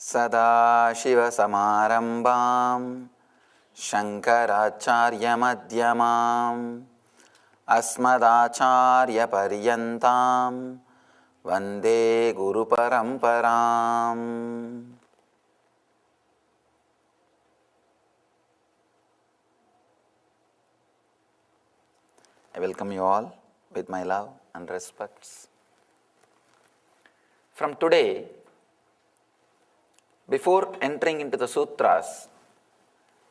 सदाशिवसमारम्भां शङ्कराचार्यमध्यमाम् अस्मदाचार्यपर्यन्तां वन्दे गुरुपरम्पराम्. I welcome you all with my love and respects. From today, before entering into the sutras,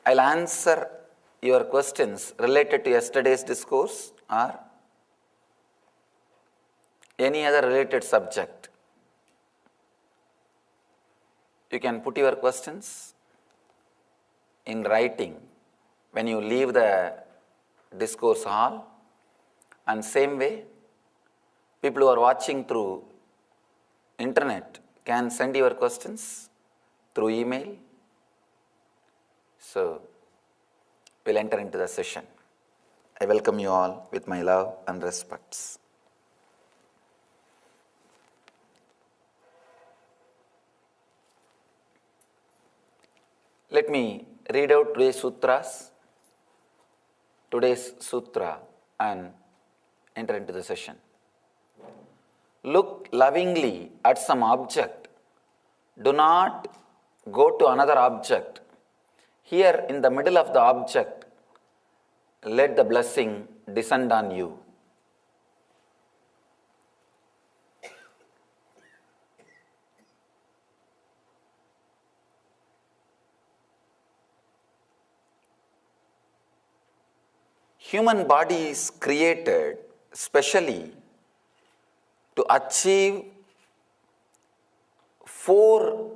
I'll answer your questions related to yesterday's discourse or any other related subject. You can put your questions in writing when you leave the discourse hall, and same way, people who are watching through internet can send your questions through email. So, we'll enter into the session. I welcome you all with my love and respects. Let me read out today's sutra, and enter into the session. Look lovingly at some object. Do not go to another object. Here in the middle of the object, let the blessing descend on you. Human body is created specially to achieve 4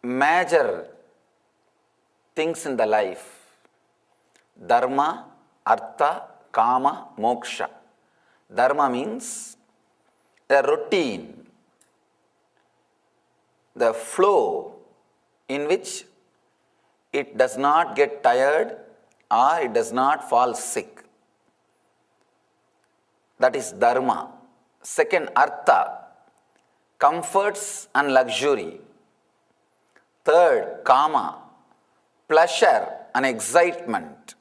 major things in the life: dharma, artha, kama, moksha. Dharma means the routine, the flow in which it does not get tired or it does not fall sick. That is dharma. Second, artha, comforts and luxury. Third, kama, pleasure and excitement.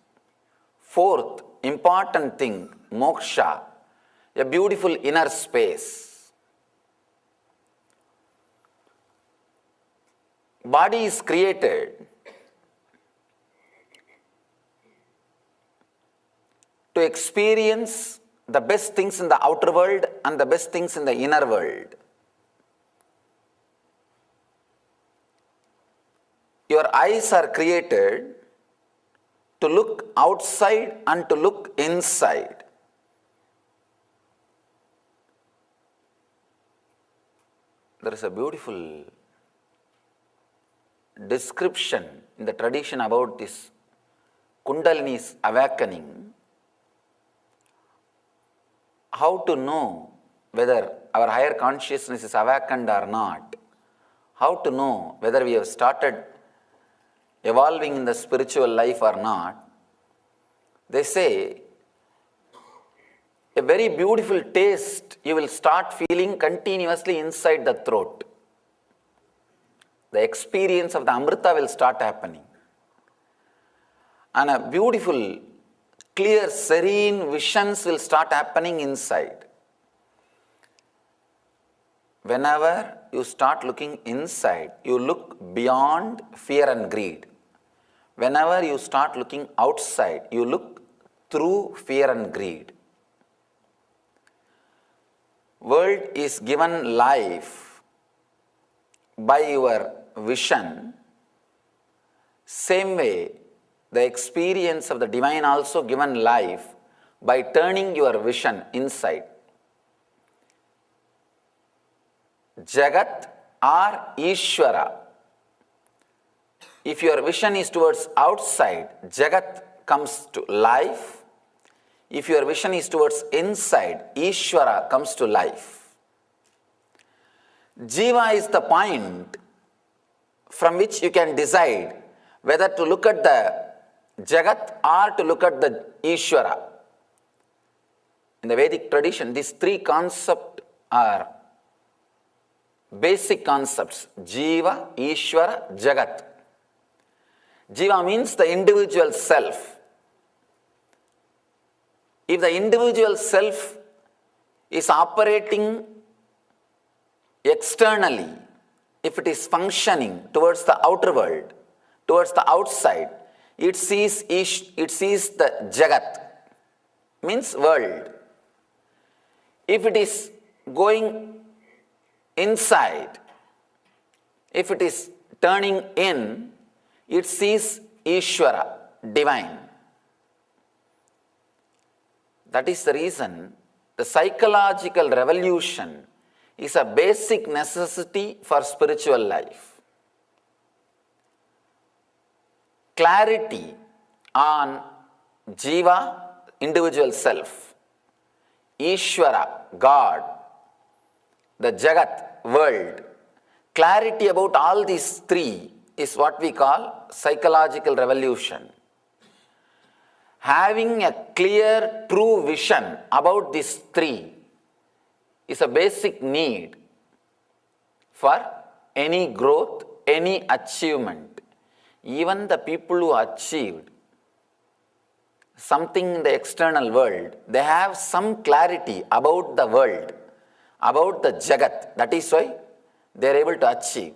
Fourth, important thing, moksha, a beautiful inner space. Body is created to experience the best things in the outer world and the best things in the inner world. Your eyes are created to look outside and to look inside. There is a beautiful description in the tradition about this Kundalini's awakening. How to know whether our higher consciousness is awakened or not? How to know whether we have started evolving in the spiritual life or not? They say a very beautiful taste you will start feeling continuously inside the throat. The experience of the Amrita will start happening. And a beautiful, clear, serene visions will start happening inside. Whenever you start looking inside, you look beyond fear and greed. Whenever you start looking outside, you look through fear and greed. World is given life by your vision. Same way, the experience of the divine also given life by turning your vision inside. Jagat or Ishvara. If your vision is towards outside, Jagat comes to life. If your vision is towards inside, Ishvara comes to life. Jiva is the point from which you can decide whether to look at the Jagat or to look at the Ishvara. In the Vedic tradition, these 3 concepts are basic concepts: Jiva, Ishvara, Jagat. Jiva means the individual self. If the individual self is operating externally, if it is functioning towards the outer world, towards the outside, it sees the Jagat, means world. If it is going inside, if it is turning in, it sees Ishvara, divine. That is the reason the psychological revolution is a basic necessity for spiritual life. Clarity on Jiva, individual self, Ishvara, God, the Jagat, world. Clarity about all these three is what we call psychological revolution. Having a clear, true vision about these three is a basic need for any growth, any achievement. Even the people who achieved something in the external world, they have some clarity about the world, about the Jagat. That is why they are able to achieve.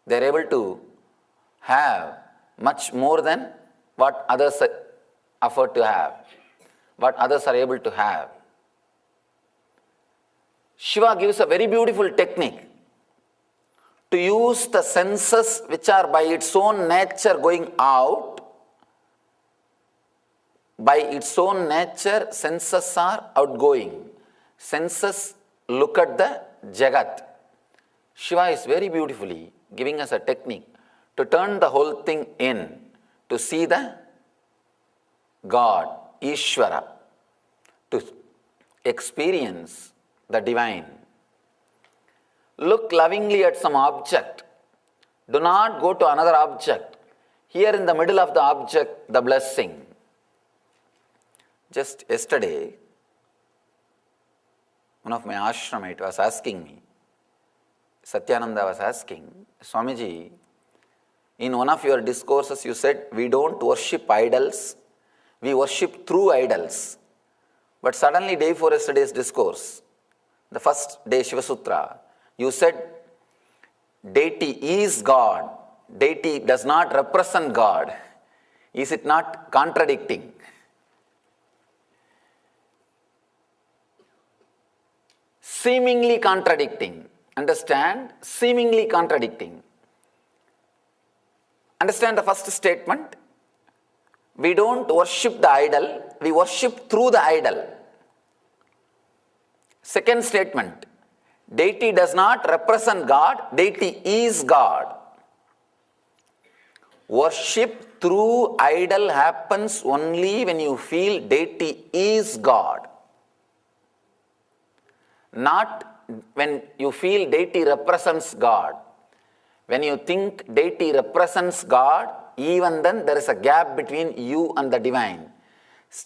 They are able to have much more than what others afford to have, what others are able to have. Shiva gives a very beautiful technique to use the senses which are by its own nature going out. By its own nature, senses are outgoing. Senses look at the Jagat. Shiva is very beautifully giving us a technique to turn the whole thing in, to see the God, Ishvara, to experience the divine. Look lovingly at some object. Do not go to another object. Here in the middle of the object, the blessing. Just yesterday, one of my ashramite was asking me, Satyananda was asking, Swamiji, in one of your discourses you said, we don't worship idols, we worship through idols. But suddenly, day before yesterday's discourse, the first day Shiva Sutra, you said, deity is God, deity does not represent God. Is it not contradicting? Seemingly contradicting. Understand? Seemingly contradicting. Understand the first statement? We don't worship the idol, we worship through the idol. Second statement, deity does not represent God, deity is God. Worship through idol happens only when you feel deity is God. Not when you feel deity represents God. When you think deity represents God, even then there is a gap between you and the divine.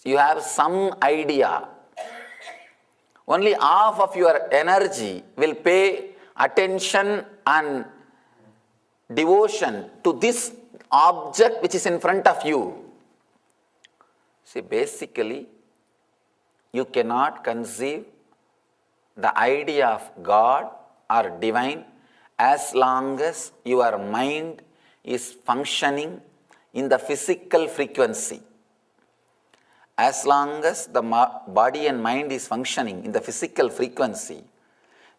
You have some idea. Only half of your energy will pay attention and devotion to this object which is in front of you. See, basically, you cannot conceive the idea of God or divine as long as your mind is functioning in the physical frequency. As long as the body and mind is functioning in the physical frequency,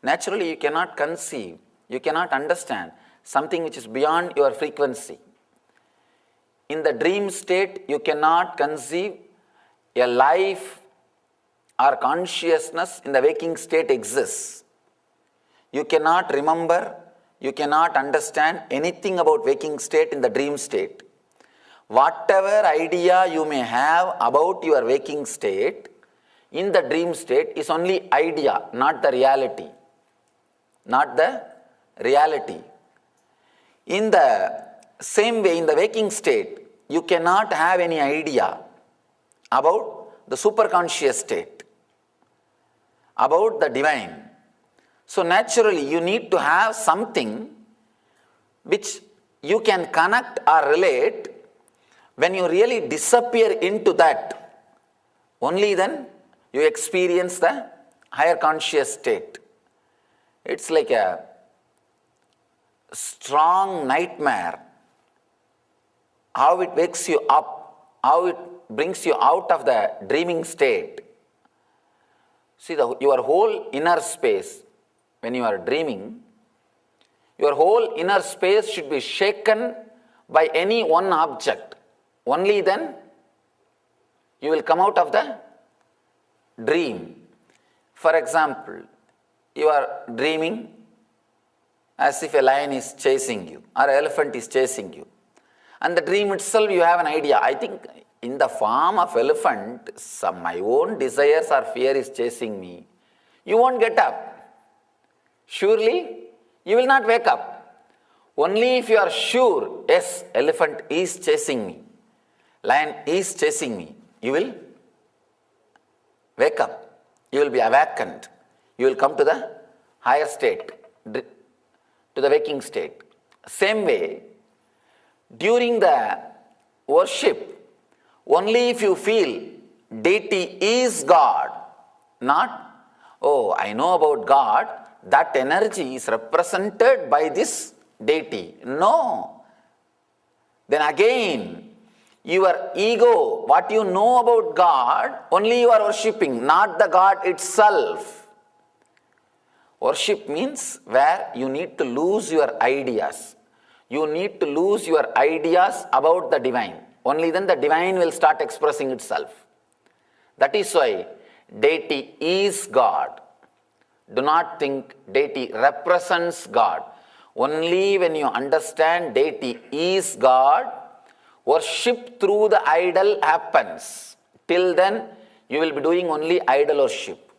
naturally you cannot conceive, you cannot understand something which is beyond your frequency. In the dream state, you cannot conceive a life or consciousness in the waking state exists. You cannot remember, you cannot understand anything about waking state in the dream state. Whatever idea you may have about your waking state, in the dream state is only idea, not the reality. Not the reality. In the same way, in the waking state, you cannot have any idea about the superconscious state, about the divine. So naturally, you need to have something which you can connect or relate. When you really disappear into that, only then you experience the higher conscious state. It's like a strong nightmare, how it wakes you up, how it brings you out of the dreaming state. See, your whole inner space, when you are dreaming, your whole inner space should be shaken by any one object. Only then you will come out of the dream. For example, you are dreaming as if a lion is chasing you or an elephant is chasing you. And the dream itself, you have an idea. I think in the form of elephant, my own desires or fear is chasing me. You won't get up. Surely, you will not wake up. Only if you are sure, yes, elephant is chasing me, lion is chasing me, you will wake up. You will be awakened. You will come to the higher state, to the waking state. Same way, during the worship, only if you feel deity is God, not, oh, I know about God, that energy is represented by this deity. No. Then again, your ego, what you know about God, only you are worshipping, not the God itself. Worship means where you need to lose your ideas. You need to lose your ideas about the divine. Only then the divine will start expressing itself. That is why deity is God. Do not think deity represents God. Only when you understand deity is God, worship through the idol happens. Till then, you will be doing only idol worship.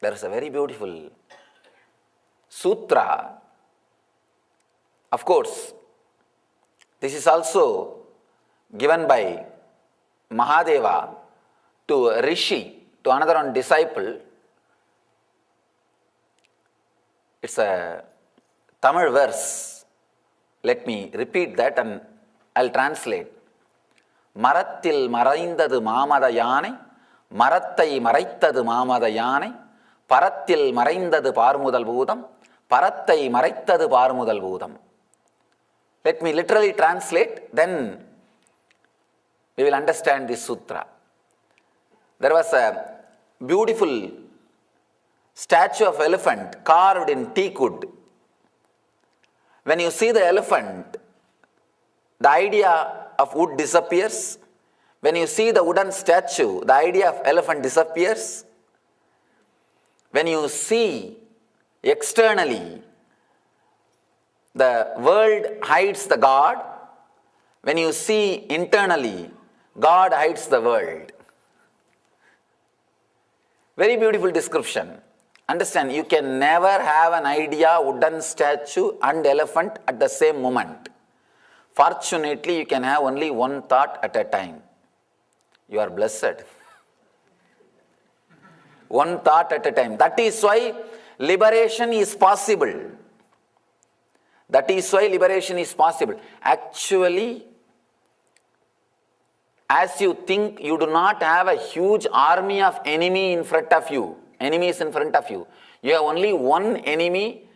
There is a very beautiful sutra. Of course, this is also given by Mahadeva to a rishi, to another one disciple. It's a Tamil verse. Let me repeat that and I'll translate. Marattil maraindadu mamada yanai, marattai maraitadu mamada yanai, parattil maraindadu parmudal bhudam, parattai maraitadu parmudal bhudam. Let me literally translate, then we will understand this sutra. There was a beautiful statue of elephant carved in teak wood. When you see the elephant, the idea of wood disappears. When you see the wooden statue, the idea of elephant disappears. When you see externally, the world hides the God. When you see internally, God hides the world. Very beautiful description. Understand, you can never have an idea, wooden statue and elephant at the same moment. Fortunately, you can have only one thought at a time. You are blessed. One thought at a time. That is why liberation is possible. That is why liberation is possible. Actually, as you think, you do not have a huge army of enemies in front of you. You have only one enemy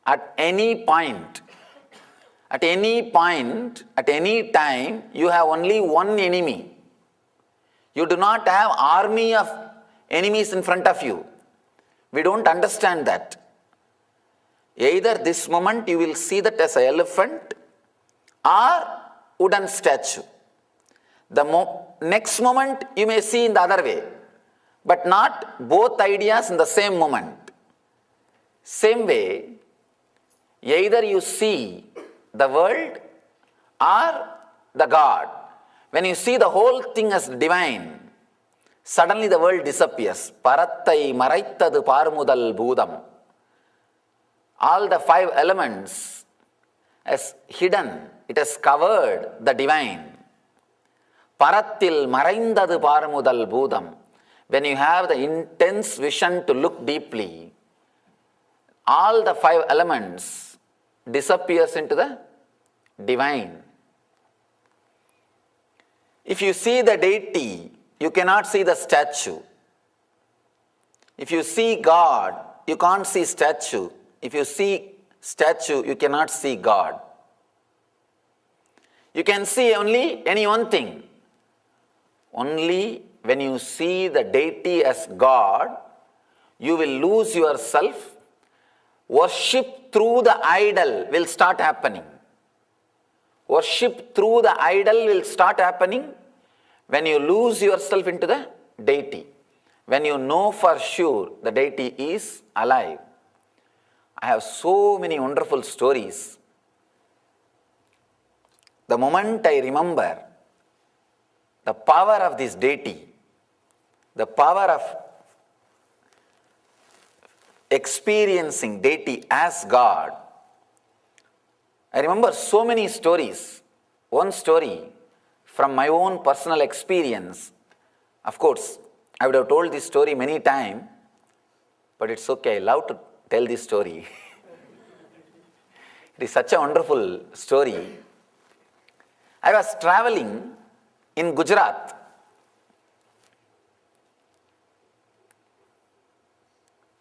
at any point. At any point, at any time, you have only one enemy. You do not have army of enemies in front of you. We don't understand that. Either this moment you will see that as an elephant or wooden statue. The next moment you may see in the other way, but not both ideas in the same moment. Same way, either you see the world or the God. When you see the whole thing as divine, suddenly the world disappears. Parattai maraittadu parmudal bhudam. All the five elements has hidden, it has covered the divine. Parattil maraindadu parmudal bhudam. When you have the intense vision to look deeply, all the five elements disappears into the divine. If you see the deity, you cannot see the statue. If you see God, you can't see statue. If you see statue, you cannot see God. You can see only any one thing. Only when you see the deity as God, you will lose yourself. Worship through the idol will start happening. Worship through the idol will start happening when you lose yourself into the deity. When you know for sure the deity is alive. I have so many wonderful stories. The moment I remember the power of this deity, the power of experiencing deity as God, I remember so many stories. One story from my own personal experience. Of course, I would have told this story many times, but it's okay. I love to tell this story. It is such a wonderful story. I was traveling in Gujarat.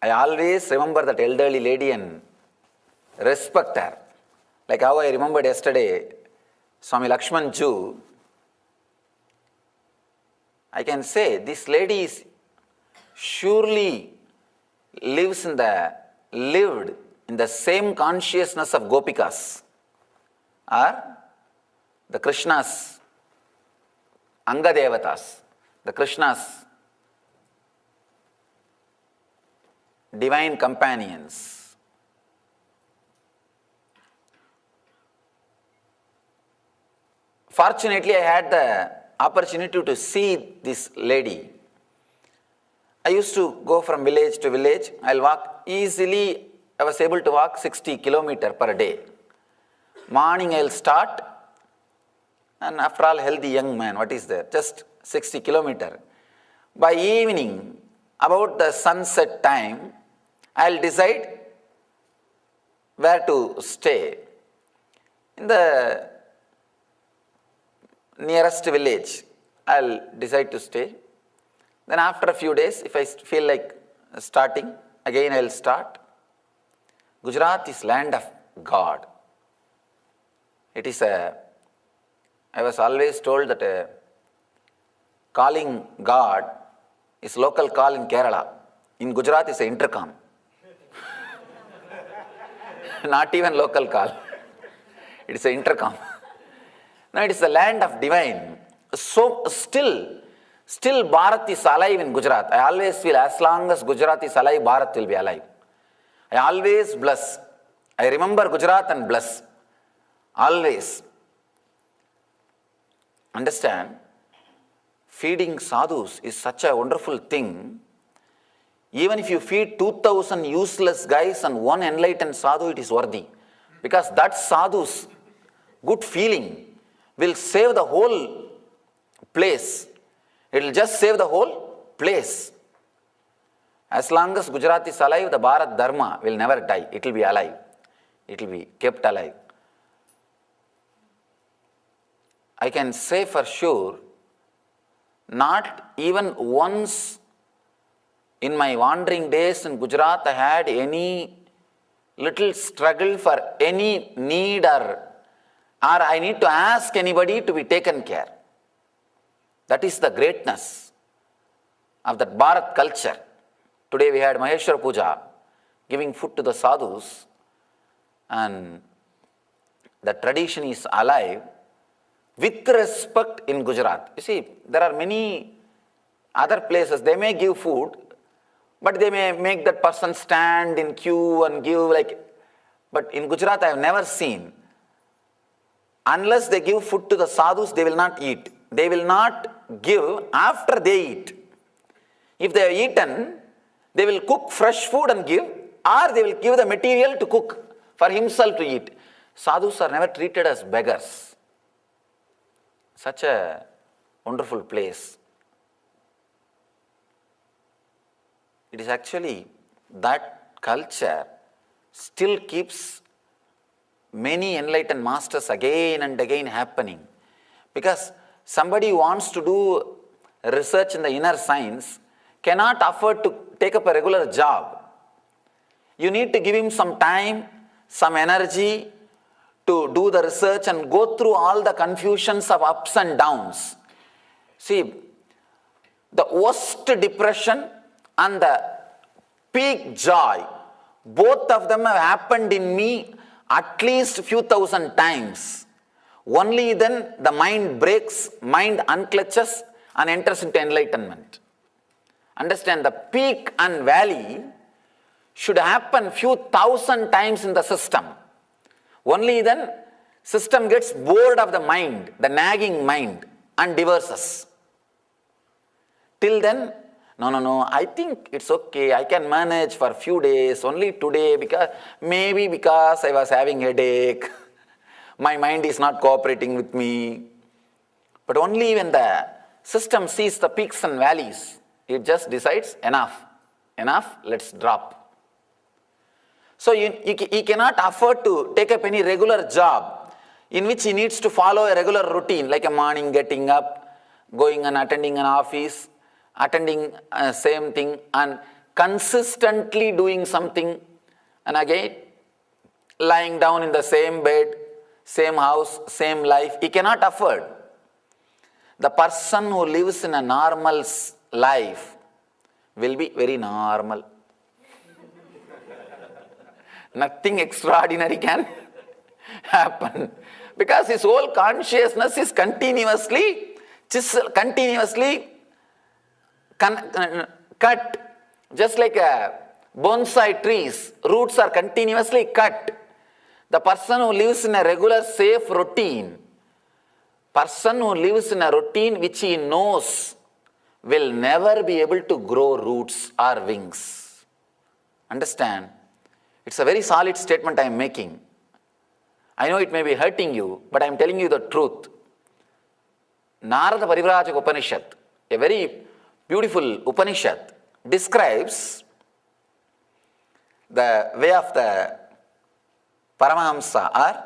I always remember that elderly lady and respect her. Like how I remembered yesterday, Swami Lakshman Ju. I can say this lady is surely lived in the same consciousness of Gopikas or the Krishna's Anga Devatas, the Krishna's divine companions. Fortunately, I had the opportunity to see this lady. I used to go from village to village. I'll walk easily. I was able to walk 60 kilometers per day. Morning I'll start, and after all, healthy young man, what is there? Just 60 kilometers. By evening, about the sunset time, I'll decide where to stay. In the nearest village, I'll decide to stay. Then after a few days, if I feel like starting, again I'll start. Gujarat is land of God. It is I was always told that calling God is local call in Kerala. In Gujarat is an intercom. Not even local call. It is an intercom. Now it is the land of divine. So still Bharat is alive in Gujarat. I always feel as long as Gujarat is alive, Bharat will be alive. I always bless. I remember Gujarat and bless. Always. Understand, feeding sadhus is such a wonderful thing. Even if you feed 2,000 useless guys and one enlightened sadhu, it is worthy. Because that sadhu's good feeling will save the whole place. It will just save the whole place. As long as Gujarat is alive, the Bharat Dharma will never die. It will be alive. It will be kept alive. I can say for sure, not even once in my wandering days in Gujarat, I had any little struggle for any need or I need to ask anybody to be taken care. That is the greatness of that Bharat culture. Today we had Maheshwara Puja, giving food to the sadhus, and the tradition is alive with respect in Gujarat. You see, there are many other places, they may give food, but they may make that person stand in queue and give but in Gujarat I have never seen. Unless they give food to the sadhus, they will not eat. They will not give after they eat. If they have eaten, they will cook fresh food and give, or they will give the material to cook for himself to eat. Sadhus are never treated as beggars. Such a wonderful place. It is actually that culture still keeps many enlightened masters again and again happening. Because somebody who wants to do research in the inner science cannot afford to take up a regular job. You need to give him some time, some energy to do the research and go through all the confusions of ups and downs. See, the worst depression and the peak joy, both of them have happened in me at least a few thousand times. Only then the mind breaks, mind unclutches and enters into enlightenment. Understand, the peak and valley should happen few thousand times in the system. Only then system gets bored of the mind, the nagging mind, and divorces. Till then, no, I think it's okay, I can manage for a few days, only today, because I was having headache, my mind is not cooperating with me. But only when the system sees the peaks and valleys, it just decides, enough, let's drop. So he cannot afford to take up any regular job in which he needs to follow a regular routine, like a morning getting up, going and attending an office, attending same thing and consistently doing something, and again lying down in the same bed, same house, same life. He cannot afford. The person who lives in a normal life will be very normal. Nothing extraordinary can happen because his whole consciousness is continuously cut. Just like bonsai trees, roots are continuously cut. The person who lives in a regular safe routine, person who lives in a routine which he knows will never be able to grow roots or wings. Understand? It's a very solid statement I am making. I know it may be hurting you, but I am telling you the truth. Narada Parivrajaka Upanishad, a very beautiful Upanishad, describes the way of the Paramahamsa or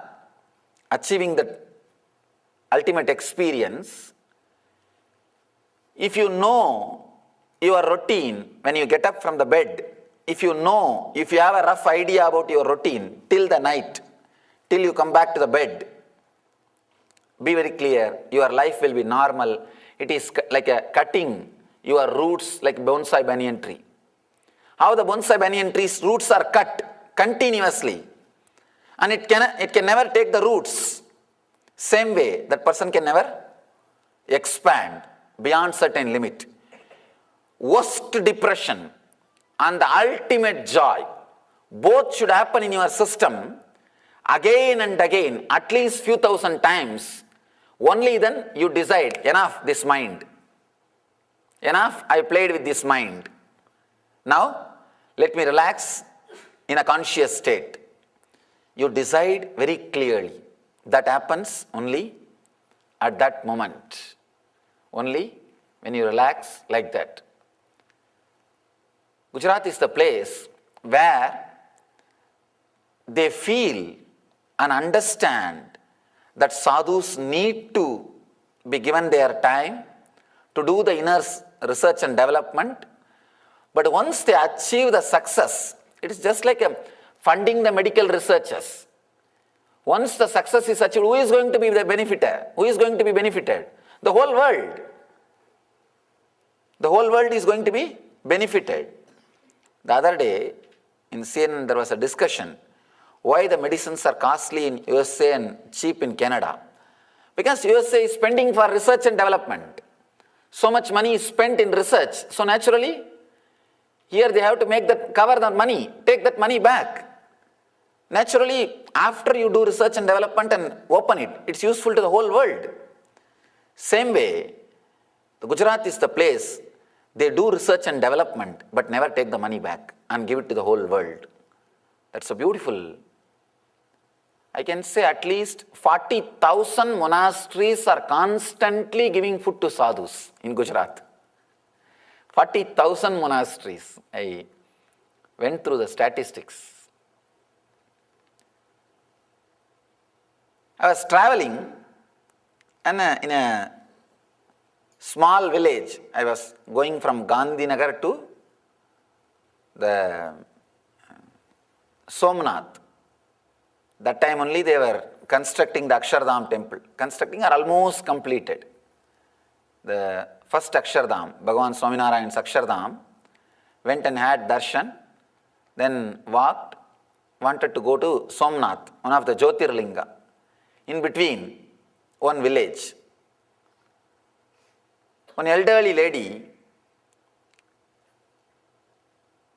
achieving the ultimate experience. If you know your routine when you get up from the bed, if you have a rough idea about your routine till the night, till you come back to the bed, be very clear, your life will be normal. It is like a cutting your roots like bonsai banyan tree. How the bonsai banyan tree's roots are cut continuously and it can never take the roots. Same way, that person can never expand beyond certain limit. Worst depression and the ultimate joy, both should happen in your system again and again, at least few thousand times. Only then you decide, enough this mind. Enough, I played with this mind. Now, let me relax in a conscious state. You decide very clearly. That happens only at that moment. Only when you relax like that. Gujarat is the place where they feel and understand that sadhus need to be given their time to do the inner research and development. But once they achieve the success, it is just like funding the medical researchers. Once the success is achieved, who is going to be the benefiter? Who is going to be benefited? The whole world. The whole world is going to be benefited. The other day, in CNN, there was a discussion why the medicines are costly in USA and cheap in Canada. Because USA is spending for research and development. So much money is spent in research. So naturally, here they have to cover the money, take that money back. Naturally, after you do research and development and open it, it's useful to the whole world. Same way, Gujarat is the place they do research and development but never take the money back and give it to the whole world. That's a beautiful. I can say at least 40,000 monasteries are constantly giving food to sadhus in Gujarat. 40,000 monasteries. I went through the statistics. I was traveling and in a small village. I was going from Gandhinagar to the Somnath. That time only they were constructing the Akshardham temple. Constructing or almost completed. The first Akshardham, Bhagavan Swaminarayan's Akshardham, went and had darshan, then walked, wanted to go to Somnath, one of the Jyotirlinga. In between, one village. One elderly lady,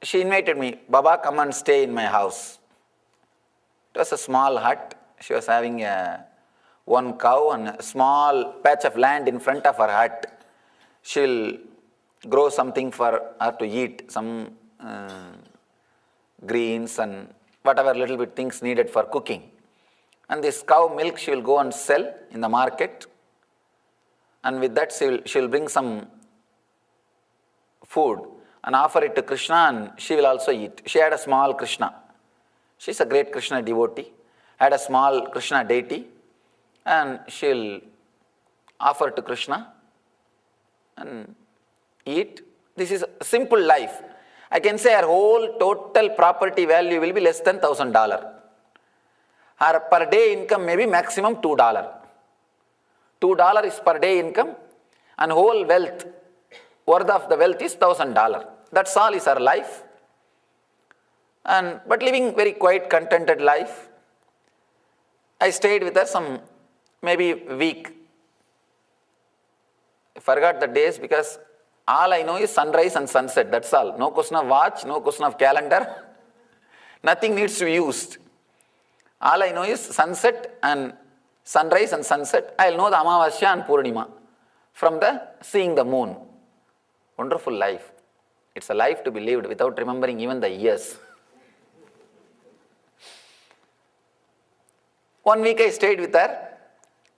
she invited me, Baba, come and stay in my house. It was a small hut. She was having one cow and a small patch of land in front of her hut. She will grow something for her to eat, some greens and whatever little bit things needed for cooking. And this cow milk she will go and sell in the market. And with that she will bring some food and offer it to Krishna, and she will also eat. She had a small Krishna. She is a great Krishna devotee. Had a small Krishna deity, and she will offer to Krishna and eat. This is a simple life. I can say her whole total property value will be less than $1,000. Her per day income may be maximum $2. $2 is per day income, and whole wealth, worth of the wealth is $1,000. That's all is her life. But living very quiet, contented life. I stayed with her some maybe week. I forgot the days because all I know is sunrise and sunset. That's all. No question of watch, no question of calendar. Nothing needs to be used. All I know is sunset and sunrise and sunset. I'll know the Amavasya and Purnima from the seeing the moon. Wonderful life. It's a life to be lived without remembering even the years. 1 week I stayed with her.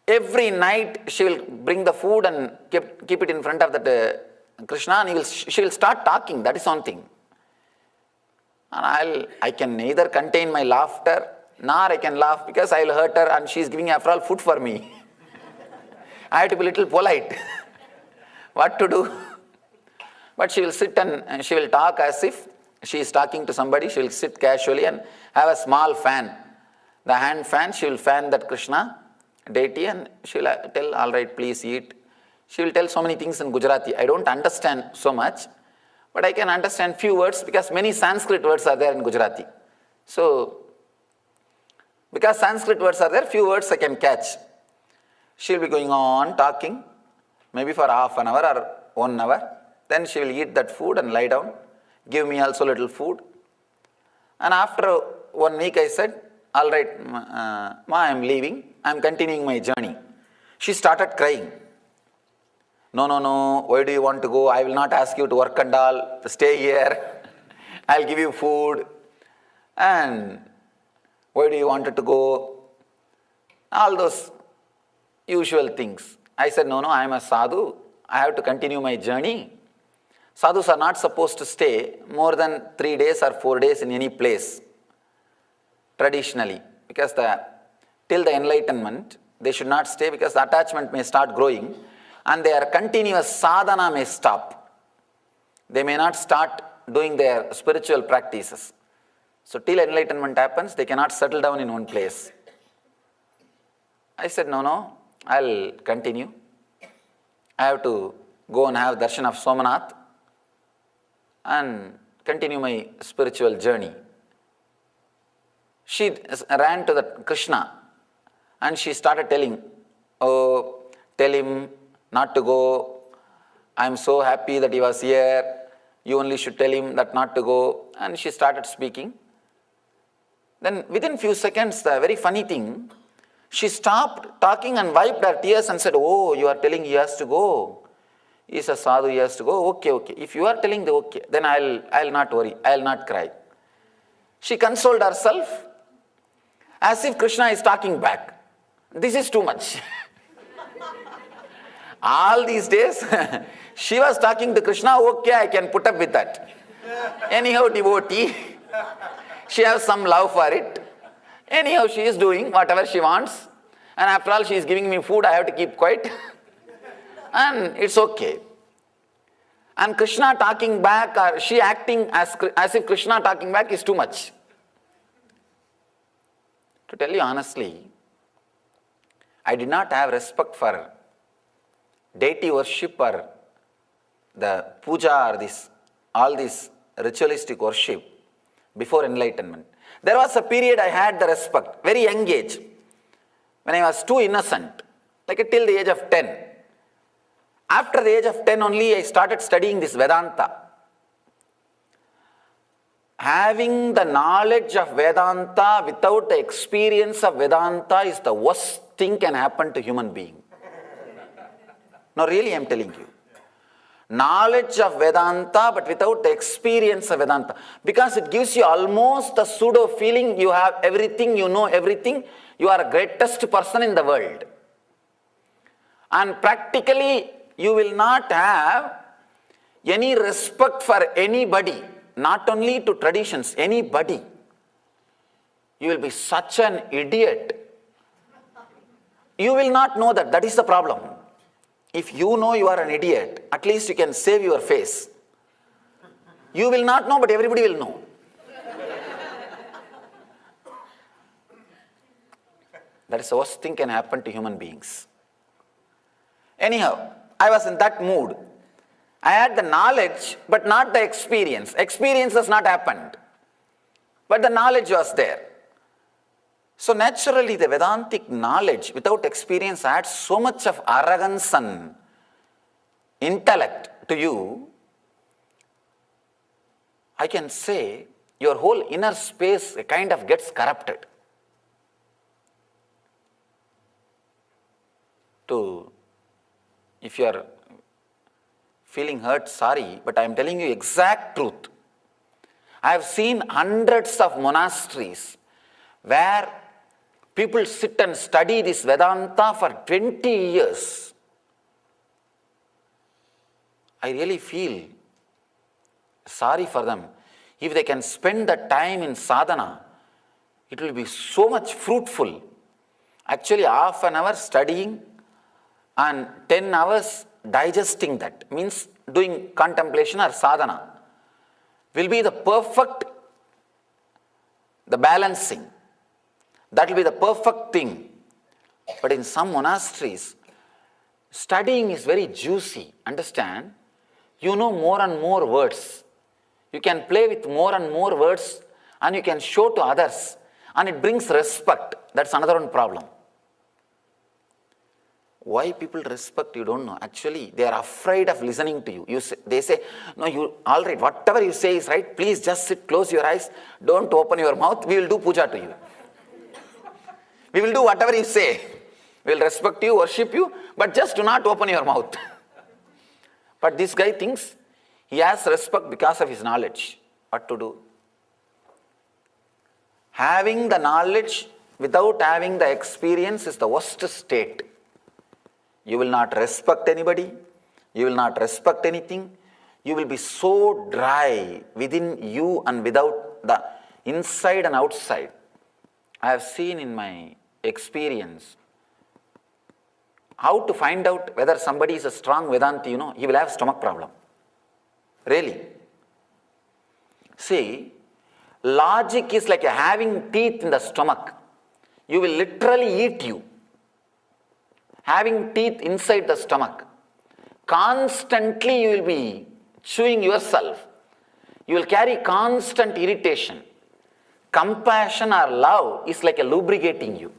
Every night she will bring the food and keep it in front of that Krishna, and she will start talking. That is one thing. And I can neither contain my laughter nor I can laugh because I will hurt her, and she is giving after all food for me. I have to be a little polite. What to do? But she will sit and she will talk as if she is talking to somebody. She will sit casually and have a small fan. The hand fan, she will fan that Krishna deity, and she will tell, all right, please eat. She will tell so many things in Gujarati. I don't understand so much, but I can understand few words because many Sanskrit words are there in Gujarati. So, because Sanskrit words are there, few words I can catch. She will be going on talking, maybe for half an hour or 1 hour. Then she will eat that food and lie down, give me also little food. And after 1 week I said, all right, Ma, I am leaving. I am continuing my journey. She started crying. No, why do you want to go? I will not ask you to work and all. Stay here. I'll give you food. And why do you want to go? All those usual things. I said, no, I am a sadhu. I have to continue my journey. Sadhus are not supposed to stay more than 3 days or 4 days in any place. Traditionally, because till the enlightenment, they should not stay because the attachment may start growing and their continuous sadhana may stop. They may not start doing their spiritual practices. So till enlightenment happens, they cannot settle down in one place. I said, no, I'll continue. I have to go and have darshan of Somnath and continue my spiritual journey. She ran to the Krishna and she started telling, oh, tell him not to go. I am so happy that he was here. You only should tell him that not to go. And she started speaking. Then within few seconds, the very funny thing, she stopped talking and wiped her tears and said, oh, you are telling he has to go. He is a sadhu, he has to go. Okay. If you are telling the okay, then I'll not worry. I'll not cry. She consoled herself as if Krishna is talking back. This is too much. All these days, she was talking to Krishna, okay, I can put up with that. Anyhow, devotee, she has some love for it. Anyhow, she is doing whatever she wants. And after all, she is giving me food, I have to keep quiet. And it's okay. And Krishna talking back, or she acting as if Krishna talking back is too much. To tell you honestly, I did not have respect for deity worship or the puja or all this ritualistic worship before enlightenment. There was a period I had the respect, very young age, when I was too innocent, like till the age of 10. After the age of 10 only, I started studying this Vedanta. Having the knowledge of Vedanta without the experience of Vedanta is the worst thing can happen to human being. No, really, I am telling you. Knowledge of Vedanta, but without the experience of Vedanta. Because it gives you almost a pseudo feeling you have everything, you know everything, you are the greatest person in the world. And practically, you will not have any respect for anybody, not only to traditions, anybody. You will be such an idiot. You will not know that. That is the problem. If you know you are an idiot, at least you can save your face. You will not know, but everybody will know. That is the worst thing can happen to human beings. Anyhow, I was in that mood. I had the knowledge, but not the experience. Experience has not happened. But the knowledge was there. So naturally, the Vedantic knowledge without experience adds so much of arrogance and intellect to you. I can say your whole inner space kind of gets corrupted. If you are feeling hurt, sorry, but I am telling you exact truth. I have seen hundreds of monasteries where people sit and study this Vedanta for 20 years. I really feel sorry for them. If they can spend the time in sadhana, it will be so much fruitful. Actually, half an hour studying and 10 hours digesting that, means doing contemplation or sadhana, will be the perfect, the balancing. That will be the perfect thing. But in some monasteries, studying is very juicy. Understand? You know more and more words. You can play with more and more words and you can show to others. And it brings respect. That's another one problem. Why people respect, you don't know. Actually, they are afraid of listening to you. They say, no, you all right, whatever you say is right. Please just sit, close your eyes. Don't open your mouth. We will do puja to you. We will do whatever you say. We will respect you, worship you, but just do not open your mouth. But this guy thinks he has respect because of his knowledge. What to do? Having the knowledge without having the experience is the worst state. You will not respect anybody. You will not respect anything. You will be so dry within you and without the inside and outside. I have seen in my experience how to find out whether somebody is a strong Vedanti, he will have stomach problem. Really. See, logic is like having teeth in the stomach. You will literally eat you. Having teeth inside the stomach. Constantly you will be chewing yourself. You will carry constant irritation. Compassion or love is like a lubricating you.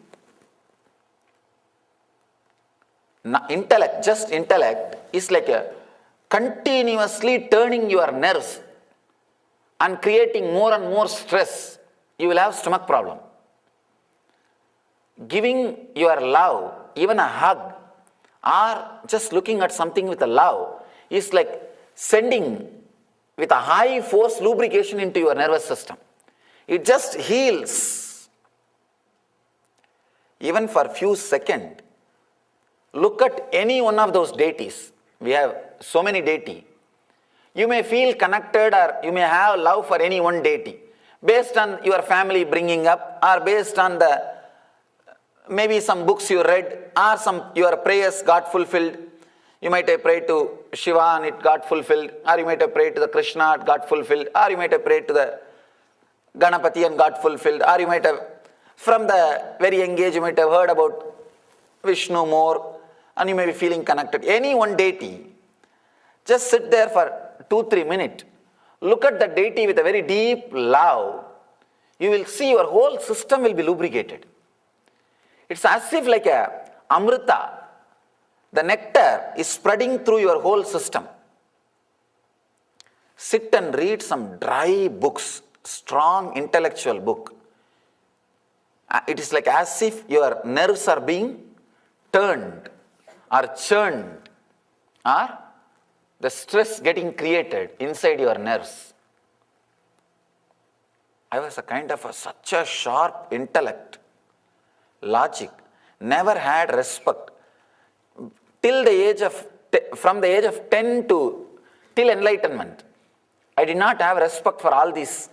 Intellect, just intellect, is like a continuously turning your nerves and creating more and more stress. You will have stomach problem. Giving your love, even a hug, or just looking at something with a love, is like sending with a high force lubrication into your nervous system. It just heals. Even for a few seconds, look at any one of those deities. We have so many deities. You may feel connected or you may have love for any one deity based on your family bringing up or based on the maybe some books you read, or some your prayers got fulfilled. You might have prayed to Shiva and it got fulfilled, or you might have prayed to the Krishna, it got fulfilled, or you might have prayed to the Ganapati and got fulfilled, or you might have, from the very young age, you might have heard about Vishnu more, and you may be feeling connected. Any one deity, just sit there for 2-3 minutes, look at the deity with a very deep love, you will see your whole system will be lubricated. It's as if like a amrita, the nectar is spreading through your whole system. Sit and read some dry books, strong intellectual book. It is like as if your nerves are being turned or churned, or the stress getting created inside your nerves. I was a kind of such a sharp intellect, logic, never had respect. Till the age of, from the age of 10 to till enlightenment, I did not have respect for all these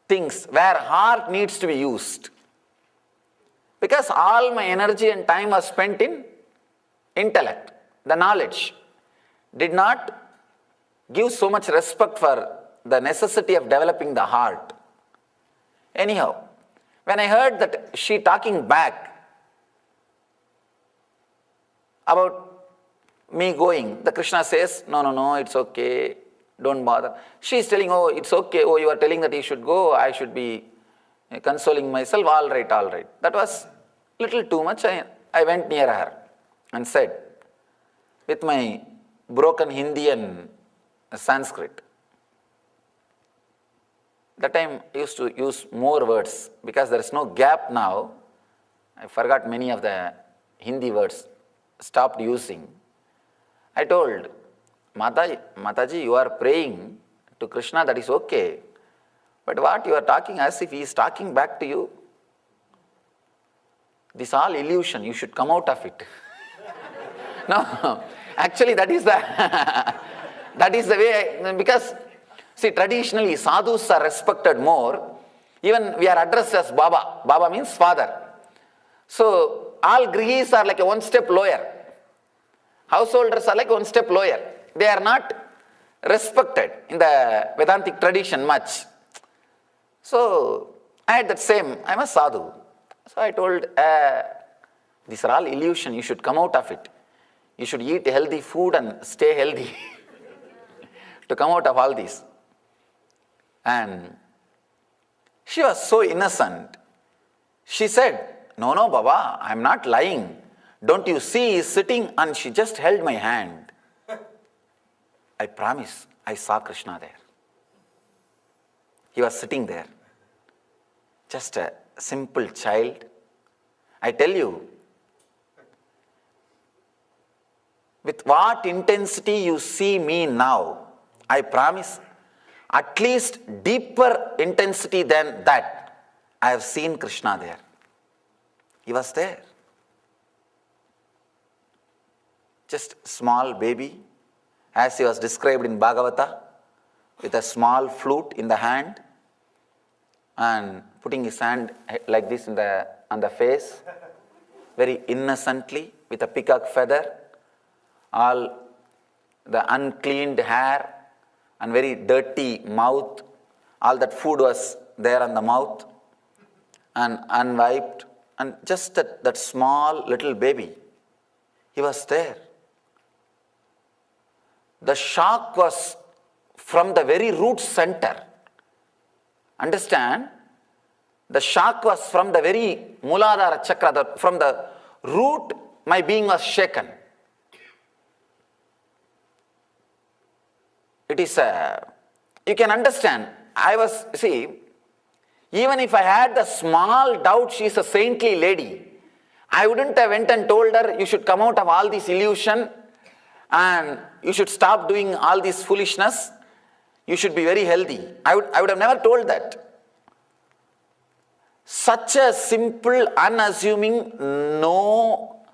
things where heart needs to be used. Because all my energy and time was spent in intellect, the knowledge. Did not give so much respect for the necessity of developing the heart. Anyhow, when I heard that she talking back about me going, the Krishna says, no, it's okay, don't bother. She is telling, oh, it's okay, oh, you are telling that you should go, I should be consoling myself, all right. That was little too much. I went near her and said, with my broken Hindi and Sanskrit. That time I used to use more words because there is no gap now. I forgot many of the Hindi words, stopped using. I told, Mataji, you are praying to Krishna, that is okay. But what you are talking as if he is talking back to you. This all illusion, you should come out of it. No, actually that is the way, because see, traditionally sadhus are respected more. Even we are addressed as Baba. Baba means father. So all grihis are like a one step lower. Householders are like one step lower. They are not respected in the Vedantic tradition much. So I had that same, I'm a sadhu. So I told, these are all illusion, you should come out of it. You should eat healthy food and stay healthy to come out of all this. And she was so innocent. She said, no, Baba, I'm not lying. Don't you see he is sitting? And she just held my hand. I promise, I saw Krishna there. He was sitting there. Just a simple child. I tell you, with what intensity you see me now, I promise, at least deeper intensity than that, I have seen Krishna there. He was there. Just small baby, as he was described in Bhagavata, with a small flute in the hand and putting his hand like this on the face, very innocently, with a peacock feather, all the uncleaned hair and very dirty mouth, all that food was there on the mouth and unwiped, and just that small little baby, he was there. The shock was from the very root center. Understand? The shock was from the very Muladhara chakra, from the root my being was shaken. It is, you can understand, even if I had the small doubt she is a saintly lady, I wouldn't have went and told her, you should come out of all this illusion and you should stop doing all this foolishness. You should be very healthy. I would have never told that. Such a simple, unassuming, no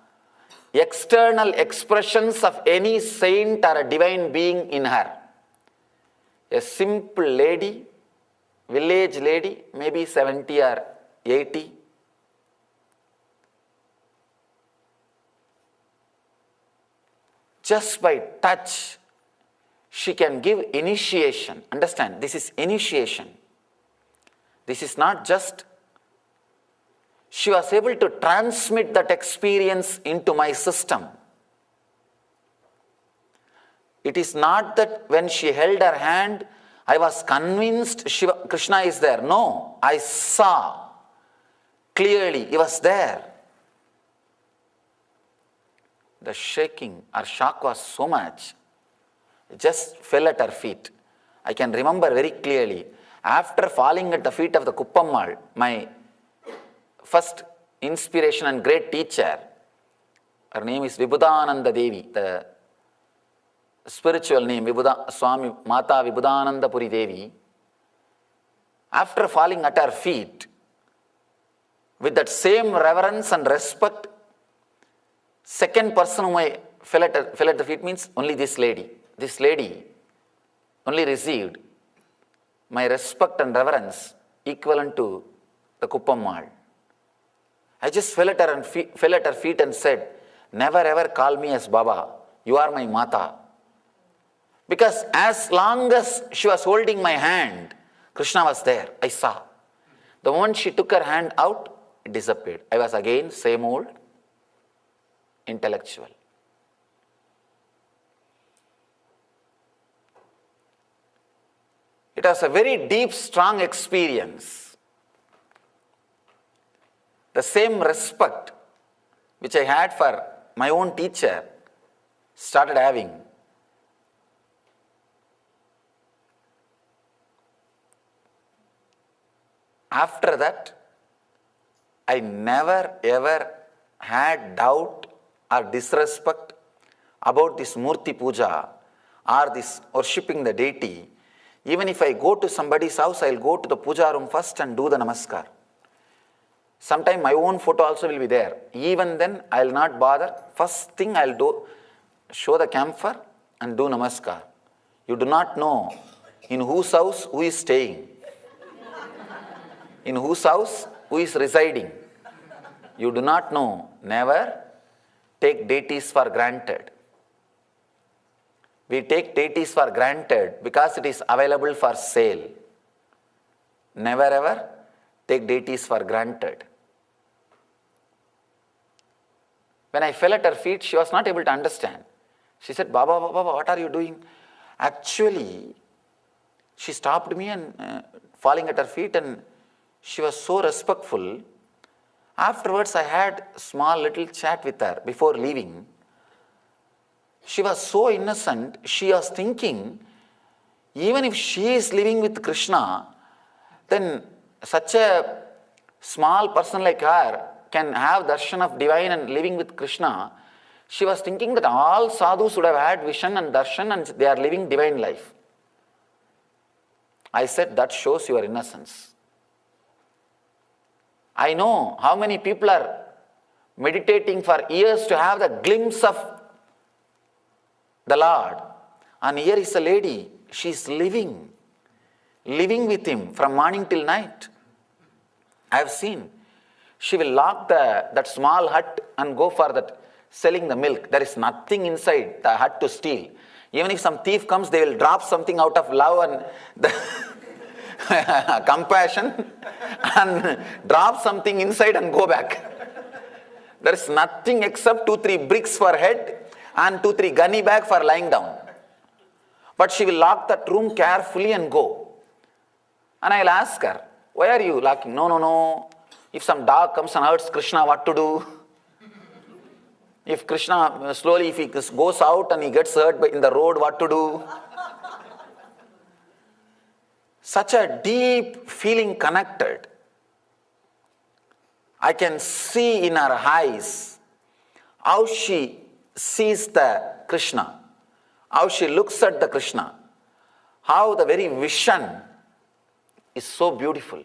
external expressions of any saint or a divine being in her. A simple lady, village lady, maybe 70 or 80. just by touch, she can give initiation. Understand, this is initiation. This is not just, she was able to transmit that experience into my system. It is not that when she held her hand, I was convinced Krishna is there. No, I saw clearly he was there. The shaking or shock was so much, it just fell at her feet. I can remember very clearly, after falling at the feet of the Kuppammal, my first inspiration and great teacher, her name is Vibhudananda Devi, the spiritual name, Swami Mata Vibhudananda Puri Devi. After falling at her feet, with that same reverence and respect, second person whom I fell at the feet means only this lady. This lady only received my respect and reverence equivalent to the Kuppammal. I just fell at her feet and said, never ever call me as Baba. You are my Mata. Because as long as she was holding my hand, Krishna was there. I saw. The moment she took her hand out, it disappeared. I was again same old intellectual. It was a very deep, strong experience. The same respect which I had for my own teacher started having. After that, I never ever had doubt or disrespect about this Murti Puja or this worshipping the deity. Even if I go to somebody's house, I'll go to the puja room first and do the namaskar. Sometime my own photo also will be there. Even then, I'll not bother. First thing I'll do, show the camphor and do namaskar. You do not know in whose house who is staying, in whose house who is residing. You do not know. Never take deities for granted. We take deities for granted because it is available for sale. Never ever take deities for granted. When I fell at her feet, she was not able to understand. She said, Baba, what are you doing? Actually, she stopped me and falling at her feet, and she was so respectful. Afterwards, I had a small little chat with her before leaving. She was so innocent, she was thinking, even if she is living with Krishna, then such a small person like her can have darshan of divine and living with Krishna. She was thinking that all sadhus would have had vision and darshan and they are living divine life. I said, that shows your innocence. I know how many people are meditating for years to have the glimpse of the Lord. And here is a lady, she is living with him from morning till night. I have seen. She will lock that small hut and go for that selling the milk. There is nothing inside the hut to steal. Even if some thief comes, they will drop something out of love and the compassion and drop something inside and go back. There is nothing except 2-3 bricks for head and 2-3 gunny bag for lying down. But she will lock that room carefully and go. And I will ask her, why are you locking? No. If some dog comes and hurts Krishna, what to do? If Krishna, slowly if he goes out and he gets hurt in the road, what to do? Such a deep feeling connected. I can see in her eyes how she sees the Krishna, how she looks at the Krishna, how the very vision is so beautiful,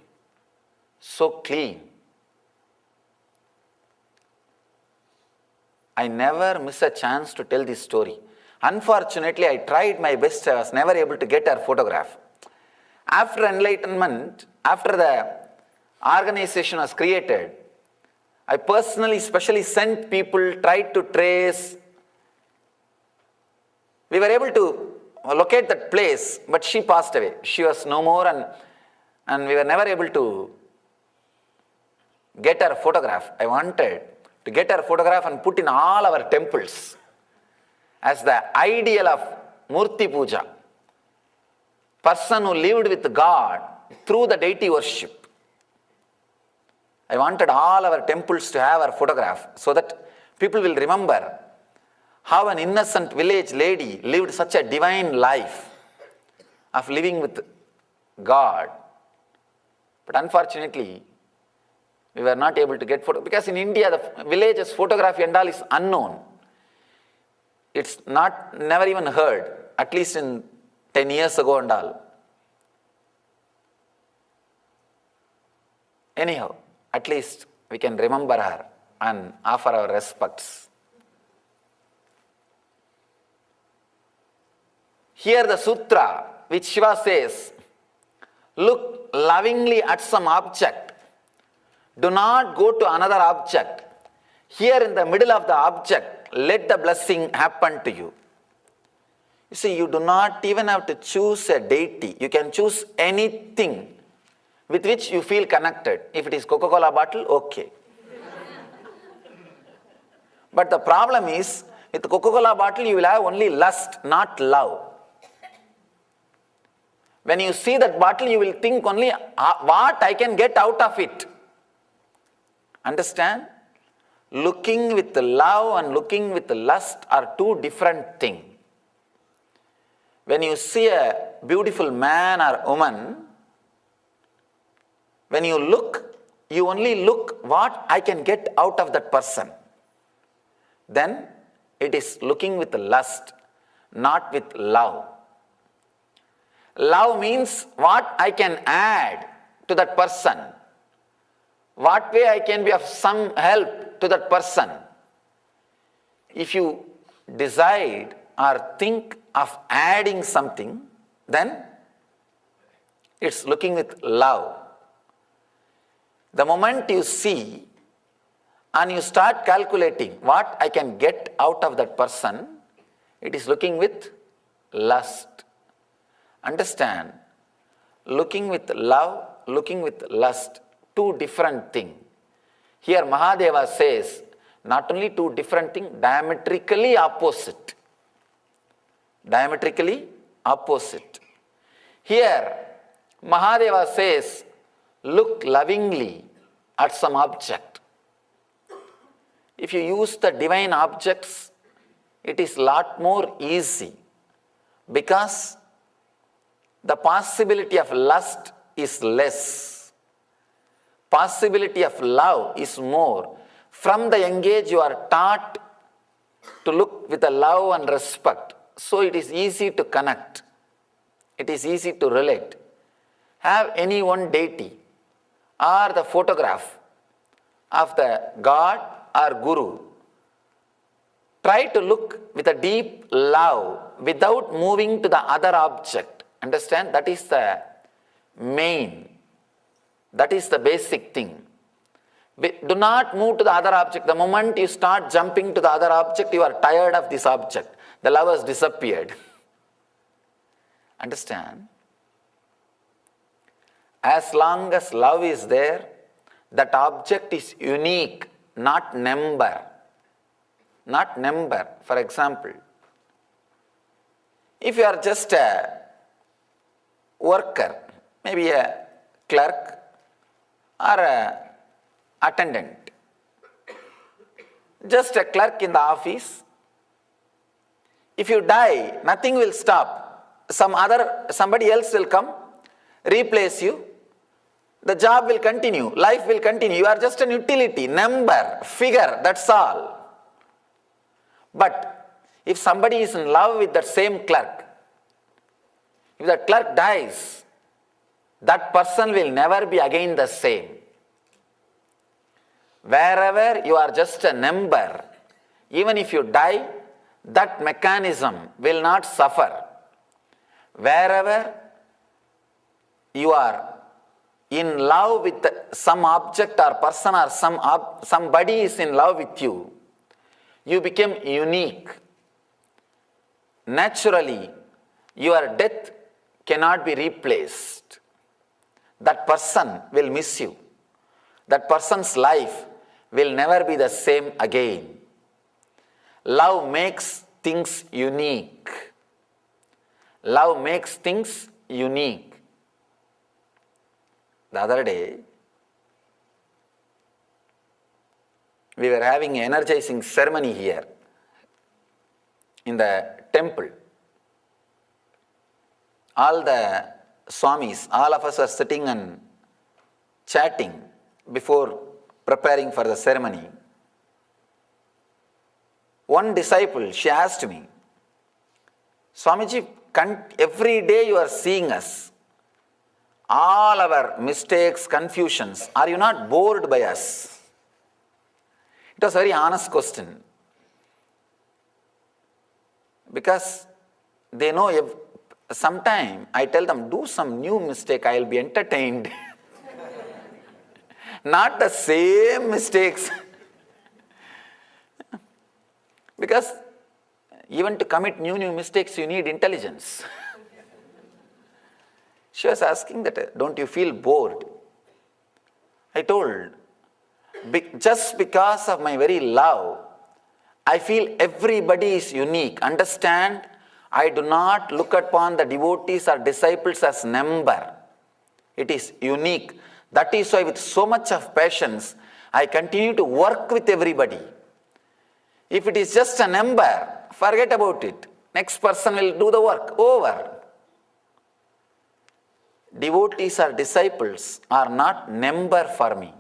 so clean. I never miss a chance to tell this story. Unfortunately, I tried my best, I was never able to get her photograph. After Enlightenment, after the organization was created, I personally, specially sent people, tried to trace We were able to locate that place, but she passed away. She was no more, and we were never able to get her photograph. I wanted to get her photograph and put in all our temples as the ideal of Murti Puja. Person who lived with God through the deity worship. I wanted all our temples to have her photograph so that people will remember how an innocent village lady lived such a divine life of living with God. But unfortunately, we were not able to get photo, because in India the village's photography and all is unknown. It's never even heard, at least in 10 years ago and all. Anyhow, at least we can remember her and offer our respects. Here the sutra which Shiva says, look lovingly at some object. Do not go to another object. Here in the middle of the object, let the blessing happen to you. You see, you do not even have to choose a deity. You can choose anything with which you feel connected. If it is Coca-Cola bottle, okay. But the problem is, with Coca-Cola bottle you will have only lust, not love. When you see that bottle, you will think only what I can get out of it. Understand? Looking with love and looking with lust are two different things. When you see a beautiful man or woman, when you look, you only look what I can get out of that person. Then it is looking with lust, not with love. Love means what I can add to that person. What way I can be of some help to that person. If you decide or think of adding something, then it's looking with love. The moment you see and you start calculating what I can get out of that person, it is looking with lust. Understand? Looking with love, looking with lust, two different things. Here Mahadeva says, not only two different things, diametrically opposite. Diametrically opposite. Here Mahadeva says, look lovingly at some object. If you use the divine objects, it is lot more easy, because the possibility of lust is less. Possibility of love is more. From the young age you are taught to look with a love and respect. So it is easy to connect. It is easy to relate. Have any one deity or the photograph of the God or Guru. Try to look with a deep love without moving to the other object. Understand? That is the main. That is the basic thing. Do not move to the other object. The moment you start jumping to the other object, you are tired of this object. The love has disappeared. Understand? As long as love is there, that object is unique, not number. Not number. For example, if you are just a worker, maybe a clerk or a attendant, just a clerk in the office, if you die, nothing will stop. Somebody else will come, replace you. The job will continue, life will continue. You are just an utility, number, figure, that's all. But if somebody is in love with that same clerk, if that clerk dies, that person will never be again the same. Wherever you are just a number, even if you die, that mechanism will not suffer. Wherever you are in love with some object or person or somebody is in love with you, you become unique. naturally your death cannot be replaced. That person will miss you. That person's life will never be the same again. Love makes things unique. Love makes things unique. The other day, we were having an energizing ceremony here in the temple. All the Swamis, all of us are sitting and chatting before preparing for the ceremony. One disciple, she asked me, Swamiji, every day you are seeing us, all our mistakes, confusions, are you not bored by us? It was a very honest question. Because they know, sometime I tell them, do some new mistake, I will be entertained. Not the same mistakes. Because even to commit new mistakes, you need intelligence. She was asking that, don't you feel bored? I told, just because of my very love, I feel everybody is unique. Understand? I do not look upon the devotees or disciples as number. It is unique. That is why with so much of patience, I continue to work with everybody. If it is just a number, forget about it. Next person will do the work. Over. Devotees or disciples are not number for me.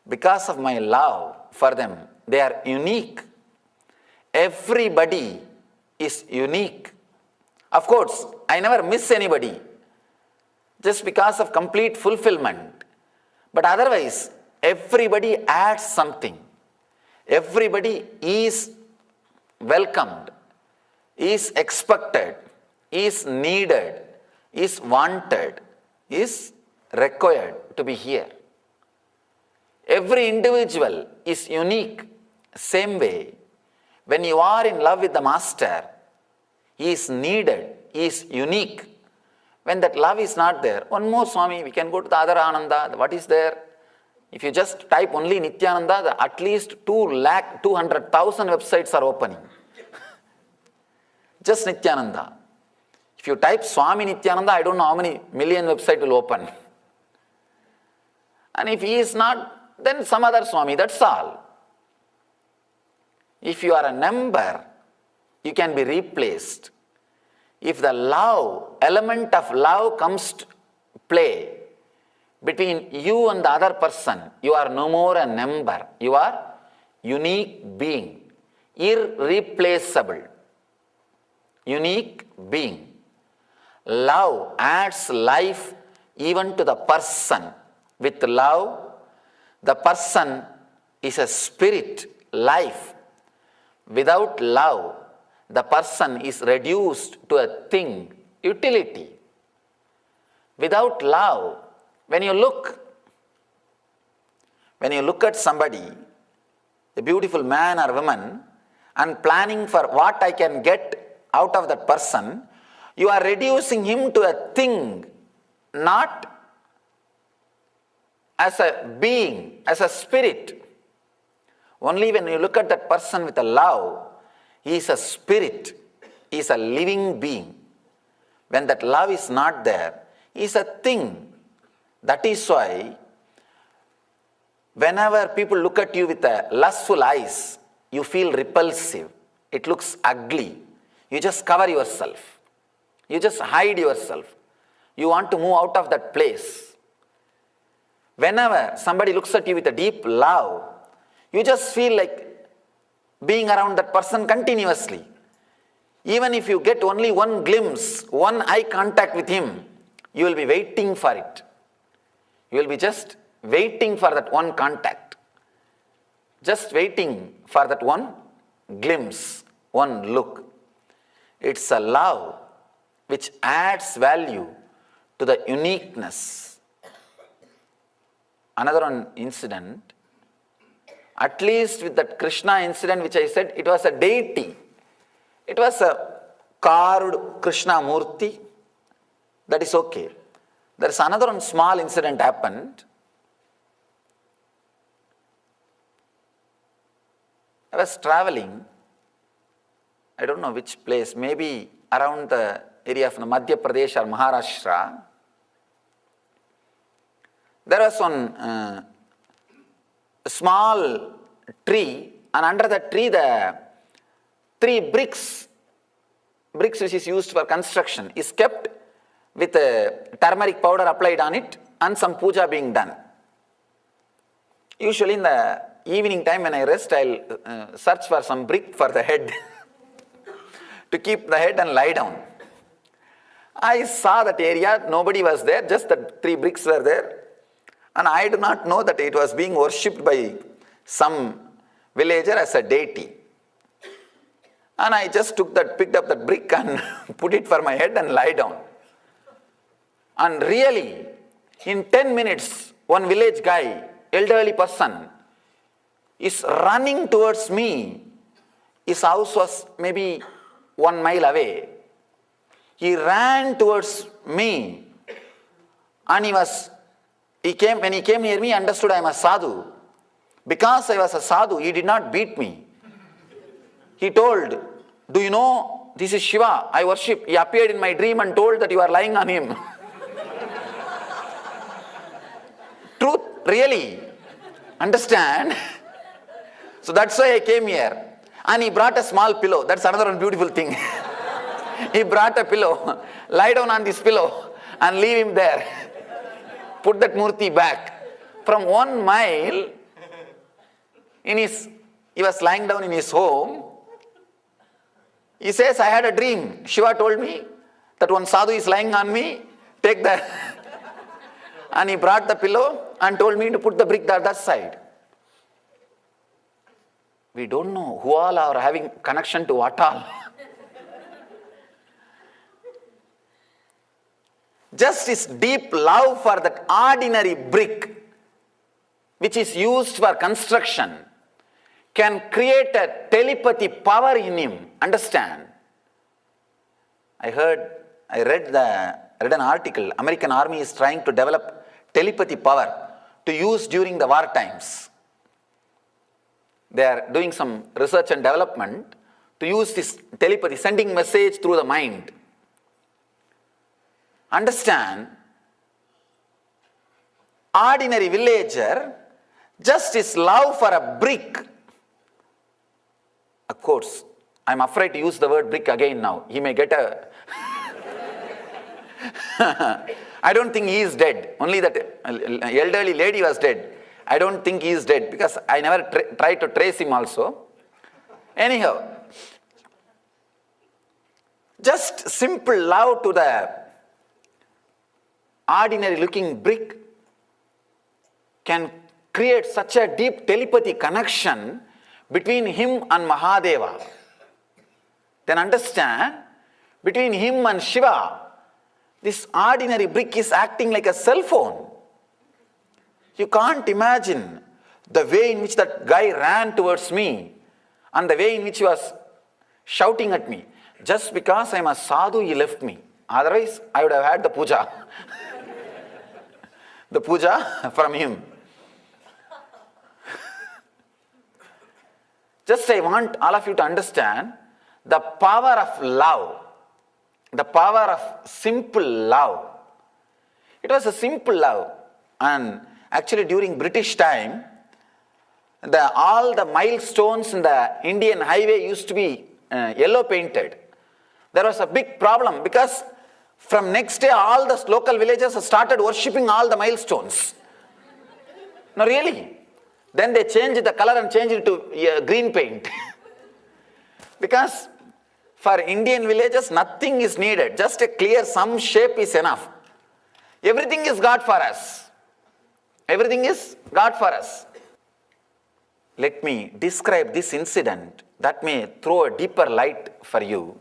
Because of my love for them, they are unique. Everybody is unique. Of course, I never miss anybody just because of complete fulfillment. But otherwise, everybody adds something. Everybody is welcomed, is expected, is needed, is wanted, is required to be here. Every individual is unique. Same way, when you are in love with the Master, he is needed, he is unique. When that love is not there, one more Swami, we can go to the other Ananda. What is there? If you just type only Nityananda, at least 200,000 websites are opening. Just Nityananda. If you type Swami Nityananda, I don't know how many million websites will open. And if he is not, then some other Swami, that's all. If you are a number, you can be replaced. If the love, element of love comes to play between you and the other person, you are no more a number. You are unique being, irreplaceable. Unique being. Love adds life even to the person. With love, the person is a spirit, life. Without love, the person is reduced to a thing, utility. Without love, when you look at somebody, a beautiful man or woman, and planning for what I can get out of that person, you are reducing him to a thing, not as a being, as a spirit. Only when you look at that person with a love, he is a spirit, he is a living being. When that love is not there, he is a thing. That is why whenever people look at you with a lustful eyes, you feel repulsive. It looks ugly. You just cover yourself. You just hide yourself. You want to move out of that place. Whenever somebody looks at you with a deep love, you just feel like being around that person continuously. Even if you get only one glimpse, one eye contact with him, you will be waiting for it. You will be just waiting for that one contact. Just waiting for that one glimpse, one look. It's a love which adds value to the uniqueness. Another one incident, at least with that Krishna incident which I said, it was a deity. It was a carved Krishna Murti. That is okay. There is another one small incident happened. I was traveling, I don't know which place, maybe around the area of Madhya Pradesh or Maharashtra. There was one small tree, and under the tree the 3 bricks which is used for construction is kept with turmeric powder applied on it and some puja being done. Usually in the evening time when I rest, I'll search for some brick for the head to keep the head and lie down. I saw that area, nobody was there, just the 3 bricks were there, and I do not know that it was being worshipped by some villager as a deity. And I just picked up that brick and put it for my head and lie down. And really, in 10 minutes, one village guy, elderly person, is running towards me. His house was maybe 1 mile away. He ran towards me, and when he came near me, understood I am a sadhu. Because I was a sadhu, he did not beat me. He told, "Do you know, this is Shiva, I worship. He appeared in my dream and told that you are lying on him." Truth, really. Understand? So that's why I came here. And he brought a small pillow. That's another one beautiful thing. He brought a pillow. Lie down on this pillow and leave him there. Put that murti back. From 1 mile, he was lying down in his home. He says, "I had a dream. Shiva told me that one sadhu is lying on me. Take the..." And he brought the pillow and told me to put the brick that side. We don't know who all are having connection to what all. Just this deep love for that ordinary brick, which is used for construction, can create a telepathy power in him. Understand? I read an article. American Army is trying to develop telepathy power to use during the war times. They are doing some research and development to use this telepathy, sending message through the mind. Understand? Ordinary villager, just his love for a brick. Of course, I'm afraid to use the word brick again now. He may get a... I don't think he is dead. Only that elderly lady was dead. I don't think he is dead because I never tried to trace him also. Anyhow, just simple love to the ordinary looking brick can create such a deep telepathy connection between him and Mahadeva. Then understand, between him and Shiva, this ordinary brick is acting like a cell phone. You can't imagine the way in which that guy ran towards me and the way in which he was shouting at me. Just because I'm a sadhu, he left me. Otherwise, I would have had the puja. The puja from him. Just I want all of you to understand the power of love, the power of simple love. It was a simple love, and actually during British time, all the milestones in the Indian highway used to be yellow painted. There was a big problem because from next day all the local villagers started worshipping all the milestones. No, really. Then they changed the color and changed it to green paint. Because for Indian villages, nothing is needed. Just a clear some shape is enough. Everything is God for us. Everything is God for us. Let me describe this incident that may throw a deeper light for you.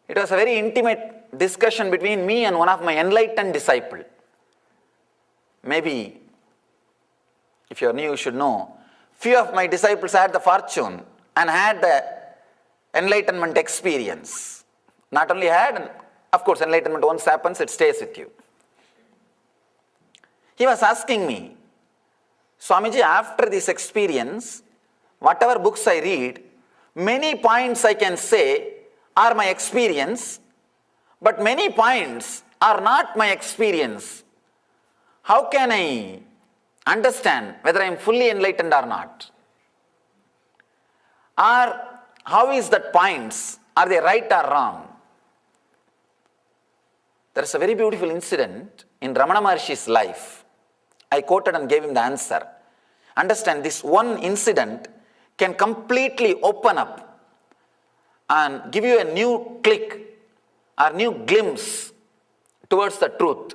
It was a very intimate discussion between me and one of my enlightened disciples. Maybe If you are new, you should know. Few of my disciples had the fortune and had the enlightenment experience. Not only had, of course, enlightenment once happens, it stays with you. He was asking me, Swamiji, after this experience, whatever books I read, many points I can say are my experience, but many points are not my experience. How can I understand whether I am fully enlightened or not? Or how is that points? Are they right or wrong? There is a very beautiful incident in Ramana Maharshi's life. I quoted and gave him the answer. Understand, this one incident can completely open up and give you a new click or new glimpse towards the truth.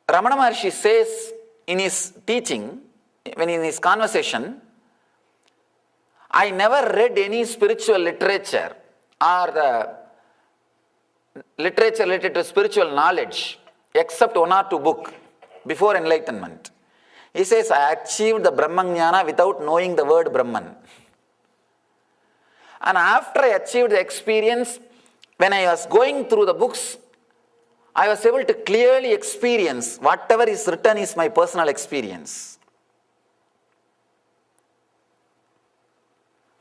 Ramana Maharshi says in his teaching, when in his conversation, I never read any spiritual literature or the literature related to spiritual knowledge except one or two books before enlightenment. He says, I achieved the Brahmajnana without knowing the word Brahman. And after I achieved the experience, when I was going through the books, I was able to clearly experience whatever is written is my personal experience.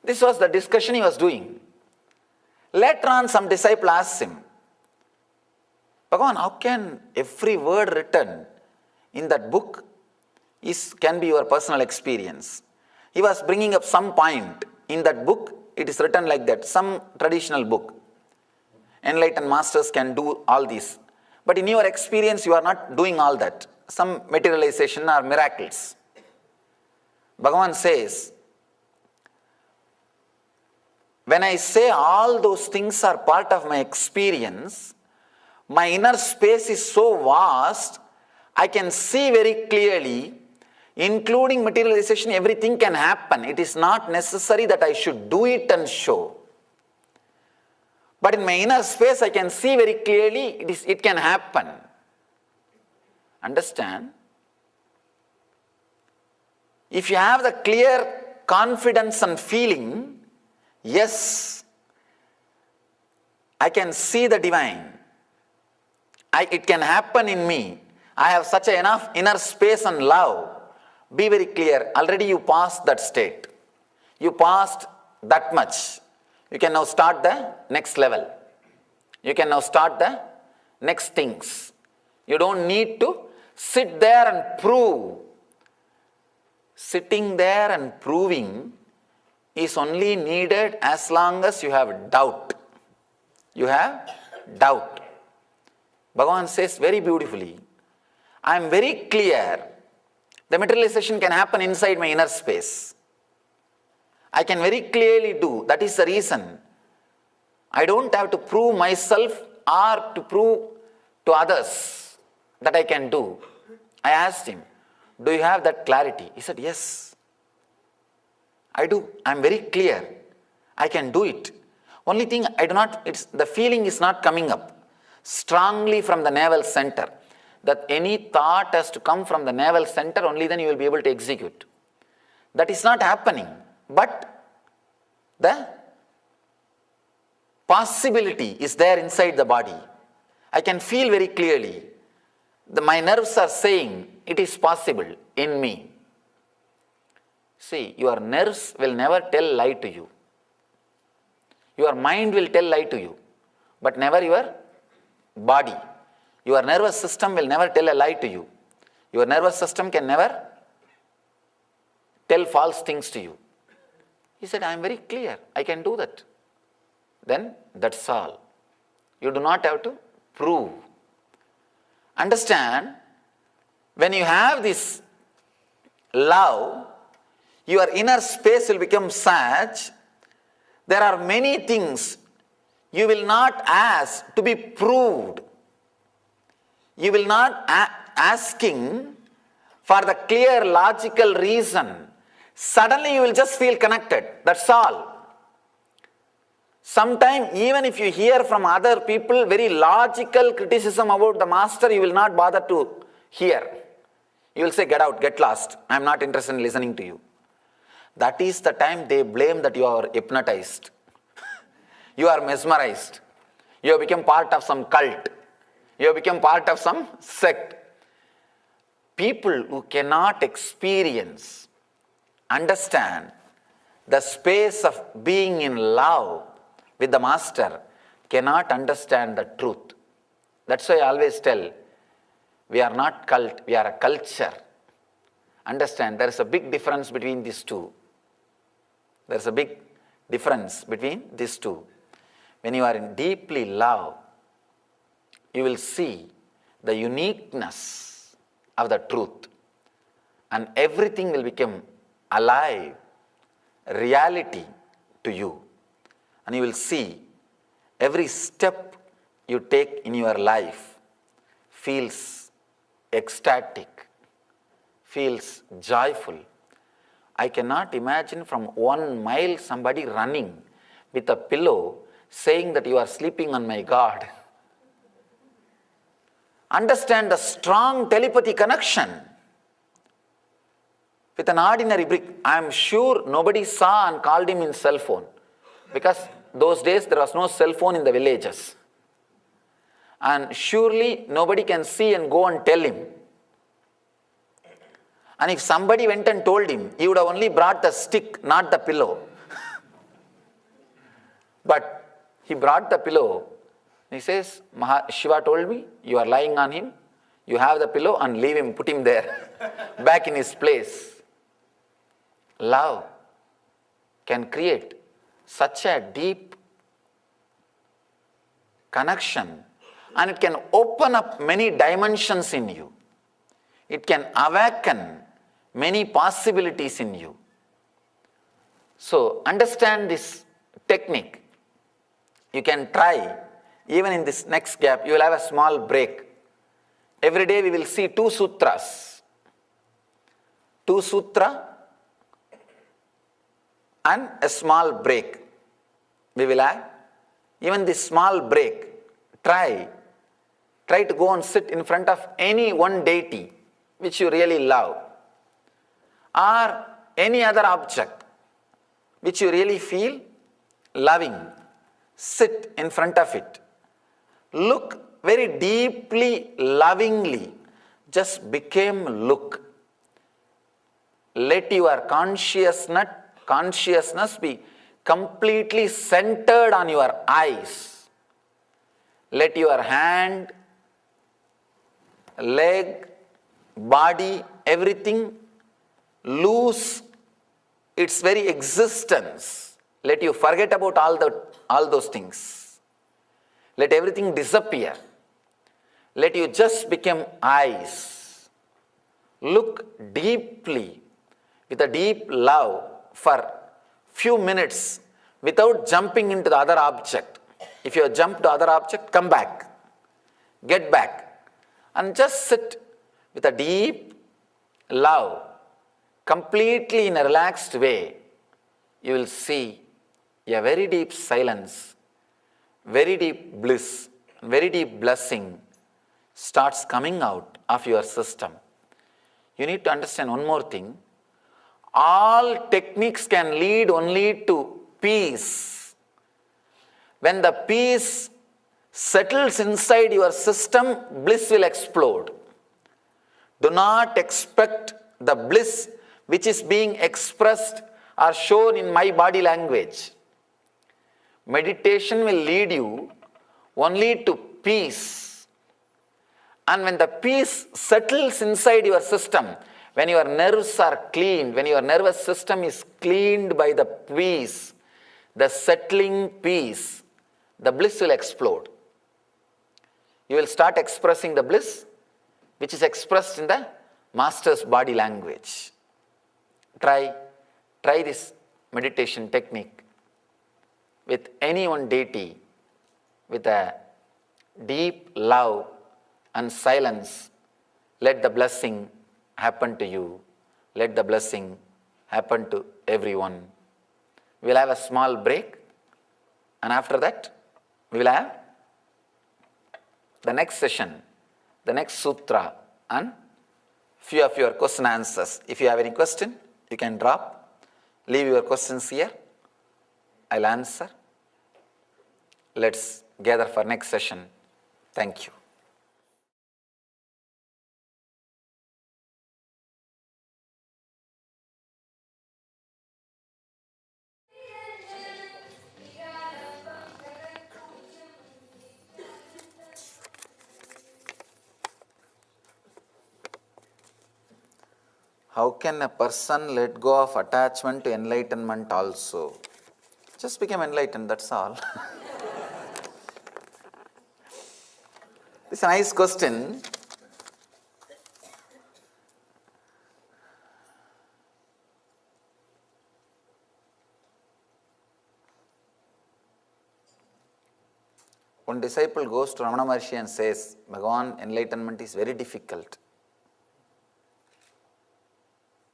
This was the discussion he was doing. Later on, some disciple asked him, Bhagavan, how can every word written in that book can be your personal experience? He was bringing up some point in that book. It is written like that, some traditional book. Enlightened masters can do all this. But in your experience, you are not doing all that. Some materialization or miracles. Bhagavan says, when I say all those things are part of my experience, my inner space is so vast, I can see very clearly, including materialization, everything can happen. It is not necessary that I should do it and show. But in my inner space, I can see very clearly it can happen. Understand? If you have the clear confidence and feeling, yes, I can see the divine. It can happen in me. I have such enough inner space and love. Be very clear. Already you passed that state. You passed that much. You can now start the next level. You can now start the next things. You don't need to sit there and prove. Sitting there and proving is only needed as long as you have doubt. You have doubt. Bhagavan says very beautifully, I am very clear. The materialization can happen inside my inner space. I can very clearly do. That is the reason. I don't have to prove myself or to prove to others that I can do. I asked him, do you have that clarity? He said, yes. I do. I am very clear. I can do it. Only thing I do not, the feeling is not coming up strongly from the naval center. That any thought has to come from the naval center, only then you will be able to execute. That is not happening. But the possibility is there inside the body. I can feel very clearly. My nerves are saying it is possible in me. See, your nerves will never tell lie to you. Your mind will tell lie to you, but never your body. Your nervous system will never tell a lie to you. Your nervous system can never tell false things to you. He said, I am very clear. I can do that. Then that's all. You do not have to prove. Understand, when you have this love, your inner space will become such, there are many things you will not ask to be proved. You will not asking for the clear logical reason. Suddenly you will just feel connected. That's all. Sometime, even if you hear from other people very logical criticism about the master, you will not bother to hear. You will say, get out, get lost. I am not interested in listening to you. That is the time they blame that you are hypnotized. You are mesmerized. You have become part of some cult. You have become part of some sect. People who cannot experience, understand the space of being in love with the master cannot understand the truth. That's why I always tell, we are not cult, we are a culture. Understand, there is a big difference between these two. There is a big difference between these two. When you are in deeply love, you will see the uniqueness of the truth, and everything will become alive, reality to you. And you will see every step you take in your life feels ecstatic, feels joyful. I cannot imagine from 1 mile somebody running with a pillow saying that you are sleeping on my God. Understand the strong telepathy connection. With an ordinary brick, I am sure nobody saw and called him in cell phone, because those days there was no cell phone in the villages. And surely nobody can see and go and tell him. And if somebody went and told him, he would have only brought the stick, not the pillow. But he brought the pillow. He says, Shiva told me, you are lying on him, you have the pillow and leave him, put him there, back in his place. Love can create such a deep connection, and it can open up many dimensions in you. It can awaken many possibilities in you. So understand this technique. You can try, even in this next gap, you will have a small break. Every day we will see 2 sutras. 2 sutra and a small break. We will have, even this small break, try to go and sit in front of any one deity which you really love, or any other object which you really feel loving. Sit in front of it. Look very deeply, lovingly. Just become look. Let your consciousness be completely centered on your eyes. Let your hand, leg, body, everything lose its very existence. Let you forget about all those things. Let everything disappear. Let you just become eyes. Look deeply, with a deep love, for few minutes without jumping into the other object. If you jump to other object, come back. Get back. And just sit with a deep love, completely in a relaxed way. You will see a very deep silence, very deep bliss, very deep blessing starts coming out of your system. You need to understand one more thing. All techniques can lead only to peace. When the peace settles inside your system, bliss will explode. Do not expect the bliss which is being expressed or shown in my body language. Meditation will lead you only to peace. And when the peace settles inside your system, when your nerves are cleaned, when your nervous system is cleaned by the peace, the settling peace, the bliss will explode. You will start expressing the bliss which is expressed in the master's body language. Try this meditation technique with any one deity, with a deep love and silence. Let the blessing happen to you. Let the blessing happen to everyone. We'll have a small break. And after that, we will have the next session, the next sutra, and few of your question answers. If you have any question, you can drop, leave your questions here, I'll answer. Let's gather for next session. Thank you. How can a person let go of attachment to enlightenment also? Just become enlightened, that's all. This is a nice question. One disciple goes to Ramana Maharshi and says, Bhagavan, enlightenment is very difficult.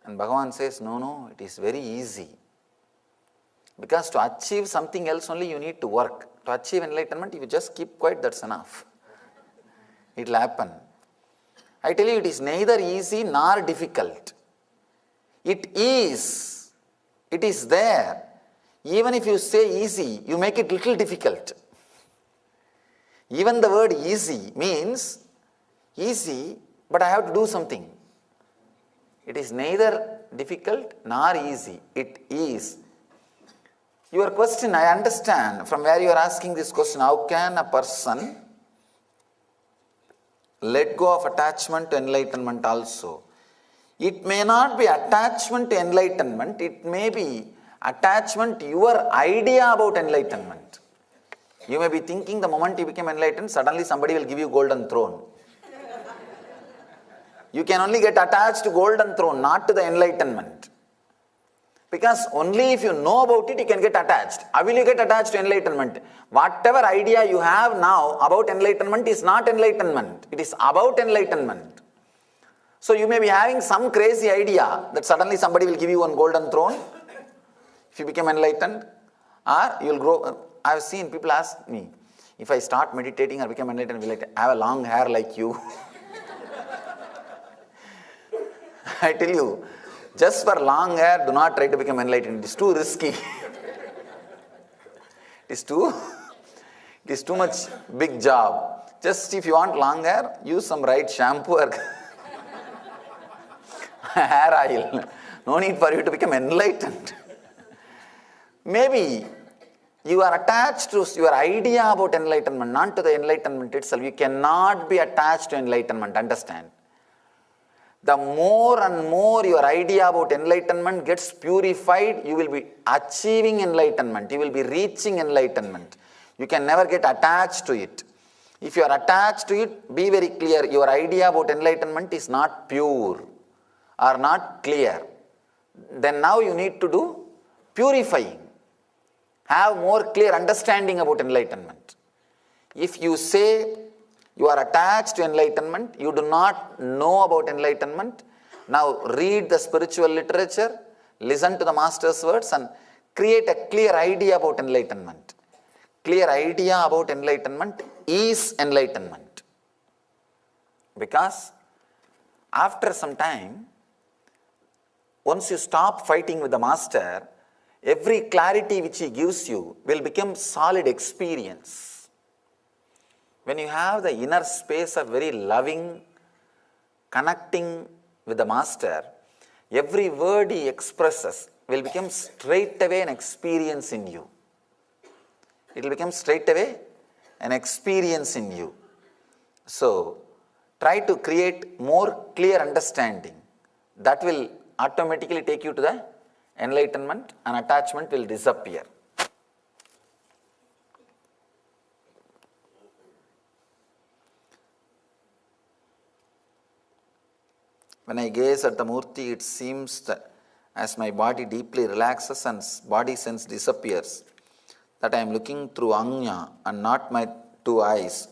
And Bhagavan says, no, it is very easy. Because to achieve something else only you need to work. To achieve enlightenment, if you just keep quiet, that's enough. It will happen. I tell you, it is neither easy nor difficult. It is. It is there. Even if you say easy, you make it little difficult. Even the word easy means easy, but I have to do something. It is neither difficult nor easy. It is. Your question, I understand from where you are asking this question. How can a person let go of attachment to enlightenment also? It may not be attachment to enlightenment. It may be attachment to your idea about enlightenment. You may be thinking the moment you become enlightened, suddenly somebody will give you golden throne. You can only get attached to golden throne, not to the enlightenment. Because only if you know about it, you can get attached. How will you get attached to enlightenment? Whatever idea you have now about enlightenment is not enlightenment. It is about enlightenment. So you may be having some crazy idea that suddenly somebody will give you one golden throne if you become enlightened, or you will grow. I have seen people ask me, if I start meditating or become enlightened, will I have a long hair like you? I tell you, just for long hair, do not try to become enlightened. It is too risky. It is too much big job. Just if you want long hair, use some right shampoo or hair oil. No need for you to become enlightened. Maybe you are attached to your idea about enlightenment, not to the enlightenment itself. You cannot be attached to enlightenment, understand? The more and more your idea about enlightenment gets purified, you will be achieving enlightenment. You will be reaching enlightenment. You can never get attached to it. If you are attached to it, be very clear. Your idea about enlightenment is not pure or not clear. Then now you need to do purifying. Have more clear understanding about enlightenment. If you say you are attached to enlightenment, you do not know about enlightenment, now read the spiritual literature, listen to the master's words and create a clear idea about enlightenment. Clear idea about enlightenment is enlightenment. Because after some time, once you stop fighting with the master, every clarity which he gives you will become solid experience. When you have the inner space of very loving, connecting with the master, every word he expresses will become straight away an experience in you. It will become straight away an experience in you. So, try to create more clear understanding. That will automatically take you to the enlightenment and attachment will disappear. When I gaze at the Murti, it seems that as my body deeply relaxes and body sense disappears, that I am looking through Anya and not my two eyes.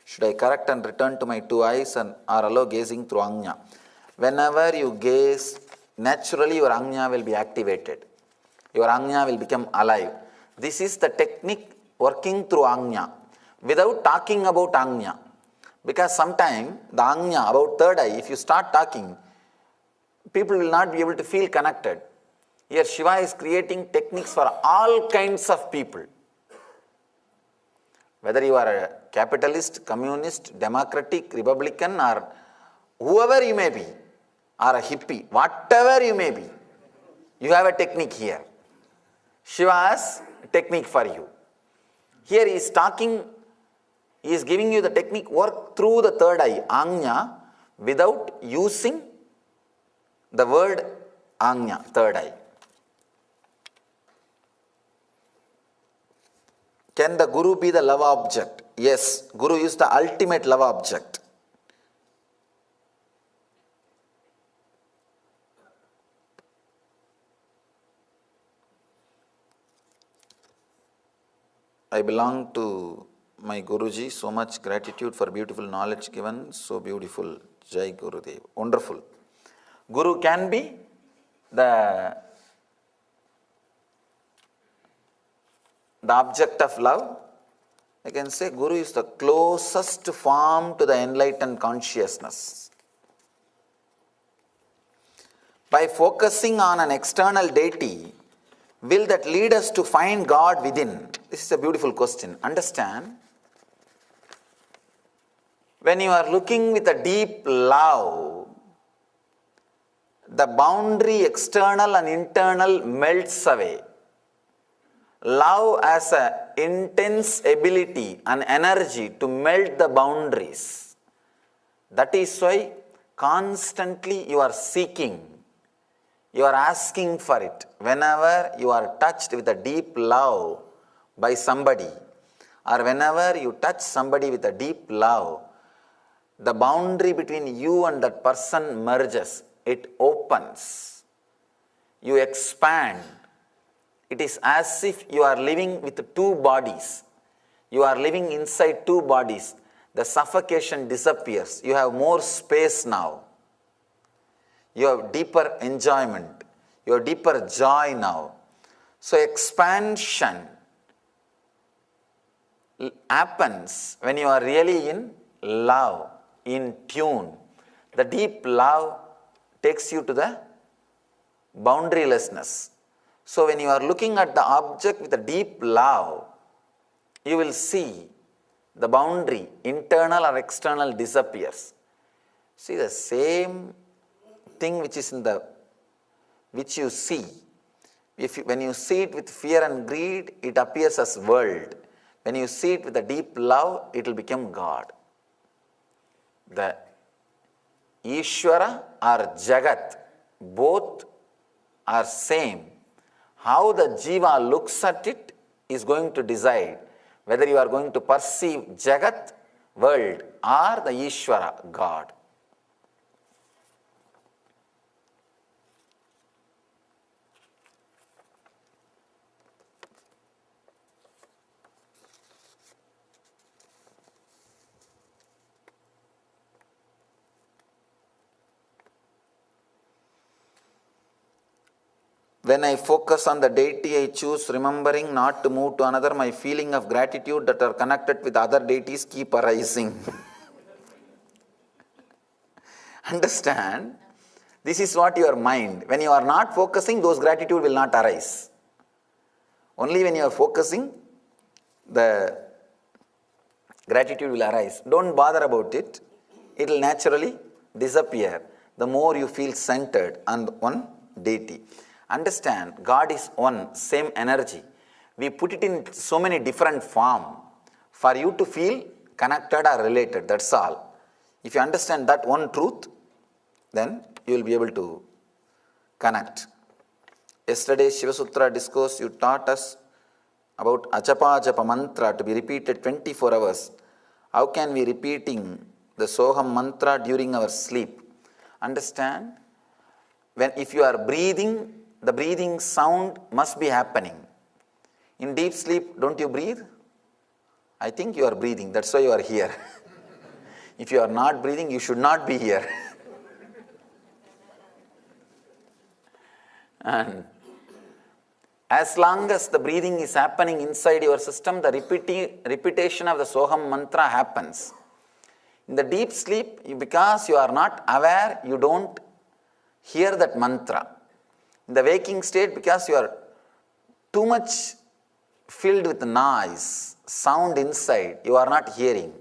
Should I correct and return to my two eyes and or allow gazing through Anya? Whenever you gaze, naturally your Anya will be activated. Your Anya will become alive. This is the technique working through Agnya without talking about Agnya. Because sometimes the Agnya, about third eye, if you start talking, people will not be able to feel connected. Here Shiva is creating techniques for all kinds of people. Whether you are a capitalist, communist, democratic, republican, or whoever you may be, or a hippie, whatever you may be, you have a technique here. Shiva has a technique for you. Here he is talking, he is giving you the technique, work through the third eye, Agnya, without using the word Agnya, third eye. Can the Guru be the love object? Yes, Guru is the ultimate love object. I belong to my Guruji, so much gratitude for beautiful knowledge given, so beautiful. Jai Gurudev. Wonderful. Guru can be the object of love. I can say Guru is the closest form to the enlightened consciousness. By focusing on an external deity, will that lead us to find God within? This is a beautiful question. Understand, when you are looking with a deep love, the boundary external and internal melts away. Love has an intense ability and energy to melt the boundaries. That is why constantly you are seeking, you are asking for it. Whenever you are touched with a deep love by somebody, or whenever you touch somebody with a deep love, the boundary between you and that person merges. It opens. You expand. It is as if you are living with two bodies. You are living inside two bodies. The suffocation disappears. You have more space now. You have deeper enjoyment. You have deeper joy now. So expansion happens when you are really in love, in tune. The deep love takes you to the boundarylessness. So when you are looking at the object with a deep love, you will see the boundary, internal or external, disappears. See, the same thing which is in the, which you see, when you see it with fear and greed, it appears as world. When you see it with a deep love, it will become God. The Ishvara or Jagat, both are same. How the Jiva looks at it is going to decide whether you are going to perceive Jagat, world, or the Ishvara, God. When I focus on the deity I choose, remembering not to move to another, my feeling of gratitude that are connected with other deities keep arising. Understand, this is what your mind, when you are not focusing, those gratitude will not arise. Only when you are focusing, the gratitude will arise. Don't bother about it. It will naturally disappear the more you feel centered on one deity. Understand, God is one, same energy. We put it in so many different forms for you to feel connected or related, that's all. If you understand that one truth, then you will be able to connect. Yesterday's Shiva Sutra discourse, you taught us about Ajapa Japa mantra to be repeated 24 hours. How can we repeating the Soham mantra during our sleep? Understand, if you are breathing, the breathing sound must be happening. In deep sleep, don't you breathe? I think you are breathing, that's why you are here. If you are not breathing, you should not be here. And As long as the breathing is happening inside your system, the repetition of the Soham mantra happens. In the deep sleep, because you are not aware, you don't hear that mantra. In the waking state, because you are too much filled with noise, sound inside, you are not hearing.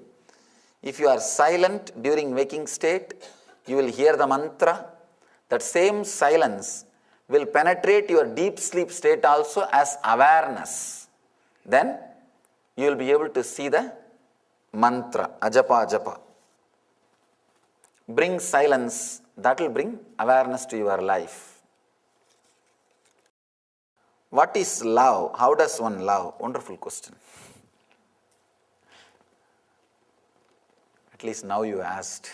If you are silent during waking state, you will hear the mantra. That same silence will penetrate your deep sleep state also as awareness. Then you will be able to see the mantra, ajapa ajapa. Bring silence, that will bring awareness to your life. What is love? How does one love? Wonderful question. At least now you asked.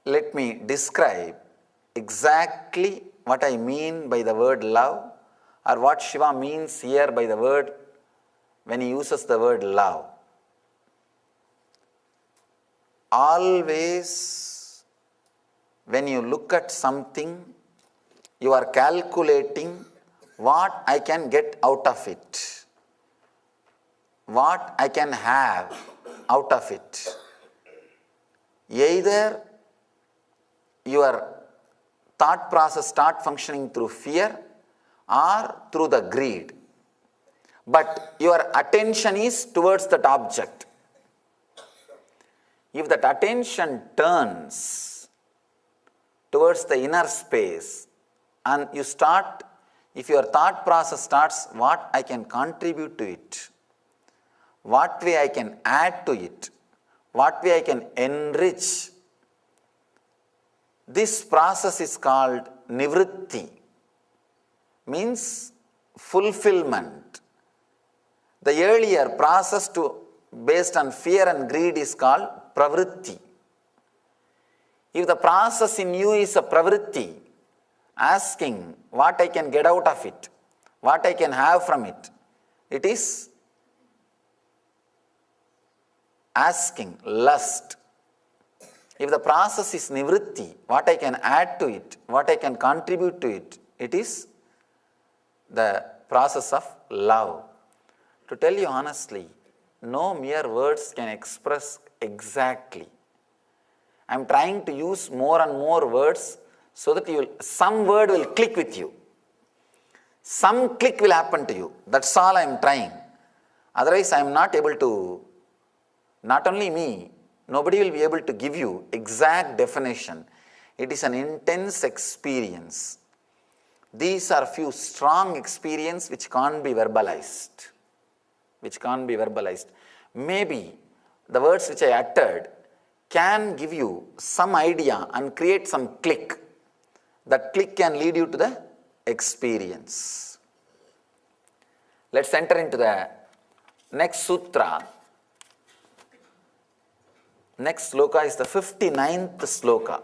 Let me describe exactly what I mean by the word love, or what Shiva means here by the word when he uses the word love. Always, when you look at something, you are calculating what I can get out of it, what I can have out of it. Either your thought process start functioning through fear or through the greed. But your attention is towards that object. If that attention turns towards the inner space and you start, if your thought process starts, what I can contribute to it, what way I can add to it, what way I can enrich, this process is called nivritti, means fulfillment. The earlier process based on fear and greed is called pravritti. If the process in you is a pravritti, asking what I can get out of it, what I can have from it, it is asking, lust. If the process is nivritti, what I can add to it, what I can contribute to it, it is the process of love. To tell you honestly, no mere words can express exactly. I am trying to use more and more words so that some word will click with you. Some click will happen to you. That's all I am trying. Otherwise, I am not able to, not only me, nobody will be able to give you exact definition. It is an intense experience. These are few strong experiences which can't be verbalized. Maybe the words which I uttered can give you some idea and create some click. That click can lead you to the experience. Let's enter into the next sutra. Next sloka is the 59th sloka.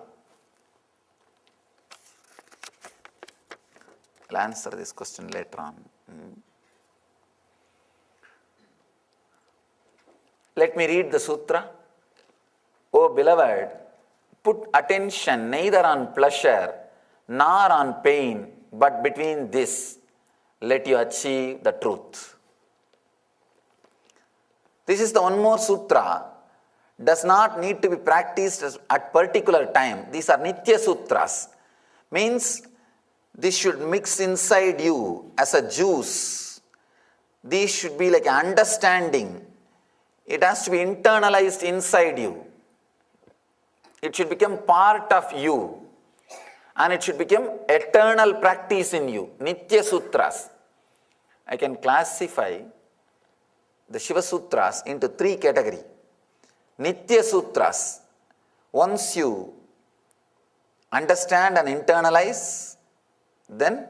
I'll answer this question later on. Let me read the sutra. O beloved, put attention neither on pleasure nor on pain, but between this, let you achieve the truth. This is the one more sutra. Does not need to be practiced at particular time. These are Nitya Sutras. Means this should mix inside you as a juice. These should be like understanding. It has to be internalized inside you. It should become part of you. And it should become eternal practice in you. Nitya Sutras. I can classify the Shiva Sutras into 3 categories. Nitya Sutras. Once you understand and internalize, then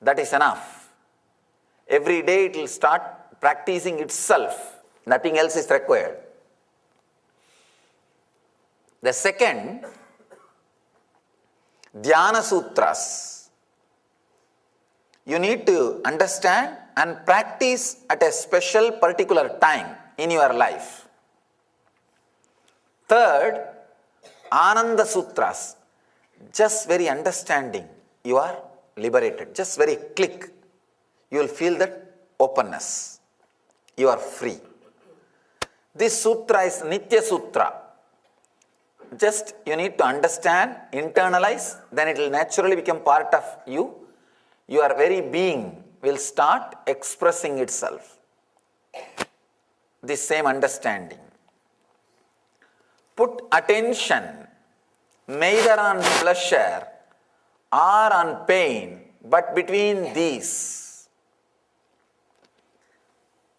that is enough. Every day it will start practicing itself. Nothing else is required. The second, Dhyana Sutras. You need to understand and practice at a special particular time in your life. Third, Ananda Sutras. just very understanding, you are liberated. Just very click, you will feel that openness. You are free. This sutra is Nitya Sutra. Just you need to understand, internalize, then it will naturally become part of you. Your very being will start expressing itself. This same understanding. Put attention neither on pleasure or on pain, but between these.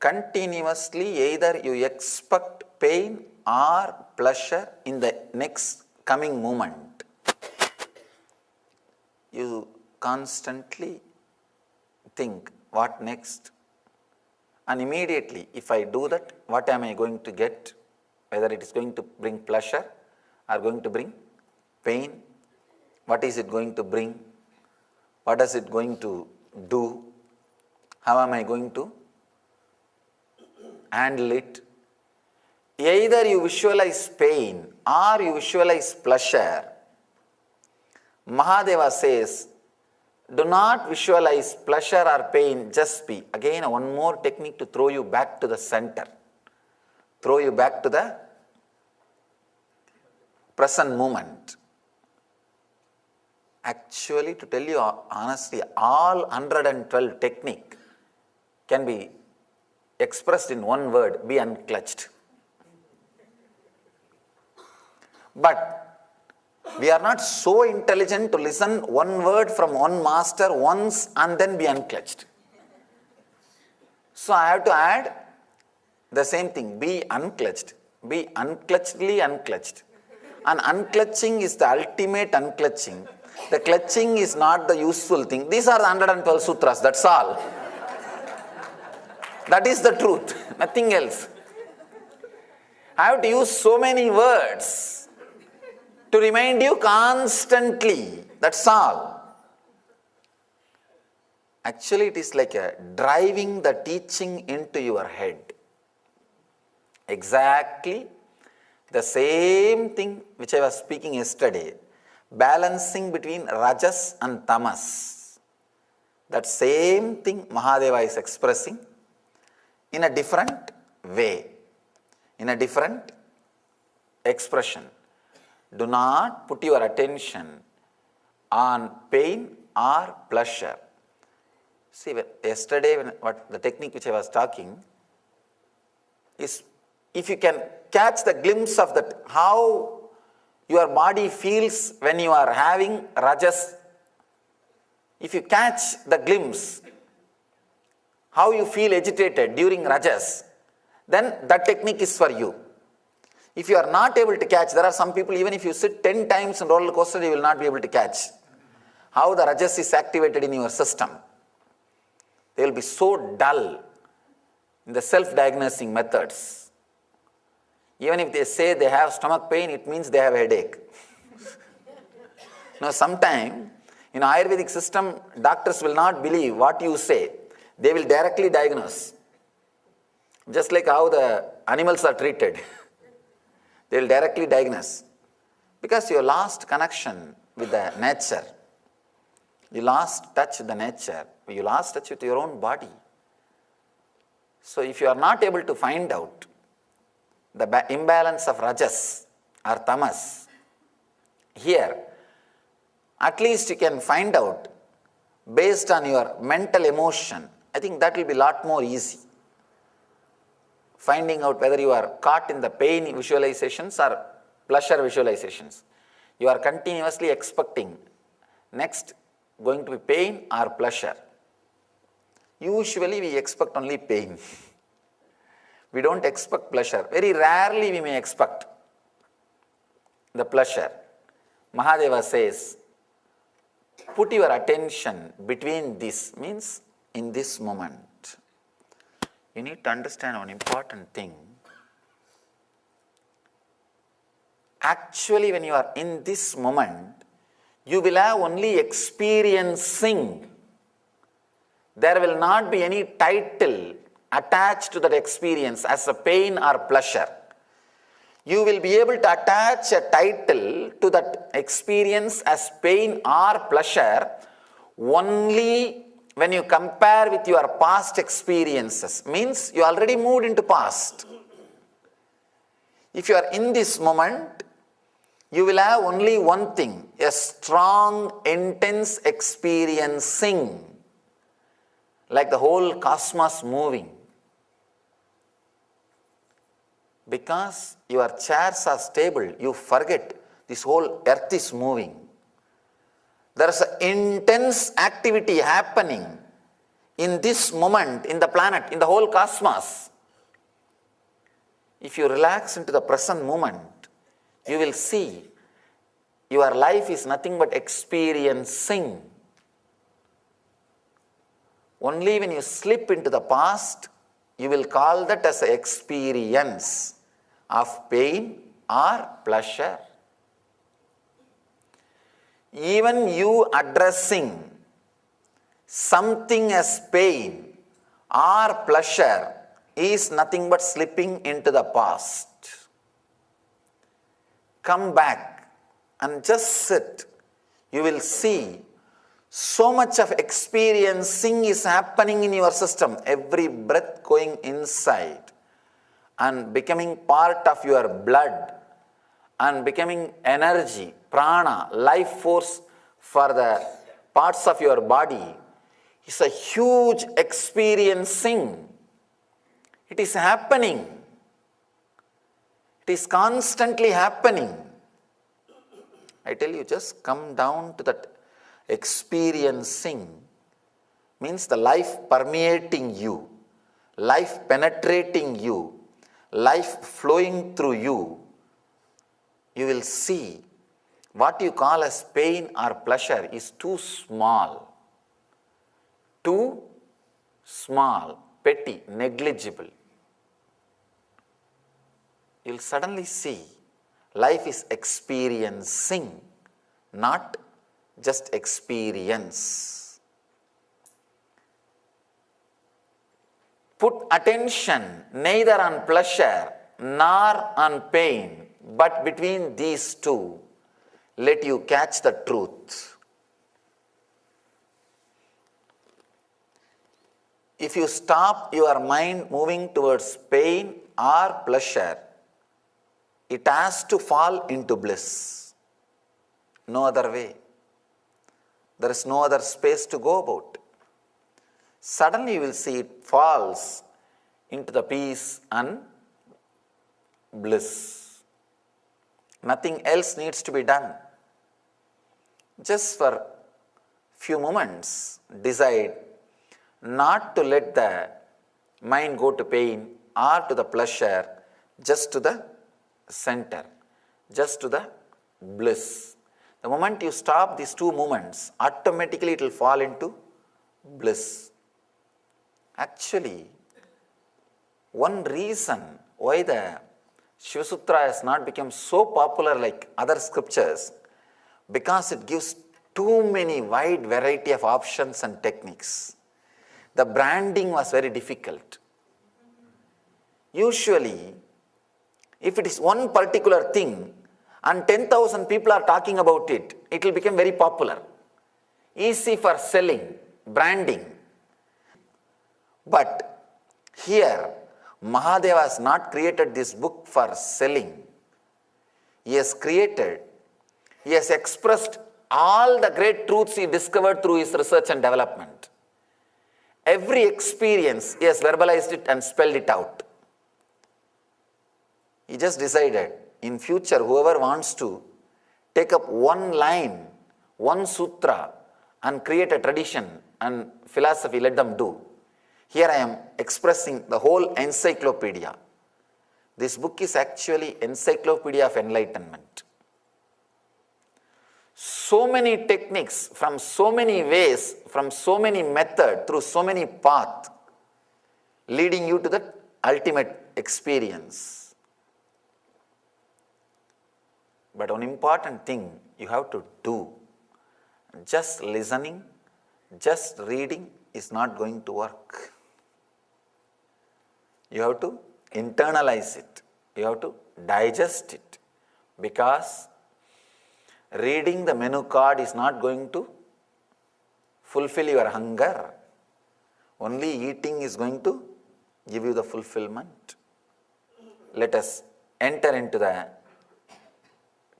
Continuously, either you expect pain or pleasure in the next coming moment. You constantly think, what next? And immediately, if I do that, what am I going to get? Whether it is going to bring pleasure or going to bring pain. What is it going to bring? What is it going to do? How am I going to handle it? Either you visualize pain or you visualize pleasure. Mahadeva says, do not visualize pleasure or pain, just be. Again, one more technique to throw you back to the center. Throw you back to the present moment. Actually, to tell you honestly, all 112 technique can be expressed in one word, be unclutched. But we are not so intelligent to listen one word from one master once and then be unclutched. So I have to add the same thing, be unclutched, be unclutchedly unclutched. And unclutching is the ultimate unclutching. The clutching is not the useful thing. These are the 112 sutras, that's all. That is the truth, nothing else. I have to use so many words to remind you constantly, that's all. Actually, it is like driving the teaching into your head. Exactly the same thing which I was speaking yesterday, balancing between rajas and tamas. That same thing Mahadeva is expressing in a different way, in a different expression. Do not put your attention on pain or pleasure. See, yesterday, what the technique which I was talking is, if you can catch the glimpse of that, how your body feels when you are having rajas, if you catch the glimpse, how you feel agitated during rajas, then that technique is for you. If you are not able to catch, there are some people, even if you sit 10 times in roller coaster, you will not be able to catch how the rajas is activated in your system. They will be so dull in the self-diagnosing methods. Even if they say they have stomach pain, it means they have a headache. Now, sometime in Ayurvedic system, doctors will not believe what you say. They will directly diagnose. Just like how the animals are treated. They will directly diagnose. Because you lost connection with the nature. You lost touch with the nature. You lost touch with your own body. So if you are not able to find out the imbalance of rajas or tamas here, at least you can find out based on your mental emotion. I think that will be a lot more easy. Finding out whether you are caught in the pain visualizations or pleasure visualizations. You are continuously expecting next going to be pain or pleasure. Usually we expect only pain. We don't expect pleasure. Very rarely we may expect the pleasure. Mahadeva says, put your attention between this, means in this moment. You need to understand one important thing. Actually, when you are in this moment, you will have only experiencing. There will not be any title attached to that experience as a pain or pleasure. You will be able to attach a title to that experience as pain or pleasure only when you compare with your past experiences. Means you already moved into past. If you are in this moment, you will have only one thing, a strong, intense experiencing, like the whole cosmos moving. Because your chairs are stable, you forget this whole earth is moving. There is an intense activity happening in this moment, in the planet, in the whole cosmos. If you relax into the present moment, you will see your life is nothing but experiencing. Only when you slip into the past, you will call that as an experience of pain or pleasure. Even you addressing something as pain or pleasure is nothing but slipping into the past. Come back and just sit. You will see so much of experiencing is happening in your system. Every breath going inside and becoming part of your blood and becoming energy, prana, life force for the parts of your body is a huge experiencing. It is happening. It is constantly happening. I tell you, just come down to that experiencing. Means the life permeating you, life penetrating you, life flowing through you. You will see what you call as pain or pleasure is too small, petty, negligible. You'll suddenly see life is experiencing, not just experience. Put attention neither on pleasure nor on pain, but between these two, let you catch the truth. If you stop your mind moving towards pain or pleasure, it has to fall into bliss. No other way. There is no other space to go about. Suddenly you will see it falls into the peace and bliss. Nothing else needs to be done. Just for few moments, decide not to let the mind go to pain or to the pleasure, just to the center, just to the bliss. The moment you stop these two movements, automatically it will fall into bliss. Actually, one reason why the Shiva Sutra has not become so popular like other scriptures, because it gives too many wide variety of options and techniques. The branding was very difficult. Usually, if it is one particular thing and 10,000 people are talking about it, it will become very popular. Easy for selling, branding. But here, Mahadeva has not created this book for selling. He has expressed all the great truths he discovered through his research and development. Every experience, he has verbalized it and spelled it out. He just decided, in future, whoever wants to take up one line, one sutra, and create a tradition and philosophy, let them do. Here I am expressing the whole encyclopedia. This book is actually Encyclopedia of Enlightenment. So many techniques, from so many ways, from so many methods, through so many paths, leading you to the ultimate experience. But one important thing you have to do, just listening, just reading is not going to work. You have to internalize it. You have to digest it, because reading the menu card is not going to fulfill your hunger. Only eating is going to give you the fulfillment. Let us enter into the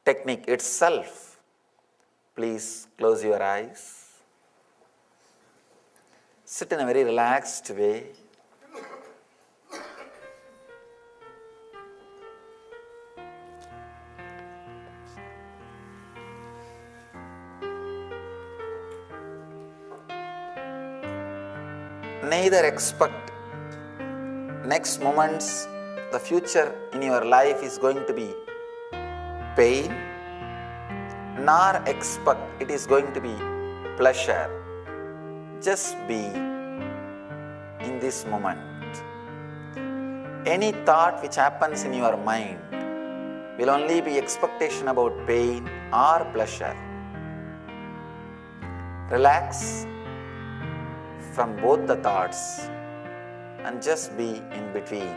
technique itself. Please close your eyes. Sit in a very relaxed way. Neither expect next moments, the future in your life is going to be pain, nor expect it is going to be pleasure. Just be in this moment. Any thought which happens in your mind will only be expectation about pain or pleasure. Relax from both the thoughts and just be in between.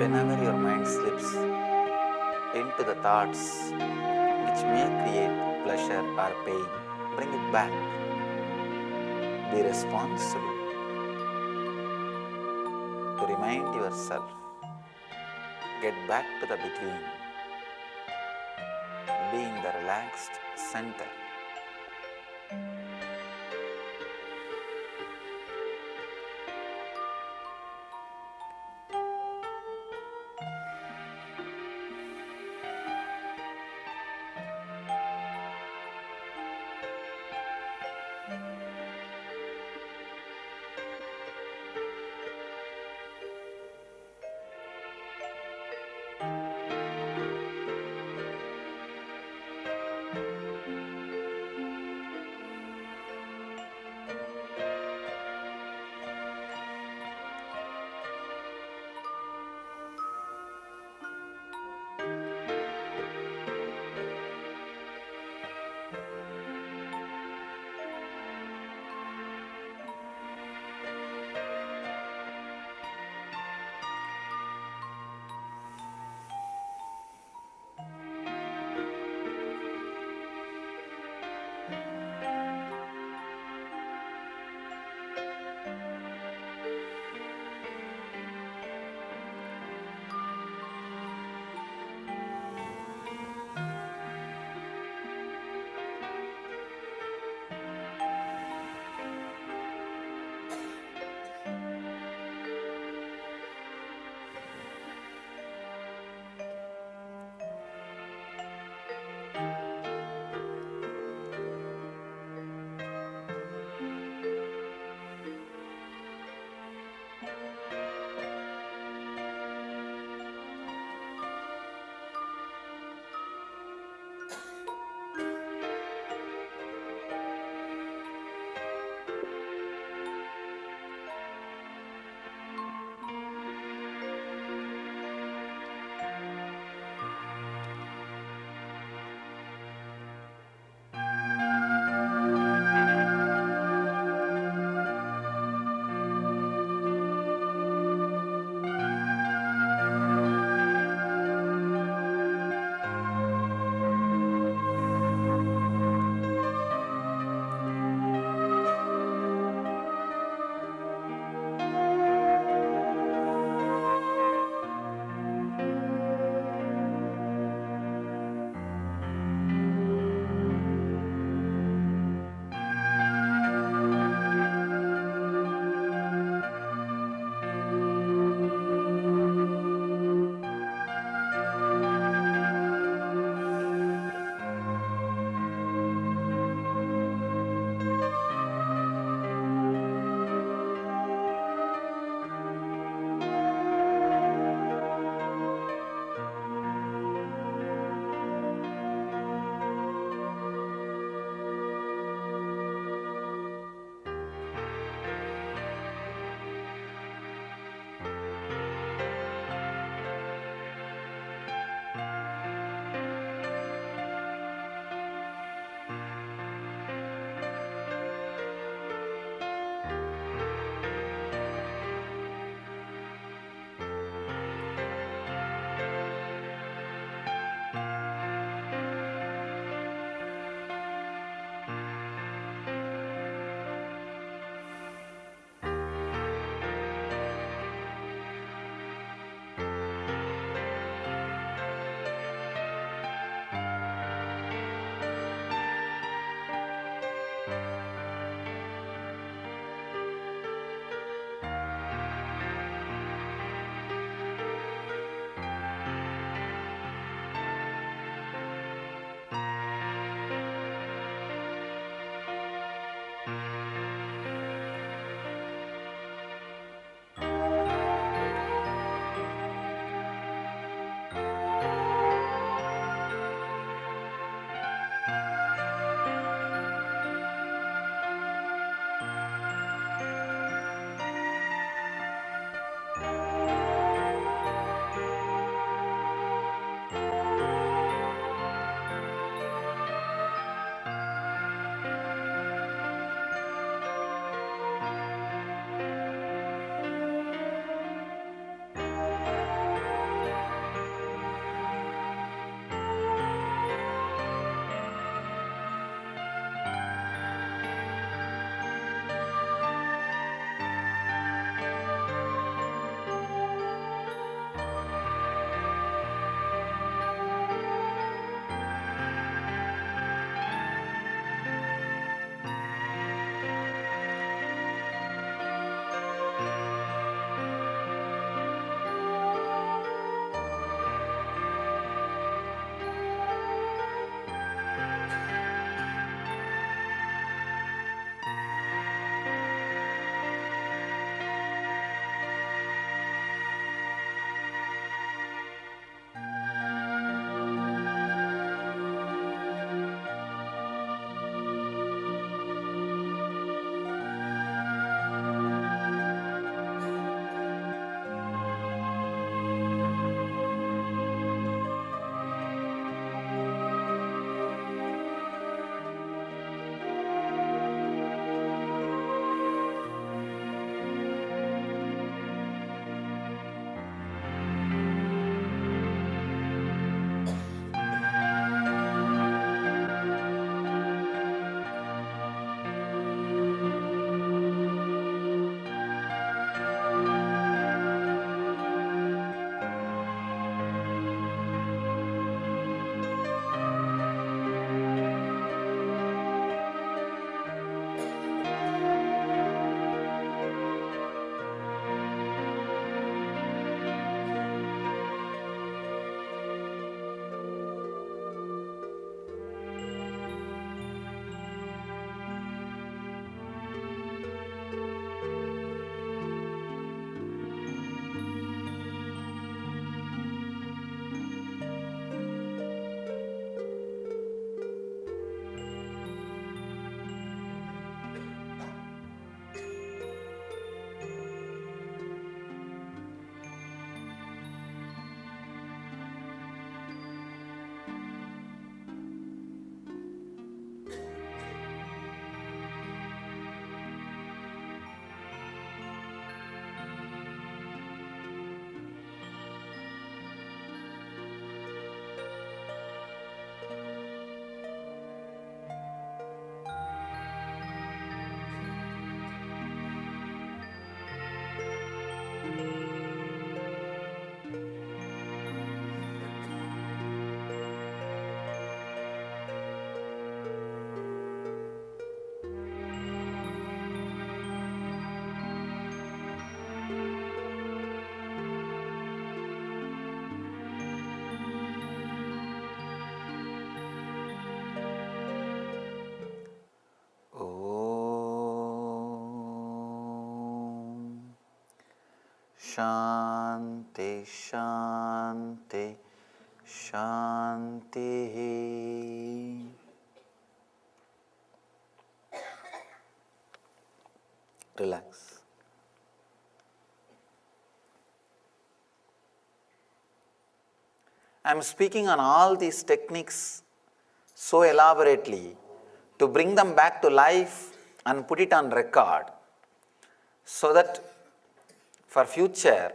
Whenever your mind slips into the thoughts which may create pleasure or pain, bring it back. Be responsible to remind yourself. Get back to the between. Be in the relaxed center. Shanti, Shanti, Shanti. Relax. I am speaking on all these techniques so elaborately to bring them back to life and put it on record so that for future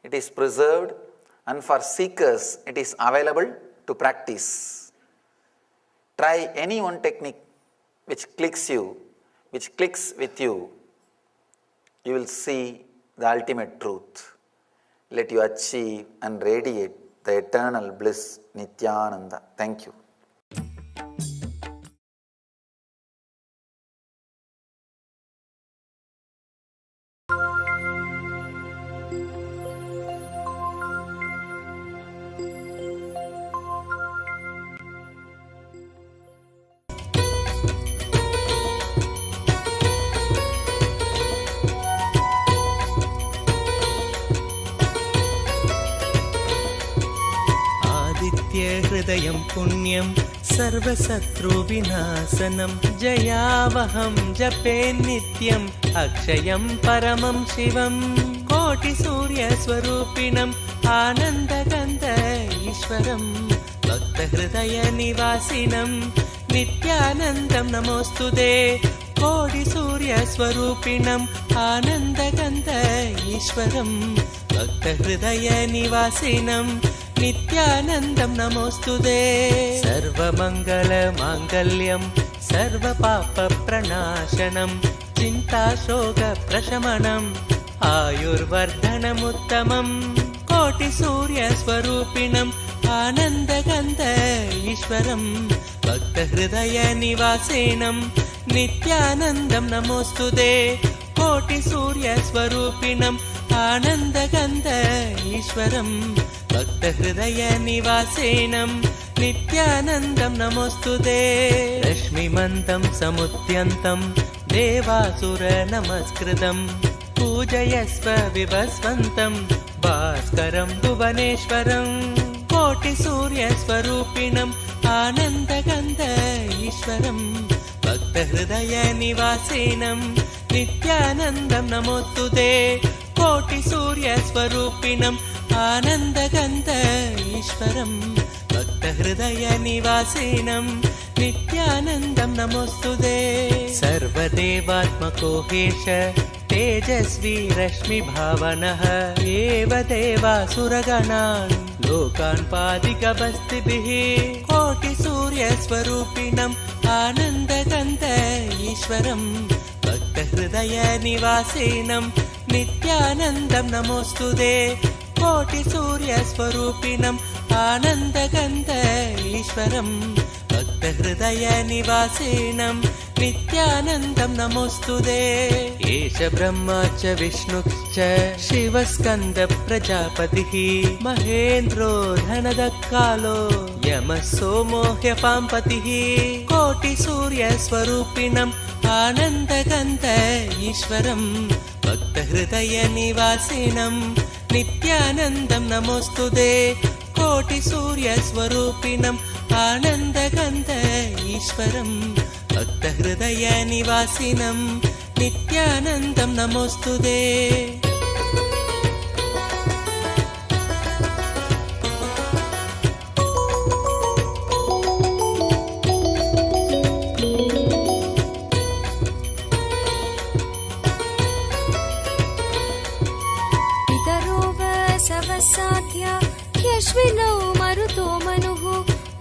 it is preserved and for seekers it is available to practice. Try any one technique which clicks with you, you will see the ultimate truth. Let you achieve and radiate the eternal bliss, Nityananda. Thank you. हृदयं पुण्यं सर्वशत्रुविनाशनं जयावहं जपे नित्यम् अक्षयं परमं शिवं कोटिसूर्यस्वरूपिणम् आनन्दगन्ध ईश्वरं भक्तहृदयनिवासिनं नित्यानन्दं नमोऽस्तुते कोटिसूर्यस्वरूपिणम् आनन्दगन्ध ईश्वरं भक्तहृदयनिवासिनं नित्यानन्दं नमोऽस्तुते सर्वमङ्गलमाङ्गल्यं सर्वपापप्रणाशनं चिन्ताशोकप्रशमनम् आयुर्वर्धनमुत्तमं कोटिसूर्यस्वरूपिणम् आनन्दगन्ध ईश्वरं भक्तहृदयनिवासिनं नित्यानन्दं नमोऽस्तुते कोटिसूर्यस्वरूपिणम् आनन्दगन्ध ईश्वरं भक्तहृदयनिवासिनं नित्यानन्दं नमोऽस्तुते रश्मिमन्तं समुद्यन्तं देवासुरनमस्कृतं पूजयस्व विभस्वन्तं भास्करं भुवनेश्वरं कोटिसूर्यस्वरूपिणम् आनन्दगन्ध ईश्वरं भक्तहृदयनिवासिनं नित्यानन्दं नमोऽस्तुते कोटिसूर्यस्वरूपिणम् आनन्दगन्ध ईश्वरं भक्तहृदयनिवासिनं नित्यानन्दं नमोऽस्तुते सर्वदेवात्मको हेश तेजस्वी रश्मिभावनः एव देवासुरगणान् लोकान् पादिकवस्तिभिः कोटिसूर्यस्वरूपिणम् आनन्दगन्ध ईश्वरं भक्तहृदयनिवासिनं नित्यानन्दं नमोऽस्तुते कोटिसूर्यस्वरूपिणम् आनन्दगन्ध ईश्वरं भक्तहृदयनिवासिनं नित्यानन्दं नमोऽस्तुते एष ब्रह्मा च विष्णुश्च शिवस्कन्दप्रजापतिः महेन्द्रो धनदकालो यमः सोमो ह्यपाम्पतिः कोटिसूर्यस्वरूपिणम् आनन्दगन्ध ईश्वरं भक्तहृदयनिवासिनं नित्यानन्दं नमोऽस्तुते कोटिसूर्यस्वरूपिणम् आनन्दगन्ध ईश्वरं भक्तहृदयनिवासिनं नित्यानन्दं नमोऽस्तुते यश्विनौ मरुतो मनुः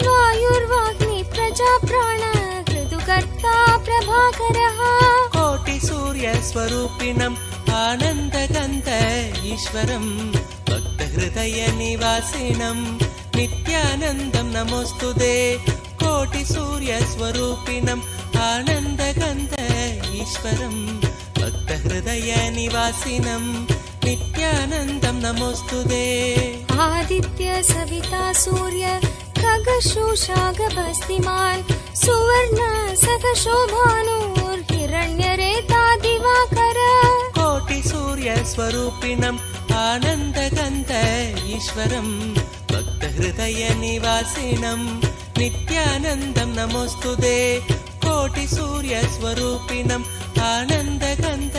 वायुर्वाग्नि प्रजाप्राण ऋतुकर्ता प्रभाकरः कोटिसूर्यस्वरूपिणम् आनन्दगन्ध ईश्वरं भक्तहृदयनिवासिनं नित्यानन्दं नमोऽस्तुते कोटिसूर्यस्वरूपिणम् आनन्दगन्ध ईश्वरं भक्तहृदयनिवासिनं नित्यानन्दं नमोऽस्तुते आदित्य सविता सूर्य खगशोषागभस्तिमान् सुवर्ण सखशोभानुर्हिरण्यरेता दिवाकर कोटिसूर्यस्वरूपिणम् आनन्दगन्ध ईश्वरं भक्तहृदयनिवासिनं नित्यानन्दं नमोऽस्तुते कोटिसूर्यस्वरूपिणम् आनन्दगन्ध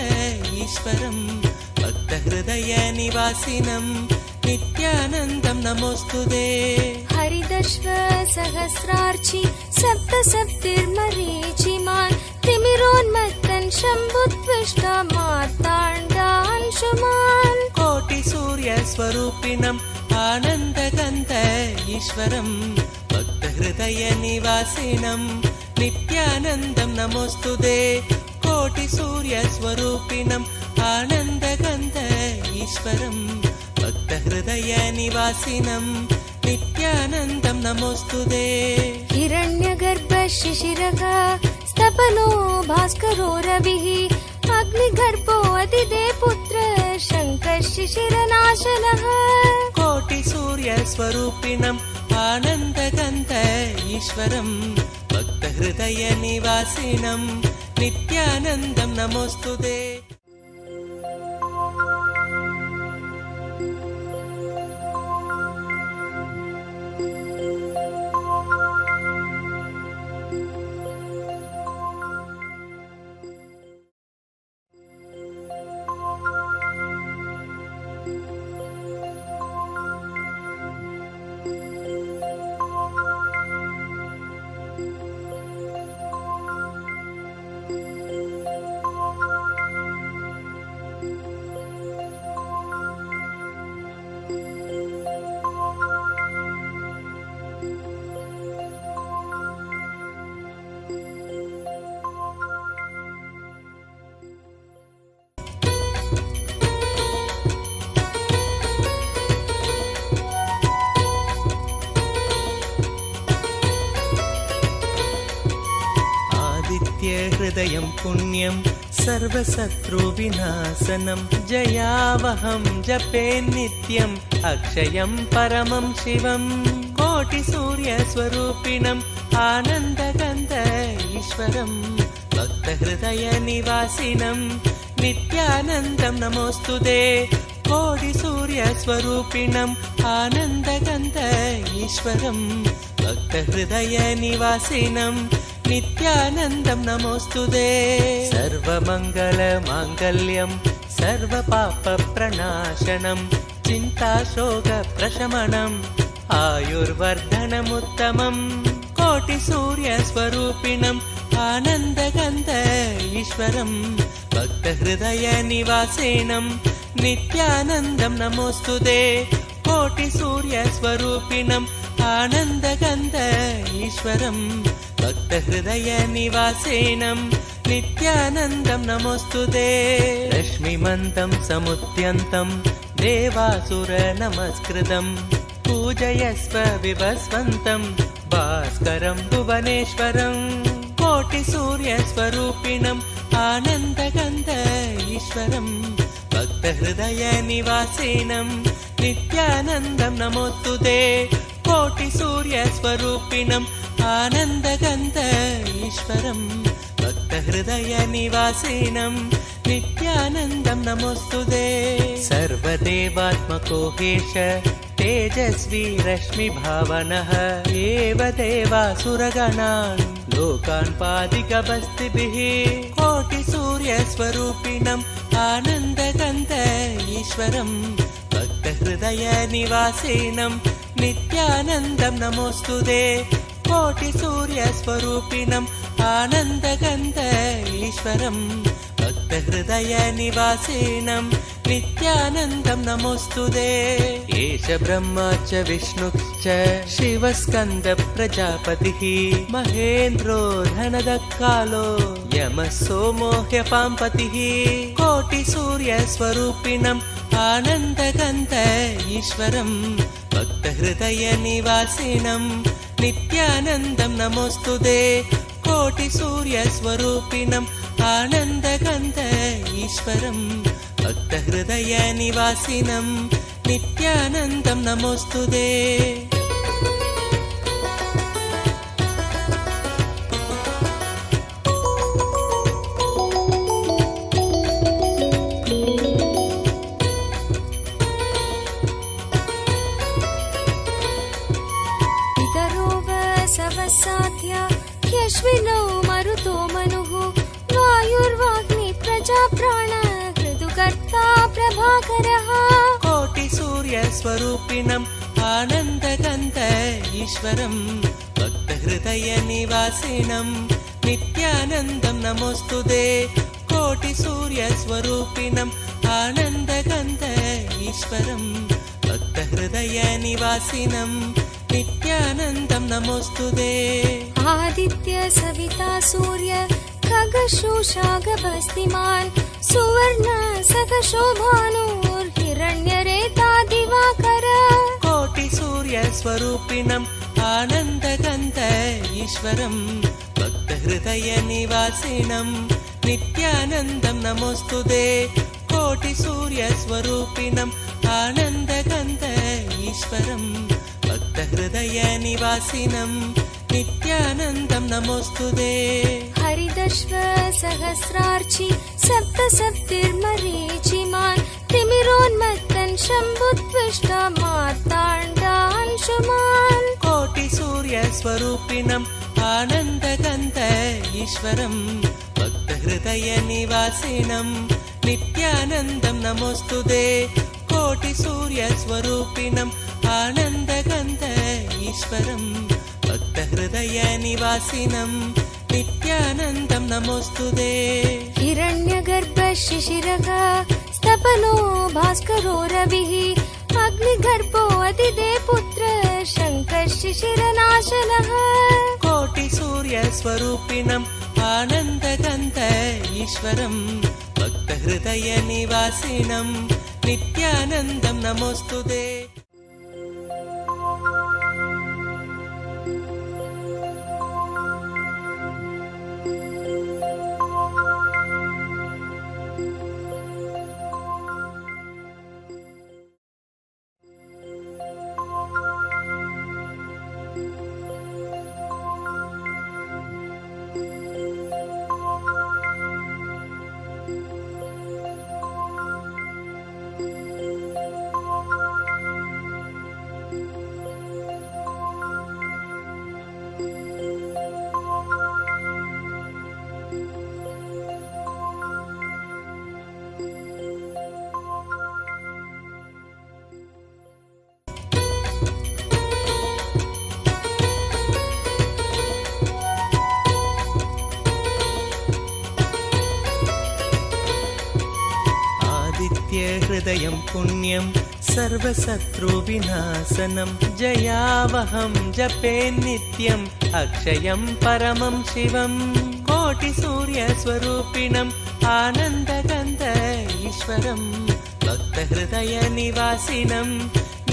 ईश्वरं भक्तहृदयनिवासिनं नित्यानन्दं नमोऽस्तुते हरिदश्व सहस्रार्चि सप्तसप्तिर्मरीचिमान् तिमिरोन्मत्तन् शम्भुत्विष्टा मार्ताण्डांशुमान् कोटिसूर्यस्वरूपिणम् आनन्दगन्ध ईश्वरं भक्तहृदयनिवासिनं नित्यानन्दं नमोऽस्तुते कोटिसूर्यस्वरूपिणम् आनन्दगन्ध ईश्वरं भक्तहृदयनिवासिनं नित्यानन्दं नमोऽस्तुते हिरण्यगर्भ शिशिरः स्तपनो भास्करो रविः अग्निगर्भो अतिदे पुत्र शङ्कः शिशिरनाशनः कोटिसूर्यस्वरूपिणम् आनन्दगन्ध ईश्वरं भक्तहृदयनिवासिनं नित्यानन्दं नमोऽस्तुते हृदयं पुण्यं सर्वशत्रुविनाशनं जयावहं जपे नित्यम् अक्षयं परमं शिवं कोटिसूर्यस्वरूपिणम् आनन्दगन्ध ईश्वरं भक्तहृदयनिवासिनं नित्यानन्दं नमोऽस्तुते कोटिसूर्यस्वरूपिणम् आनन्दगन्ध ईश्वरं भक्तहृदयनिवासिनं नित्यानन्दं नमोऽस्तुते सर्वमङ्गलमाङ्गल्यं सर्वपापप्रणाशनं चिन्ताशोकप्रशमनम् आयुर्वर्धनमुत्तमं कोटिसूर्यस्वरूपिणम् आनन्दगन्ध ईश्वरं भक्तहृदयनिवासिनं नित्यानन्दं नमोऽस्तुते कोटिसूर्यस्वरूपिणम् आनन्दगन्ध ईश्वरं भक्तहृदयनिवासिनं नित्यानन्दं नमोऽस्तुते रश्मिमन्तं समुद्यन्तं देवासुरनमस्कृतं पूजयस्व विवस्वन्तं भास्करं भुवनेश्वरं कोटिसूर्यस्वरूपिणम् आनन्दगन्ध ईश्वरं भक्तहृदयनिवासिनं नित्यानन्दं नमोऽस्तुते कोटिसूर्यस्वरूपिणम् आनन्दगन्ध ईश्वरं भक्तहृदयनिवासिनं नित्यानन्दं नमोऽस्तुते सर्वदेवात्मको हेश तेजस्वी रश्मिभावनः एव देवासुरगणान् लोकान् पादिकबस्तिभिः कोटिसूर्यस्वरूपिणम् आनन्दगन्ध ईश्वरं भक्तहृदयनिवासिनं नित्यानन्दं नमोऽस्तुते कोटिसूर्यस्वरूपिणम् आनन्दगन्ध ईश्वरं भक्तहृदयनिवासिनं नित्यानन्दं नमोऽस्तुते एष ब्रह्मा च विष्णुश्च शिवस्कन्द प्रजापतिः महेन्द्रो धनदकालो यमः सोमो ह्यपाम्पतिः कोटिसूर्यस्वरूपिणम् आनन्दगन्ध ईश्वरं भक्तहृदयनिवासिनं नित्यानन्दं नमोऽस्तुते कोटिसूर्यस्वरूपिणम् आनन्दगन्ध ईश्वरं भक्तहृदयनिवासिनं नित्यानन्दं नमोऽस्तुते सूर्यस्वरूपिणम् आनन्दगन्ध ईश्वरम् भक्तहृदयनिवासिनम् नित्यानन्दं नमोऽस्तुते कोटिसूर्यस्वरूपिणम् आनन्दगन्ध ईश्वरम् भक्तहृदयनिवासिनम् नित्यानन्दं नमोऽस्तुते आदित्य सविता सूर्य खगशोषागभस्तिमान् सुवर्ण सखशोभानुर्हिरण्यरेता दिवाकर कोटिसूर्यस्वरूपिणम् आनन्दगन्ध ईश्वरम् भक्तहृदयनिवासिनम् नित्यानन्दं नमोऽस्तुते कोटिसूर्यस्वरूपिणम् आनन्दगन्ध ईश्वरम् भक्तहृदयनिवासिनम् नित्यानन्दं नमोऽस्तुते हरिदश्व सहस्रार्चि सप्त सप्तिर्मरीचिमान् तिमिरोन्मत्तन् शम्भुत्विष्ट मार्ताण्डांशुमान् कोटिसूर्यस्वरूपिणम् आनन्दगन्ध ईश्वरम् भक्तहृदयनिवासिनम् नित्यानन्दं नमोऽस्तुते कोटिसूर्यस्वरूपिणम् आनन्दगन्ध ईश्वरम् भक्तहृदयनिवासिनम् नित्यानन्दं नमोऽस्तुते हिरण्यगर्भ शिशिरः स्तपनो भास्करो रविः अग्निगर्भो अतिदे पुत्र शङ्कः शिशिरनाशनः कोटिसूर्यस्वरूपिणम् आनन्दगन्ध ईश्वरम् भक्तहृदयनिवासिनम् नित्यानन्दं नमोऽस्तुते हृदयं पुण्यं सर्वशत्रुविनाशनं जयावहं जपे नित्यम् अक्षयं परमं शिवं कोटिसूर्यस्वरूपिणम् आनन्दगन्ध ईश्वरं भक्तहृदयनिवासिनं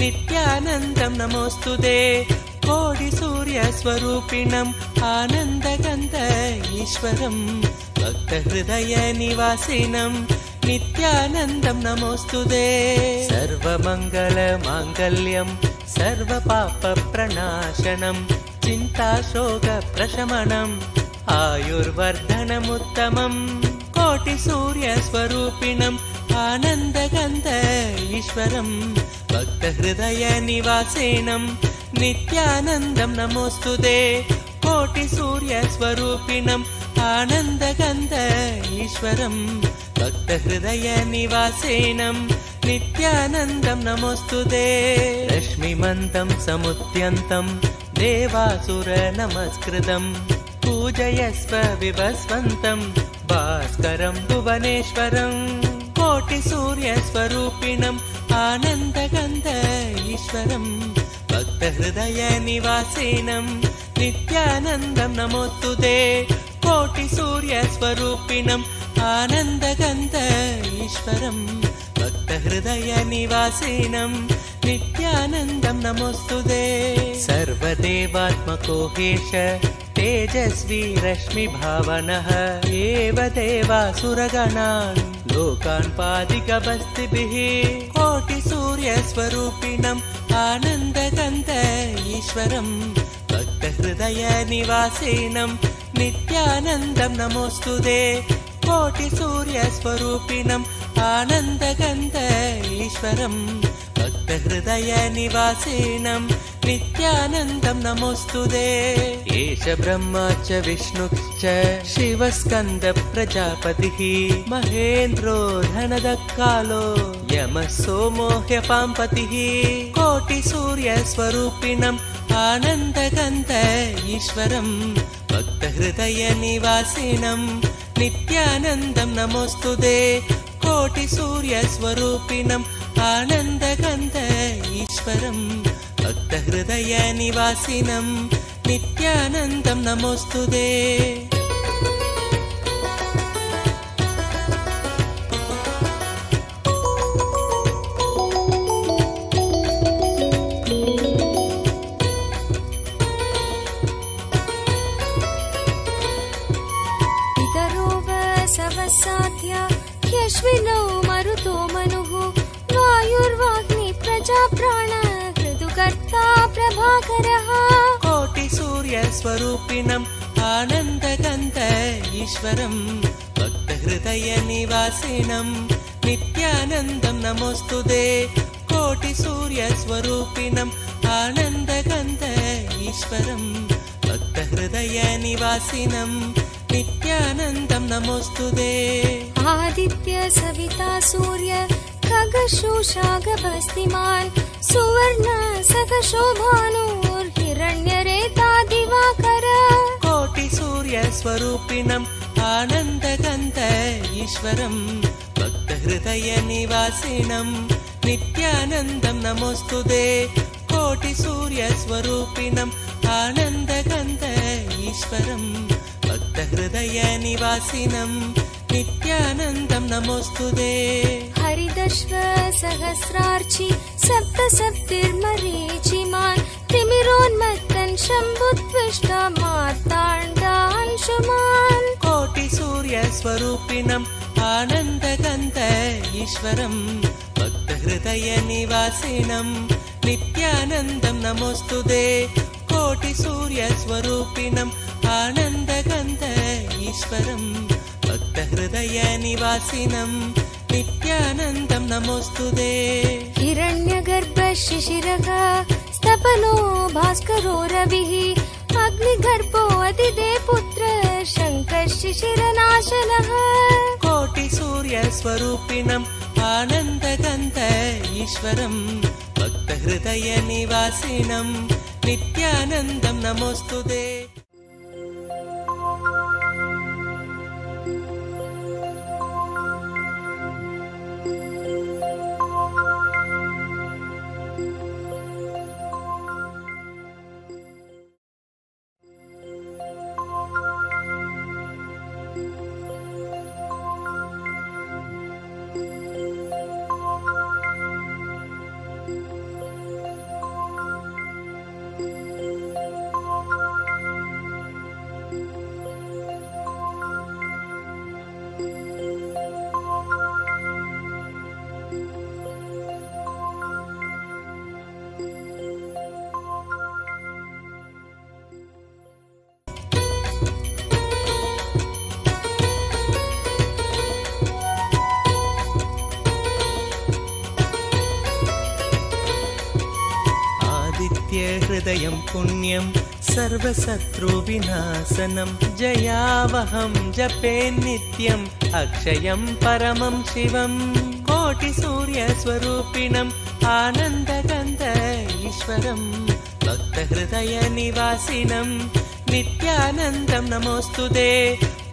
नित्यानन्दं नमोऽस्तुते कोटिसूर्यस्वरूपिणम् आनन्दगन्ध ईश्वरं भक्तहृदयनिवासिनं नित्यानन्दं नमोऽस्तुते सर्वमङ्गलमाङ्गल्यं सर्वपापप्रणाशनं चिन्ताशोकप्रशमनम् आयुर्वर्धनमुत्तमं कोटिसूर्यस्वरूपिणम् आनन्दगन्ध ईश्वरं भक्तहृदयनिवासिनं नित्यानन्दं नमोऽस्तुते कोटिसूर्यस्वरूपिणम् आनन्दगन्ध ईश्वरं भक्तहृदयनिवासिनं नित्यानन्दं नमोऽस्तुते रश्मिमन्तं समुद्यन्तं देवासुरनमस्कृतं पूजयस्व विभस्वन्तं भास्करं भुवनेश्वरं कोटिसूर्यस्वरूपिणम् आनन्दगन्ध ईश्वरं भक्तहृदयनिवासिनं नित्यानन्दं नमोऽस्तुते कोटिसूर्यस्वरूपिणम् आनन्दगन्ध ईश्वरं भक्तहृदयनिवासिनं नित्यानन्दं नमोऽस्तुते सर्वदेवात्मको हेश तेजस्वी रश्मिभावनः एव देवासुरगणान् लोकान् पादिकबस्तिभिः कोटिसूर्यस्वरूपिणम् आनन्दगन्ध ईश्वरं भक्तहृदयनिवासिनं नित्यानन्दं नमोऽस्तुते कोटिसूर्यस्वरूपिणम् आनन्दगन्ध ईश्वरं भक्तहृदयनिवासिनं नित्यानन्दं नमोऽस्तुते एष ब्रह्मा च विष्णुश्च शिवस्कन्द प्रजापतिः महेन्द्रो धनदकालो यमः सोमो ह्यपाम्पतिः कोटिसूर्यस्वरूपिणम् आनन्दगन्ध ईश्वरं भक्तहृदयनिवासिनं नित्यानन्दं नमोऽस्तुते कोटिसूर्यस्वरूपिणम् आनन्दगन्ध ईश्वरं भक्तहृदयनिवासिनं नित्यानन्दं नमोऽस्तुते सवसाध्या ह्यश्विनौ मरुतो मनुः वायुर्वाग्नि प्रजाप्राण ऋतुकर्ता प्रभाकरः कोटिसूर्यस्वरूपिणम् आनन्दगन्ध ईश्वरं भक्तहृदयनिवासिनं नित्यानन्दं नमोऽस्तुते कोटिसूर्यस्वरूपिणम् आनन्दगन्ध ईश्वरं भक्तहृदयनिवासिनं नित्यानन्दं नमोऽस्तुते आदित्य सविता सूर्य खगशोषागभस्तिमान् सुवर्ण सखशोभानुर्हिरण्यरेता दिवाकर कोटिसूर्यस्वरूपिणम् आनन्दगन्ध ईश्वरं भक्तहृदयनिवासिनं नित्यानन्दं नमोऽस्तुते कोटिसूर्यस्वरूपिणम् आनन्दगन्ध ईश्वरं भक्तहृदयनिवासिनं नित्यानन्दं नमोऽस्तुते हरिदश्व सहस्रार्चि सप्तसप्तिर्मरीचिमान् तिमिरोन्मत्तन् शम्भुत्विष्ट मार्ताण्डांशुमान् कोटिसूर्यस्वरूपिणम् आनन्दगन्ध ईश्वरं भक्तहृदयनिवासिनं नित्यानन्दं नमोऽस्तुते कोटिसूर्यस्वरूपिणम् आनन्दगन्ध ईश्वरं भक्तहृदयनिवासिनं नित्यानन्दं नमोऽस्तुते हिरण्यगर्भ शिशिरः स्तपनो भास्करो रविः अग्निगर्भो अदिते पुत्र शङ्कः शिशिरनाशनः कोटिसूर्यस्वरूपिणम् आनन्दगन्ध ईश्वरं भक्तहृदयनिवासिनं नित्यानन्दं नमोऽस्तुते हृदयं पुण्यं सर्वशत्रुविनाशनं जयावहं जपे नित्यम् अक्षयं परमं शिवं कोटिसूर्यस्वरूपिणम् आनन्दगन्ध ईश्वरं भक्तहृदयनिवासिनं नित्यानन्दं नमोऽस्तुते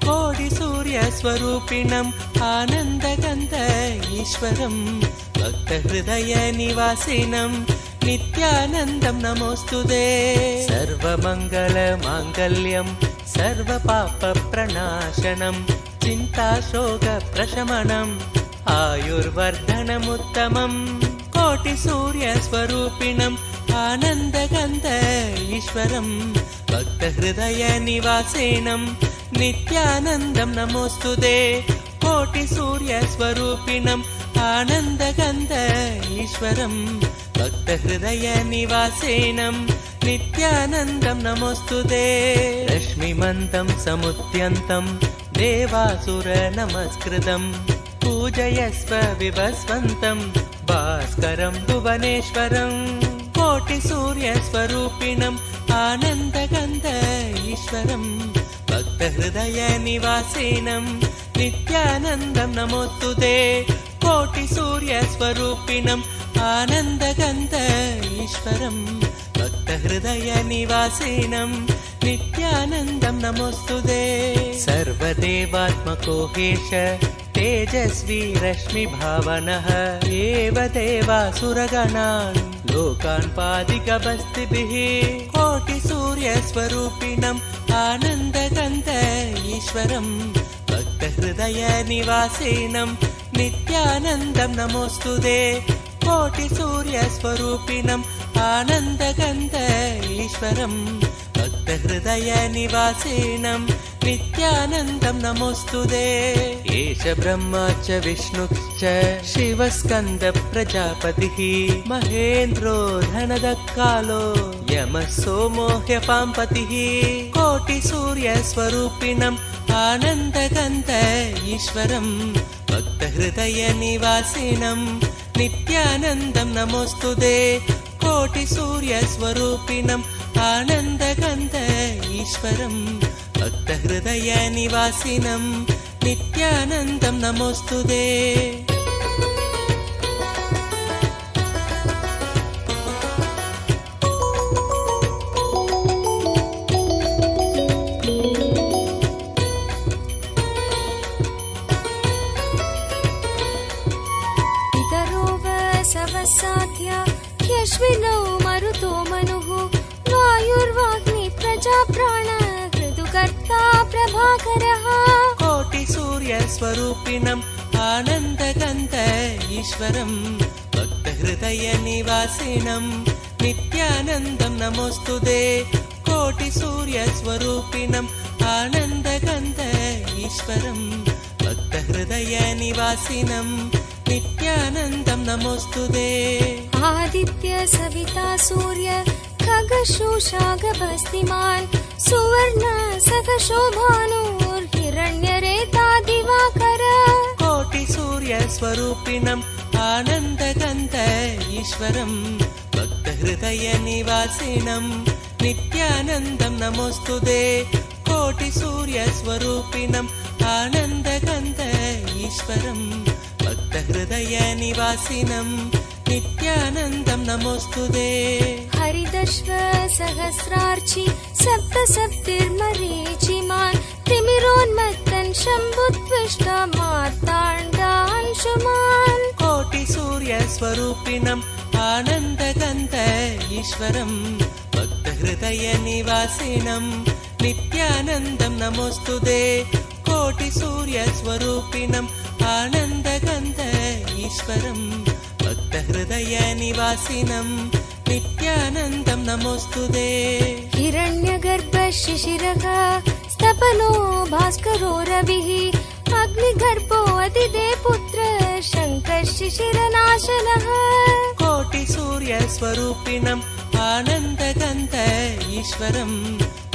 कोटिसूर्यस्वरूपिणम् आनन्दगन्ध ईश्वरं भक्तहृदयनिवासिनं नित्यानन्दं नमोऽस्तुते सर्वमङ्गलमाङ्गल्यं सर्वपापप्रणाशनं चिन्ताशोकप्रशमनम् आयुर्वर्धनमुत्तमं कोटिसूर्यस्वरूपिणम् आनन्दगन्ध ईश्वरं भक्तहृदयनिवासिनं नित्यानन्दं नमोऽस्तुते कोटिसूर्यस्वरूपिणम् आनन्दगन्ध ईश्वरं भक्तहृदयनिवासिनं नित्यानन्दं नमोऽस्तुते रश्मिमन्तं समुद्यन्तं देवासुरनमस्कृतं पूजयस्व विभस्वन्तं भास्करं भुवनेश्वरं कोटिसूर्यस्वरूपिणम् आनन्दगन्ध ईश्वरं भक्तहृदयनिवासिनं नित्यानन्दं नमोऽस्तु ते। कोटिसूर्यस्वरूपिणम् आनन्दगन्ध ईश्वरं भक्तहृदयनिवासिनं नित्यानन्दं नमोऽस्तु ते। सर्वदेवात्मको हेश तेजस्वी रश्मिभावनः एव देवासुरगणान् लोकान् पादिकबस्तिभिः कोटिसूर्यस्वरूपिणम् आनन्दगन्ध ईश्वरं भक्तहृदयनिवासिनं नित्यानन्दं नमोऽस्तु ते। कोटिसूर्यस्वरूपिणम् आनन्दगन्ध ईश्वरं भक्तहृदयनिवासिनं नित्यानन्दं नमोऽस्तु ते। एष ब्रह्मा च विष्णुश्च शिवस्कन्द प्रजापतिः महेन्द्रो धनदकालो यमः सोमो ह्यपाम्पतिः कोटिसूर्यस्वरूपिणम् आनन्दगन्ध ईश्वरं भक्तहृदयनिवासिनं नित्यानन्दं नमोऽस्तु ते। कोटिसूर्यस्वरूपिणम् आनन्दगन्ध ईश्वरं भक्तहृदयनिवासिनं नित्यानन्दं नमोऽस्तु ते। ह्यश्विनौ मरुतो मनुः वायुर्वाग्नि प्रजाप्राण ऋतुकर्ता प्रभाकरः कोटिसूर्यस्वरूपिणम् आनन्दगन्ध ईश्वरं भक्तहृदयनिवासिनं नित्यानन्दं नमोऽस्तु ते। कोटिसूर्यस्वरूपिणम् आनन्दगन्ध ईश्वरं भक्तहृदयनिवासिनं नित्यानन्दं नमोऽस्तु ते। आदित्य सविता सूर्य खगशोषागभस्तिमान् सुवर्ण सखशोभानुर्हिरण्यरेता दिवाकर कोटिसूर्यस्वरूपिणम् आनन्दगन्ध ईश्वरं भक्तहृदयनिवासिनं नित्यानन्दं नमोऽस्तु ते। कोटिसूर्यस्वरूपिणम् आनन्दगन्ध ईश्वरं भक्तहृदयनिवासिनं नित्यानन्दं नमोऽस्तु ते। हरिदश्व सहस्रार्चि सप्तसप्तिर्मरीचिमान् तिमिरोन्मत्तन् शम्भुत्विष्ट मार्ताण्डांशुमान् कोटिसूर्यस्वरूपिणम् आनन्दगन्ध ईश्वरं भक्तहृदयनिवासिनं नित्यानन्दं नमोऽस्तु ते। कोटिसूर्यस्वरूपिणम् आनन्दगन्ध ईश्वरं भक्तहृदयनिवासिनं नित्यानन्दं नमोऽस्तु ते। हिरण्यगर्भ शिशिरः स्तपनो भास्करो रविः अग्निगर्भो अतिदे पुत्र शङ्कः शिशिरनाशनः कोटिसूर्यस्वरूपिणम् आनन्दगन्ध ईश्वरं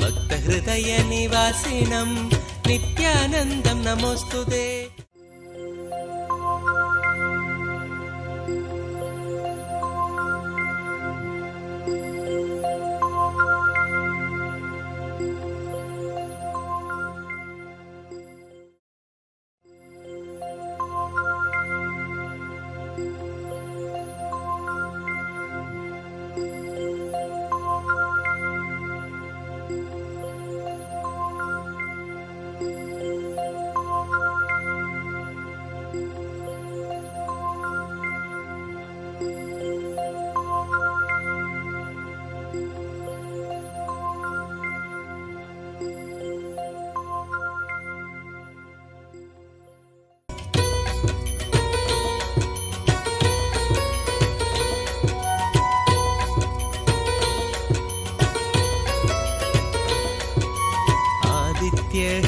भक्तहृदयनिवासिनं नित्यानन्दं नमोऽस्तु ते।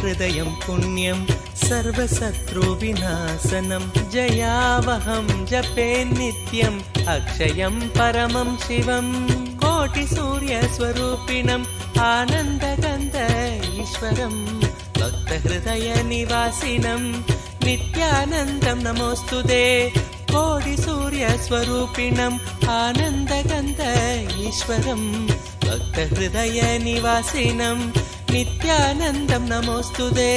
हृदयं पुण्यं सर्वशत्रुविनाशनं जयावहं जपे नित्यम् अक्षयं परमं शिवं कोटिसूर्यस्वरूपिणम् आनन्दगन्ध ईश्वरं भक्तहृदयनिवासिनं नित्यानन्दं नमोऽस्तु ते। कोटिसूर्यस्वरूपिणम् आनन्दगन्ध ईश्वरं भक्तहृदयनिवासिनं नित्यानन्दं नमोऽस्तुते।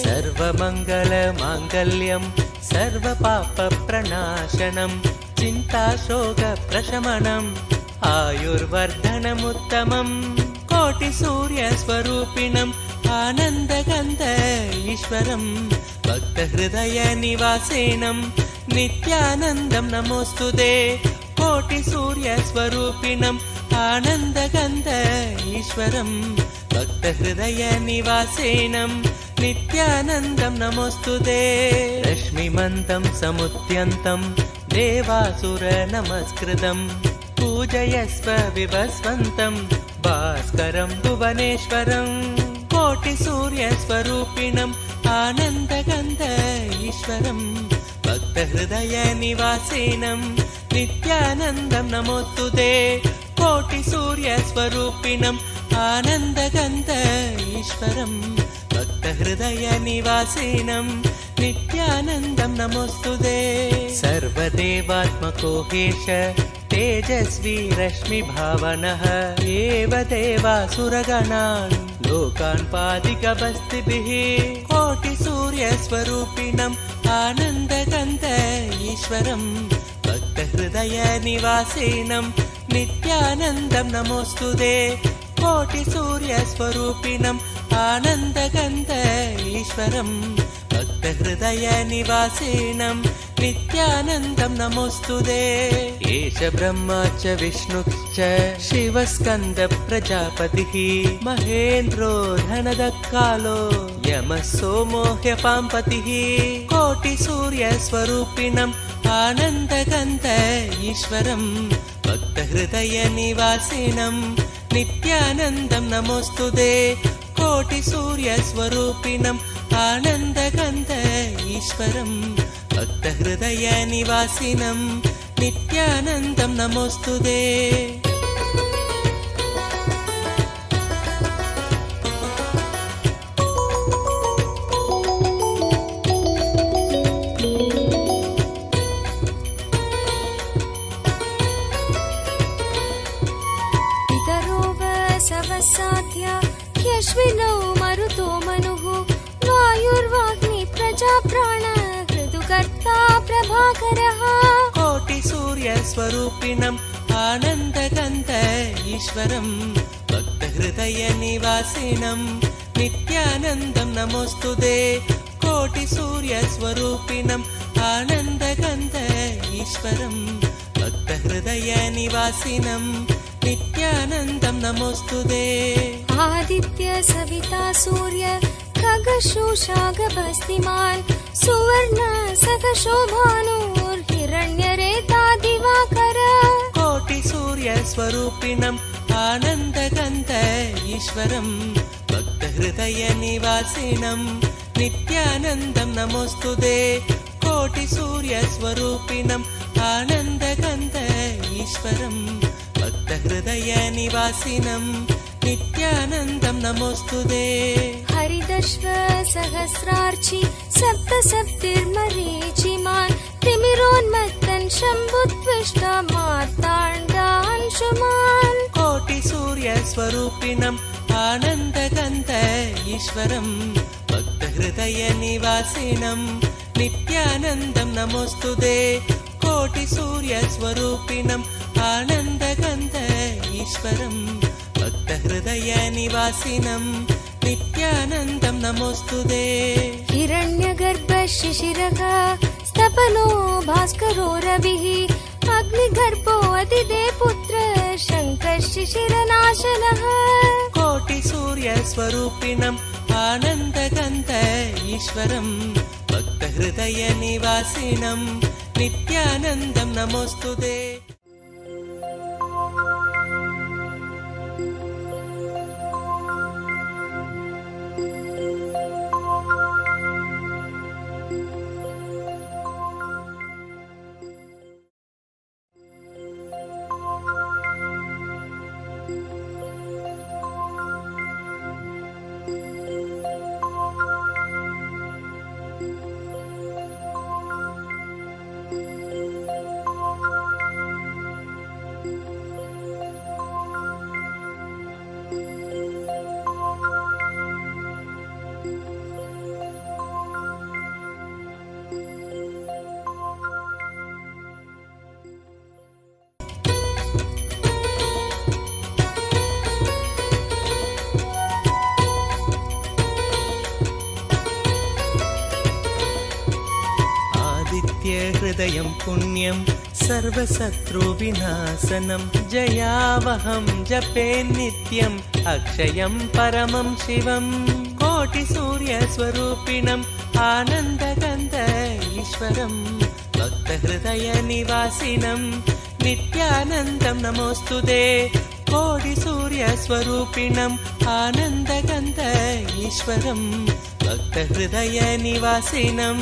सर्वमङ्गलमाङ्गल्यं सर्वपापप्रणाशनं चिन्ताशोकप्रशमनम् आयुर्वर्धनमुत्तमम् कोटिसूर्यस्वरूपिणम् आनन्दगन्ध ईश्वरं भक्तहृदयनिवासिनं नित्यानन्दं नमोऽस्तुते। कोटिसूर्यस्वरूपिणम् आनन्दगन्ध ईश्वरं भक्तहृदयनिवासिनं नित्यानन्दं नमोऽस्तुते। रश्मिमन्तं समुद्यन्तं देवासुरनमस्कृतं पूजयस्व विभस्वन्तं भास्करं भुवनेश्वरं कोटिसूर्यस्वरूपिणम् आनन्दगन्ध ईश्वरं भक्तहृदयनिवासिनं नित्यानन्दं नमोऽस्तुते। कोटिसूर्यस्वरूपिणम् आनन्दगन्ध ईश्वरं भक्तहृदयनिवासिनं नित्यानन्दं नमोऽस्तुते। सर्वदेवात्मको हेश तेजस्वी रश्मिभावनः एव देवासुरगणान् लोकान् पादिकबस्तिभिः कोटिसूर्यस्वरूपिणम् आनन्दगन्ध ईश्वरं भक्तहृदयनिवासिनं नित्यानन्दं नमोऽस्तुते। कोटिसूर्यस्वरूपिणम् आनन्दगन्ध ईश्वरं भक्तहृदयनिवासिनं नित्यानन्दं नमोऽस्तुते। एष ब्रह्मा च विष्णुश्च शिवस्कन्द प्रजापतिः महेन्द्रो धनदकालो यमः सोमो ह्यपाम्पतिः कोटिसूर्यस्वरूपिणम् आनन्दगन्ध ईश्वरं भक्तहृदयनिवासिनं नित्यानन्दं नमोऽस्तुते। कोटिसूर्यस्वरूपिणम् आनन्दगन्ध ईश्वरं भक्तहृदयनिवासिनं नित्यानन्दं नमोऽस्तुते। सवसाध्या ह्यश्विनौ मरुतो मनुः वायुर्वाग्नि प्रजाप्राण ऋतुकर्ता प्रभाकरः कोटिसूर्यस्वरूपिणम् आनन्दगन्ध ईश्वरं भक्तहृदयनिवासिनं नित्यानन्दं नमोऽस्तुते। कोटिसूर्यस्वरूपिणम् आनन्दगन्ध ईश्वरं भक्तहृदयनिवासिनं नित्यानन्दं नमोऽस्तुते। आदित्य सविता सूर्य खगशोषागभस्तिमान् सुवर्ण सखशोभानुर्हिरण्यरेता दिवाकर कोटिसूर्यस्वरूपिणम् आनन्दगन्ध ईश्वरं भक्तहृदयनिवासिनं नित्यानन्दं नमोऽस्तुते। कोटिसूर्यस्वरूपिणम् आनन्दगन्ध ईश्वरं भक्तहृदयनिवासिनं नित्यानन्दं नमोऽस्तुते। हरिदश्व सहस्रार्चि सप्तसप्तिर्मरीचिमान् तिमिरोन्मत्तन् शम्भुत्विष्ट मार्ताण्डांशुमान् कोटिसूर्यस्वरूपिणम् आनन्दगन्ध ईश्वरं भक्तहृदयनिवासिनं नित्यानन्दं नमोऽस्तुते। कोटिसूर्यस्वरूपिणम् आनन्दगन्ध ईश्वरं भक्तहृदयनिवासिनं नित्यानन्दं नमोऽस्तुते। हिरण्यगर्भ शिशिरः स्तपनो भास्करो रविः अग्निगर्भो अतिदे पुत्र शङ्कः शिशिरनाशनः कोटिसूर्यस्वरूपिणम् आनन्दगन्ध ईश्वरं भक्तहृदयनिवासिनं नित्यानन्दं नमोऽस्तुते। भक्तहृदयं पुण्यं सर्वशत्रुविनाशनं जयावहं जपे नित्यम् अक्षयं परमं शिवं कोटिसूर्यस्वरूपिणम् आनन्दगन्ध ईश्वरं भक्तहृदयनिवासिनं नित्यानन्दं नमोऽस्तुते कोटिसूर्यस्वरूपिणम् आनन्दगन्ध ईश्वरं भक्तहृदयनिवासिनं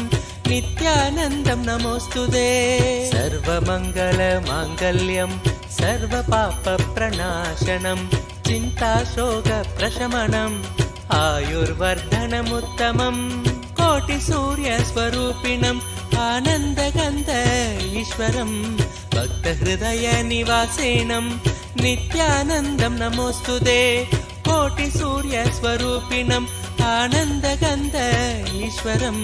नित्यानन्दं नमोऽस्तुते सर्वमङ्गलमाङ्गल्यं सर्वपापप्रणाशनं चिन्ताशोकप्रशमनम् आयुर्वर्धनमुत्तमम् कोटिसूर्यस्वरूपिणम् आनन्दगन्ध ईश्वरं भक्तहृदयनिवासिनं नित्यानन्दं नमोऽस्तुते कोटिसूर्यस्वरूपिणम् आनन्दगन्ध ईश्वरं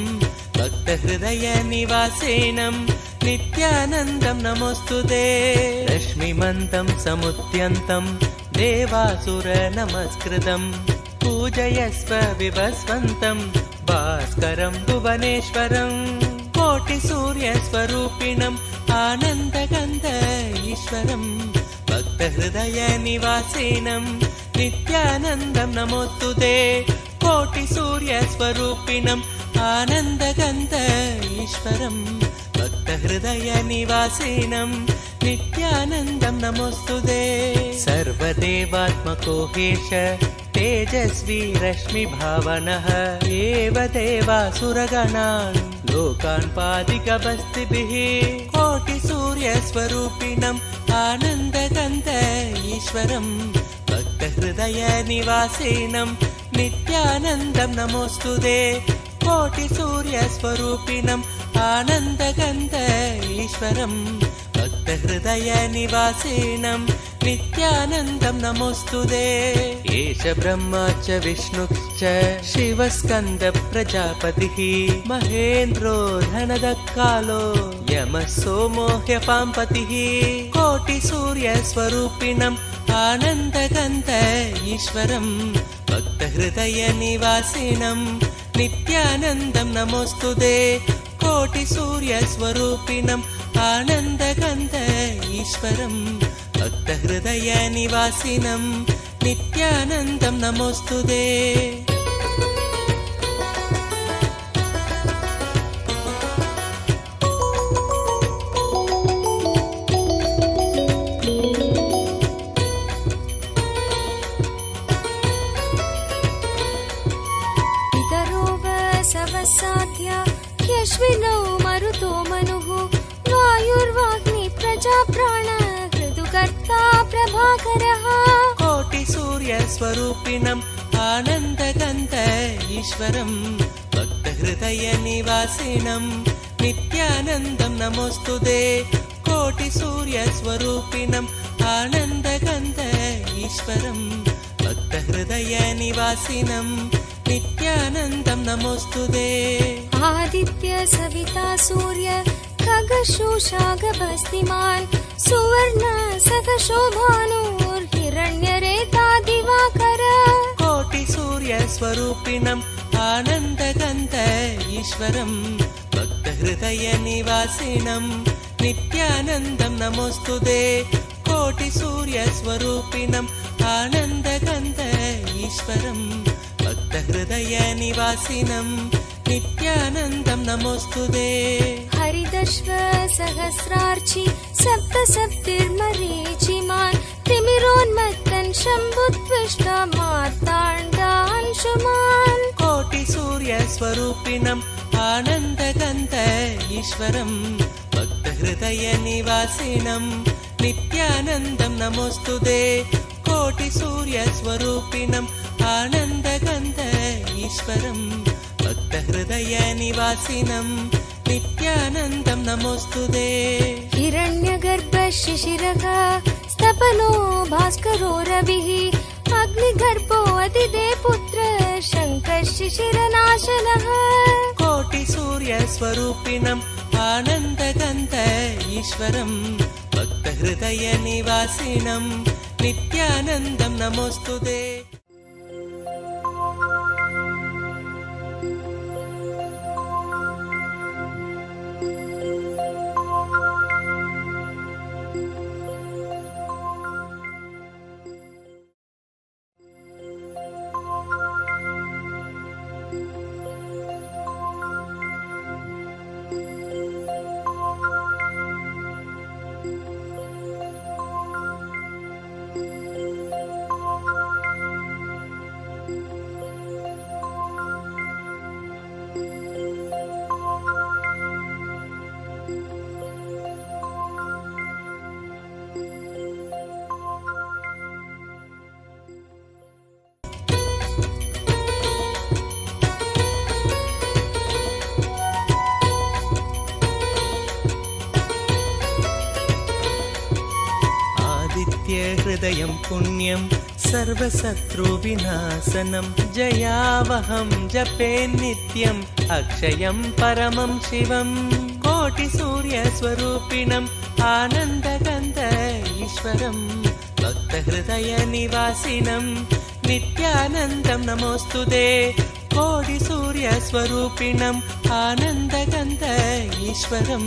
भक्तहृदयनिवासिनं नित्यानन्दं नमोऽस्तुते रश्मिमन्तं समुद्यन्तं देवासुरनमस्कृतं पूजयस्व विभस्वन्तं भास्करं भुवनेश्वरं कोटिसूर्यस्वरूपिणम् आनन्दगन्ध ईश्वरं भक्तहृदयनिवासिनं नित्यानन्दं नमोऽस्तुते कोटिसूर्यस्वरूपिणम् आनन्दगन्ध ईश्वरं भक्तहृदयनिवासिनं नित्यानन्दं नमोऽस्तुते सर्वदेवात्मको हेश तेजस्वी रश्मिभावनः एव देवासुरगणान् लोकान् पादिकबस्तिभिः कोटिसूर्यस्वरूपिणम् आनन्दगन्ध ईश्वरं भक्तहृदयनिवासिनं नित्यानन्दं नमोऽस्तुते कोटिसूर्यस्वरूपिणम् आनन्दगन्ध ईश्वरं भक्तहृदयनिवासिनं नित्यानन्दं नमोऽस्तुते एष ब्रह्मा च विष्णुश्च शिवस्कन्द प्रजापतिः महेन्द्रो धनदकालो यमः सोमो ह्यपाम्पतिः कोटिसूर्यस्वरूपिणम् आनन्दगन्ध ईश्वरं भक्तहृदयनिवासिनं नित्यानन्दं नमोऽस्तुते कोटिसूर्यस्वरूपिणम् आनन्दगन्ध ईश्वरं भक्तहृदयनिवासिनं नित्यानन्दं नमोऽस्तुते साध्या ह्यश्विनौ मरुतो मनुः वायुर्वाग्नि प्रजाप्राण ऋतुकर्ता प्रभाकरः कोटिसूर्यस्वरूपिणम् आनन्दगन्ध ईश्वरं भक्तहृदयनिवासिनं नित्यानन्दं नमोऽस्तुते कोटिसूर्यस्वरूपिणम् आनन्दगन्ध ईश्वरं भक्तहृदयनिवासिनं नित्यानन्दं नमोऽस्तुते आदित्य सविता सूर्य खगशोषागभस्तिमान् सुवर्ण सखशोभानुर्हिरण्यरेता दिवाकर कोटिसूर्यस्वरूपिणम् आनन्दगन्ध ईश्वरं भक्तहृदयनिवासिनं नित्यानन्दं नमोऽस्तुते कोटिसूर्यस्वरूपिणम् आनन्दगन्ध ईश्वरं भक्तहृदयनिवासिनं नित्यानन्दं नमोऽस्तुते हरिदश्व सहस्रार्चि सप्तसप्तिर्मरीचिमान् तिमिरोन्मत्तन् शम्भुत्विष्टा मार्ताण्डांशुमान् कोटिसूर्यस्वरूपिणम् आनन्दगन्ध ईश्वरं भक्तहृदयनिवासिनं नित्यानन्दं नमोऽस्तुते कोटिसूर्यस्वरूपिणम् आनन्दगन्ध ईश्वरं भक्तहृदयनिवासिनं नित्यानन्दं नमोऽस्तुते हिरण्यगर्भ शिशिरः स्तपनो भास्करो रविः अग्निगर्भो अतिदे पुत्र शङ्कः शिशिरनाशनः कोटिसूर्यस्वरूपिणम् आनन्दगन्ध ईश्वरं भक्तहृदयनिवासिनं नित्यानन्दं नमोऽस्तुते नित्यहृदयं पुण्यं सर्वशत्रुविनाशनं जयावहं जपे नित्यम् अक्षयं परमं शिवं कोटिसूर्यस्वरूपिणम् आनन्दगन्ध ईश्वरं भक्तहृदयनिवासिनं नित्यानन्दं नमोऽस्तुते कोटिसूर्यस्वरूपिणम् आनन्दगन्ध ईश्वरं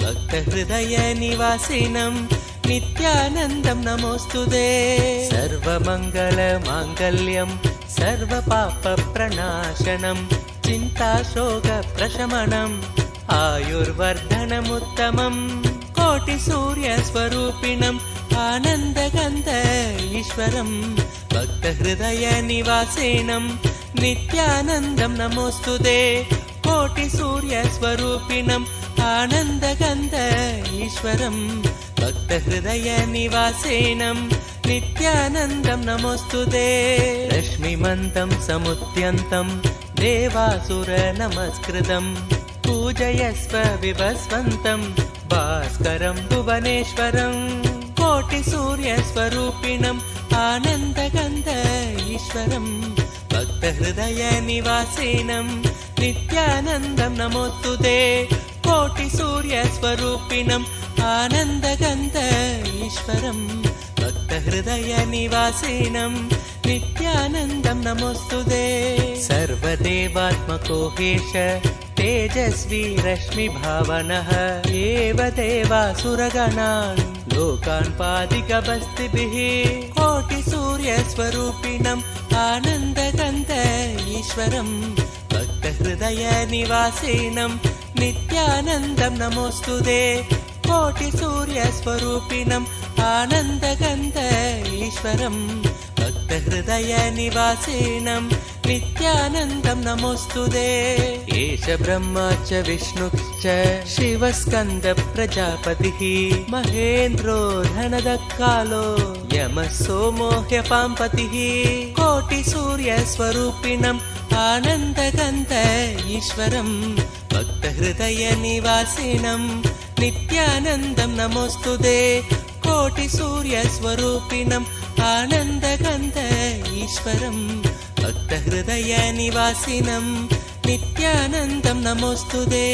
भक्तहृदयनिवासिनं नित्यानन्दं नमोऽस्तुते सर्वमङ्गलमाङ्गल्यं सर्वपापप्रणाशनं चिन्ताशोकप्रशमनम् आयुर्वर्धनमुत्तमम् कोटिसूर्यस्वरूपिणम् आनन्दगन्ध ईश्वरं भक्तहृदयनिवासिनं नित्यानन्दं नमोऽस्तुते कोटिसूर्यस्वरूपिणम् आनन्दगन्ध ईश्वरं भक्तहृदयनिवासिनं नित्यानन्दं नमोऽस्तुते रश्मिमन्तं समुद्यन्तं देवासुरनमस्कृतं पूजयस्व विभस्वन्तं भास्करं भुवनेश्वरं कोटिसूर्यस्वरूपिणम् आनन्दगन्ध ईश्वरं भक्तहृदयनिवासिनं नित्यानन्दं नमोऽस्तुते कोटिसूर्यस्वरूपिणम् आनन्दगन्ध ईश्वरं भक्तहृदयनिवासिनं नित्यानन्दं नमोऽस्तुते सर्वदेवात्मको हेश तेजस्वी रश्मिभावनः एव देवासुरगणान् लोकान् पादिकबस्तिभिः कोटिसूर्यस्वरूपिणम् आनन्दगन्ध ईश्वरं भक्तहृदयनिवासिनं नित्यानन्दं नमोऽस्तुते कोटिसूर्यस्वरूपिणम् आनन्दगन्ध ईश्वरं भक्तहृदयनिवासिनं नित्यानन्दं नमोऽस्तुते एष ब्रह्मा च विष्णुश्च शिवस्कन्द प्रजापतिः महेन्द्रो धनदकालो यमः सोमो ह्यपाम्पतिः कोटिसूर्यस्वरूपिणम् आनन्दगन्ध ईश्वरं भक्तहृदयनिवासिनं नित्यानन्दं नमोऽस्तुते कोटिसूर्यस्वरूपिणम् आनन्दगन्ध ईश्वरं भक्तहृदयनिवासिनं नित्यानन्दं नमोऽस्तुते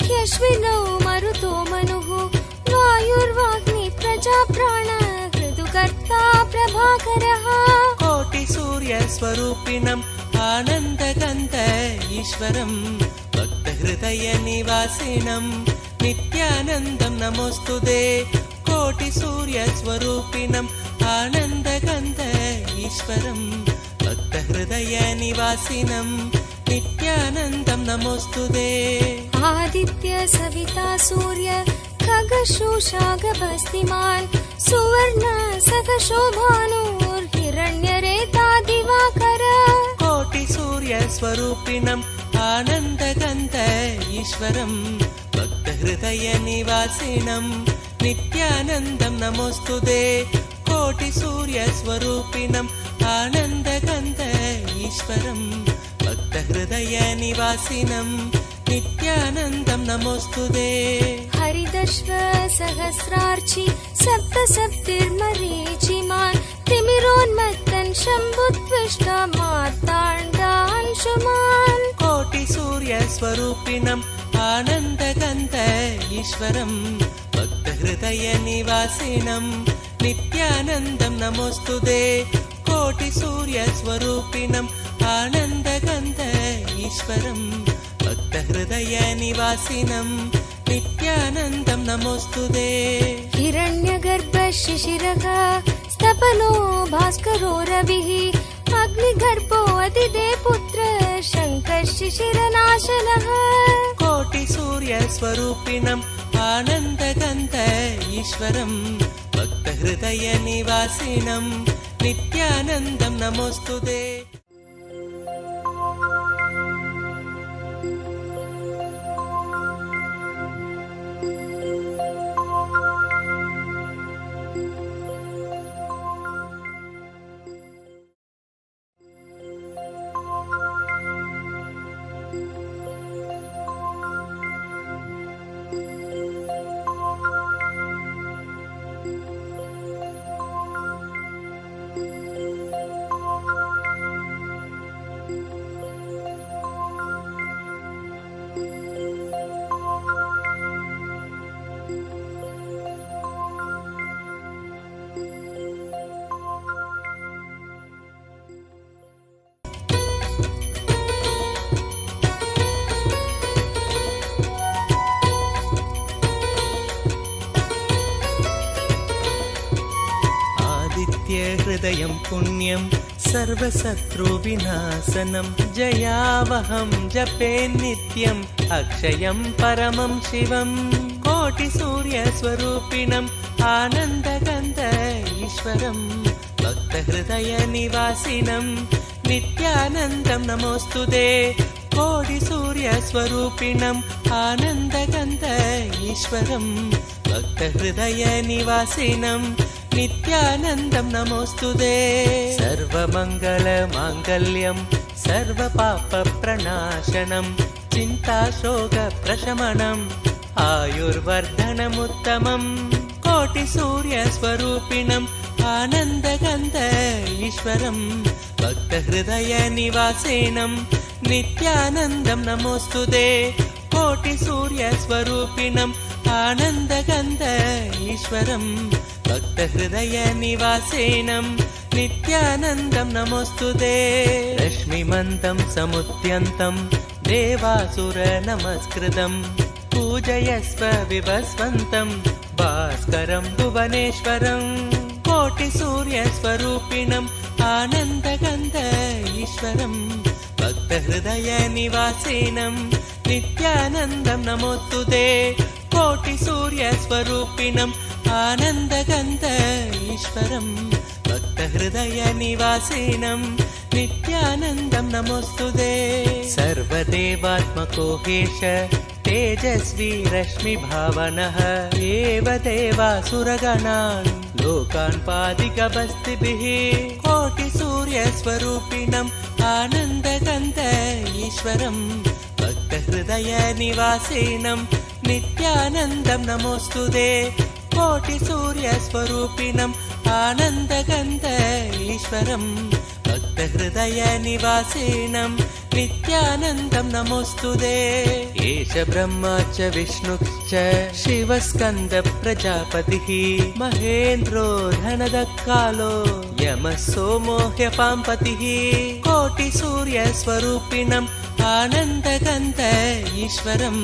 ह्यश्विनौ मरुतो मनुः वायुर्वाग्नि प्रजाप्राण ऋतुकर्ता प्रभाकरः कोटिसूर्यस्वरूपिणम् आनन्दगन्ध ईश्वरं भक्तहृदयनिवासिनं नित्यानन्दं नमोऽस्तुते कोटिसूर्यस्वरूपिणम् आनन्दगन्ध ईश्वरं भक्तहृदयनिवासिनं नित्यानन्दं नमोऽस्तुते आदित्य सविता सूर्य खगशोषागभस्तिमान् सुवर्ण सखशोभानुर्हिरण्यरेता दिवाकर कोटिसूर्यस्वरूपिणम् आनन्दगन्ध ईश्वरं भक्तहृदयनिवासिनं नित्यानन्दं नमोऽस्तुते कोटिसूर्यस्वरूपिणम् आनन्दगन्ध ईश्वरं भक्तहृदयनिवासिनं नित्यानन्दं नमोऽस्तुते हरिदश्व सहस्रार्चि सप्त सप्तिर्मरीचिमान् तिमिरोन्मत्तन् शम्भुत्विष्टा मार्ताण्डांशुमान् कोटिसूर्यस्वरूपिणम् आनन्दगन्ध ईश्वरं भक्तहृदयनिवासिनं नित्यानन्दं नमोऽस्तुते कोटिसूर्यस्वरूपिणम् आनन्दगन्ध ईश्वरं भक्तहृदयनिवासिनं नित्यानन्दं नमोऽस्तुते हिरण्यगर्भ शिशिरः स्तपनो भास्करो रविः अग्निगर्भो अतिदे पुत्र शङ्कः शिशिरनाशनः कोटिसूर्यस्वरूपिणम् आनन्दगन्ध ईश्वरं भक्तहृदयनिवासिनं नित्यानन्दं नमोऽस्तुते भक्तहृदयं पुण्यं सर्वशत्रुविनाशनं जयावहं जपे नित्यम् अक्षयं परमं शिवं कोटिसूर्यस्वरूपिणम् आनन्दगन्ध ईश्वरं भक्तहृदयनिवासिनं नित्यानन्दं नमोऽस्तुते कोटिसूर्यस्वरूपिणम् आनन्दगन्ध ईश्वरं भक्तहृदयनिवासिनं नित्यानन्दं नमोऽस्तुते सर्वमङ्गलमाङ्गल्यं सर्वपापप्रणाशनं चिन्ताशोकप्रशमनम् आयुर्वर्धनमुत्तमं कोटिसूर्यस्वरूपिणम् आनन्दगन्ध ईश्वरं भक्तहृदयनिवासिनं नित्यानन्दं नमोऽस्तुते कोटिसूर्यस्वरूपिणम् आनन्दगन्ध ईश्वरं भक्तहृदयनिवासिनं नित्यानन्दं नमोऽस्तुते रश्मिमन्तं समुद्यन्तं देवासुरनमस्कृतं पूजयस्व विवस्वन्तं भास्करं भुवनेश्वरं कोटिसूर्यस्वरूपिणम् आनन्दगन्ध ईश्वरं भक्तहृदयनिवासिनं नित्यानन्दं नमोऽस्तुते कोटिसूर्यस्वरूपिणम् आनन्दगन्ध ईश्वरं भक्तहृदयनिवासिनं नित्यानन्दं नमोऽस्तुते सर्वदेवात्मको हेश तेजस्वी रश्मिभावनः एव देवासुरगणान् लोकान् पादिकबस्तिभिः कोटिसूर्यस्वरूपिणम् आनन्दगन्ध ईश्वरं भक्तहृदयनिवासिनं नित्यानन्दं नमोऽस्तुते कोटिसूर्यस्वरूपिणम् आनन्दगन्ध ईश्वरं भक्तहृदयनिवासिनं नित्यानन्दं नमोऽस्तुते एष ब्रह्मा च विष्णुश्च शिवस्कन्द प्रजापतिः महेन्द्रो धनदकालो यमः सोमो ह्यपाम्पतिः कोटिसूर्यस्वरूपिणम् आनन्दगन्ध ईश्वरं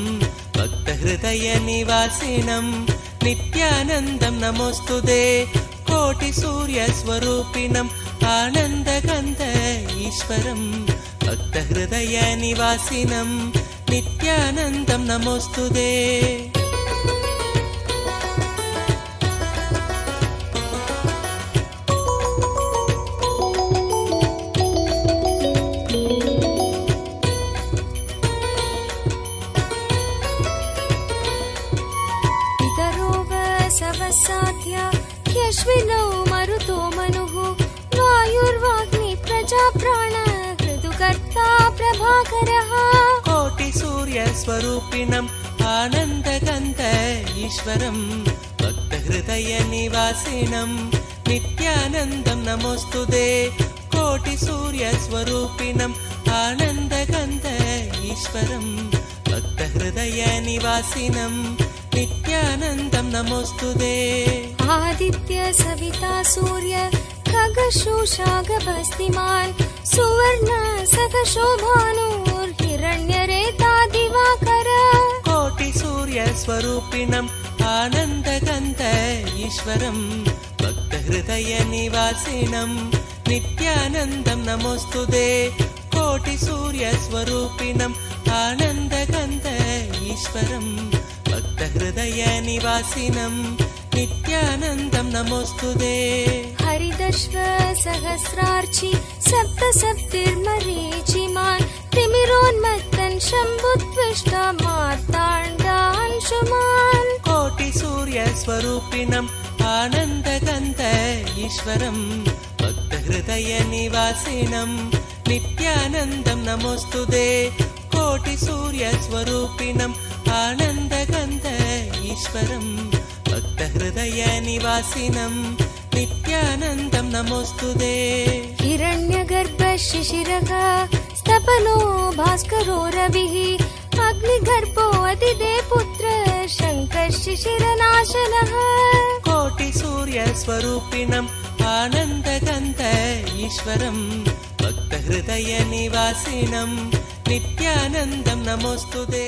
भक्तहृदयनिवासिनं नित्यानन्दं नमोऽस्तुते कोटिसूर्यस्वरूपिणम् आनन्दगन्ध ईश्वरं भक्तहृदयनिवासिनं नित्यानन्दं नमोऽस्तुते साध्या ह्यश्विनौ मरुतो मनुः वायुर्वाग्नि प्रजाप्राण ऋतुकर्ता प्रभाकरः कोटिसूर्यस्वरूपिणम् आनन्दगन्ध ईश्वरं भक्तहृदयनिवासिनं नित्यानन्दं नमोऽस्तुते कोटिसूर्यस्वरूपिणम् आनन्दगन्ध ईश्वरं भक्तहृदयनिवासिनं नित्यानन्दं नमोऽस्तुते आदित्य सविता सूर्य खगशोषागभस्तिमान् सुवर्ण सखशोभानुर्हिरण्यरेता दिवाकर कोटिसूर्यस्वरूपिणम् आनन्दगन्ध ईश्वरं भक्तहृदयनिवासिनं नित्यानन्दं नमोऽस्तुते कोटिसूर्यस्वरूपिणम् आनन्दगन्ध ईश्वरं भक्तहृदयनिवासिनं नित्यानन्दं नमोऽस्तुते हरिदश्व सहस्रार्चि सप्तसप्तिर्मरीचिमान् तिमिरोन्मत्तन् शम्भुत्विष्टा मार्ताण्डांशुमान् कोटिसूर्यस्वरूपिणम् आनन्दगन्ध ईश्वरं भक्तहृदयनिवासिनं नित्यानन्दं नमोऽस्तुते कोटिसूर्यस्वरूपिणम् आनन्दगन्ध ईश्वरं भक्तहृदयनिवासिनं नित्यानन्दं नमोऽस्तुते हिरण्यगर्भ शिशिरः स्तपनो भास्करो रविः अग्निगर्भो अतिदे पुत्र शङ्कः शिशिरनाशनः कोटिसूर्यस्वरूपिणम् आनन्दगन्ध ईश्वरं भक्तहृदयनिवासिनं नित्यानन्दं नमोऽस्तुते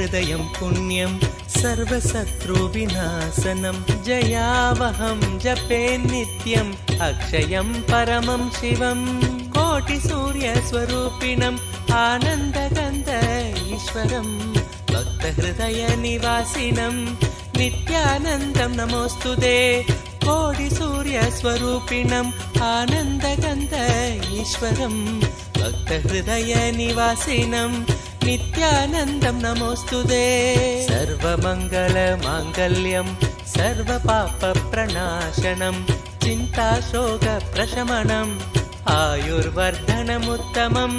हृदयं पुण्यं सर्वशत्रुविनाशनं जयावहं जपे नित्यम् अक्षयं परमं शिवं कोटिसूर्यस्वरूपिणम् आनन्दगन्ध ईश्वरं भक्तहृदयनिवासिनं नित्यानन्दं नमोऽस्तुते कोटिसूर्यस्वरूपिणम् आनन्दगन्ध ईश्वरं भक्तहृदयनिवासिनं नित्यानन्दं नमोऽस्तुते सर्वमङ्गलमाङ्गल्यं सर्वपापप्रणाशनं चिन्ताशोकप्रशमनम् आयुर्वर्धनमुत्तमं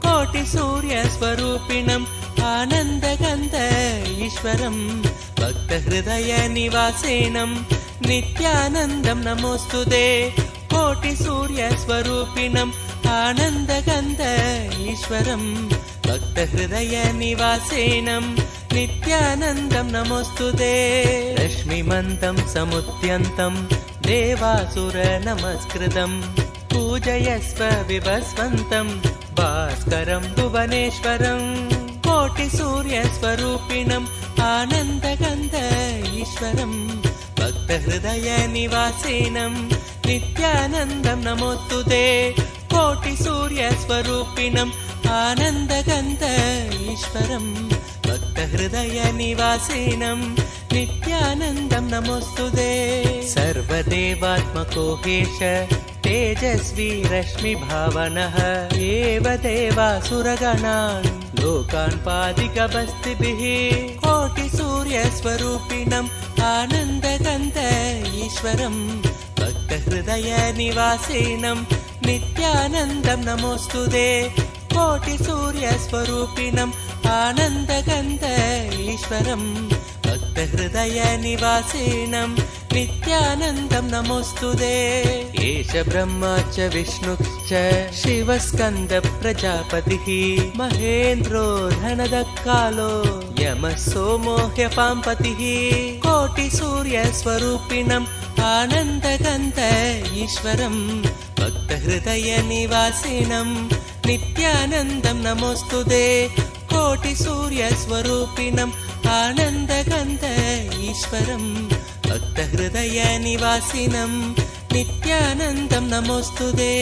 कोटिसूर्यस्वरूपिणम् आनन्दगन्ध ईश्वरं भक्तहृदयनिवासिनं नित्यानन्दं नमोऽस्तुते कोटिसूर्यस्वरूपिणम् आनन्दगन्ध ईश्वरं भक्तहृदयनिवासिनं नित्यानन्दं नमोऽस्तुते रश्मिमन्तं समुद्यन्तं देवासुरनमस्कृतं पूजयस्व विभस्वन्तं भास्करं भुवनेश्वरं कोटिसूर्यस्वरूपिणम् आनन्दगन्ध ईश्वरं भक्तहृदयनिवासिनं नित्यानन्दं नमोऽस्तुते कोटिसूर्यस्वरूपिणम् आनन्दगन्ध ईश्वरं भक्तहृदयनिवासिनं नित्यानन्दं नमोऽस्तुते सर्वदेवात्मको हेश तेजस्वी रश्मिभावनः एव देवासुरगणान् लोकान् पादिकबस्तिभिः कोटिसूर्यस्वरूपिणम् आनन्दगन्ध ईश्वरं भक्तहृदयनिवासिनं नित्यानन्दं नमोऽस्तुते कोटिसूर्यस्वरूपिणम् आनन्दगन्ध ईश्वरं भक्तहृदयनिवासिनं नित्यानन्दं नमोऽस्तुते एष ब्रह्मा च विष्णुश्च शिवस्कन्द प्रजापतिः महेन्द्रो धनदकालो यमः सोमो ह्यपाम्पतिः कोटिसूर्यस्वरूपिणम् आनन्दगन्ध ईश्वरं भक्तहृदयनिवासिनं नित्यानन्दं नमोऽस्तुते कोटिसूर्यस्वरूपिणम् आनन्दगन्ध ईश्वरं भक्तहृदयनिवासिनं नित्यानन्दं नमोऽस्तुते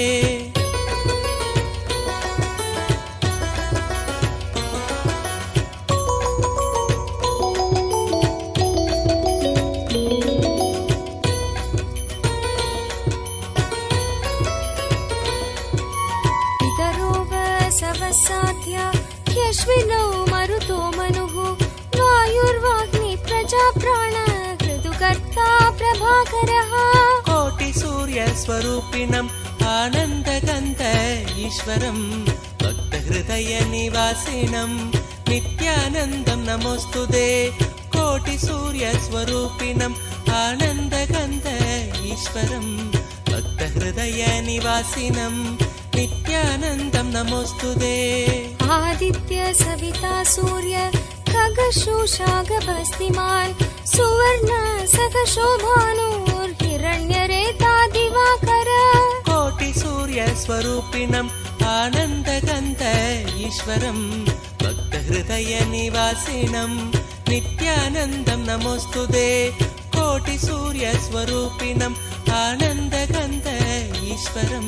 साध्या ह्यश्विनौ मरुतो मनुः वायुर्वाग्नि प्रजाप्राण ऋतुकर्ता प्रभाकरः कोटिसूर्यस्वरूपिणम् आनन्दगन्ध ईश्वरं भक्तहृदयनिवासिनं नित्यानन्दं नमोऽस्तुते कोटिसूर्यस्वरूपिणम् आनन्दगन्ध ईश्वरं भक्तहृदयनिवासिनं नित्यानन्दं नमोऽस्तुते आदित्य सविता सूर्य खगशोषागभस्तिमान् सुवर्ण सखशोभानुर्हिरण्यरेता दिवाकर कोटिसूर्यस्वरूपिणम् आनन्दगन्ध ईश्वरं भक्तहृदयनिवासिनं नित्यानन्दं नमोऽस्तुते कोटिसूर्यस्वरूपिणम् आनन्दगन्ध ईश्वरं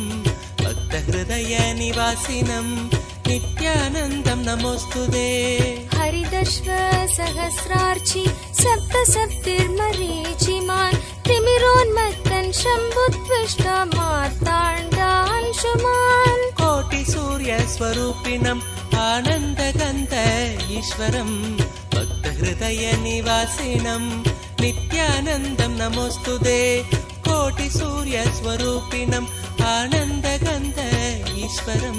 भक्तहृदयनिवासिनं नित्यानन्दं नमोऽस्तुते हरिदश्व सहस्रार्चि सप्तसप्तिर्मरीचिमान् तिमिरोन्मत्तन् शम्भुत्विष्ट मार्ताण्डांशुमान् कोटिसूर्यस्वरूपिणम् आनन्दगन्ध ईश्वरं भक्तहृदयनिवासिनं नित्यानन्दं नमोऽस्तुते कोटिसूर्यस्वरूपिणम् आनन्दगन्ध ईश्वरं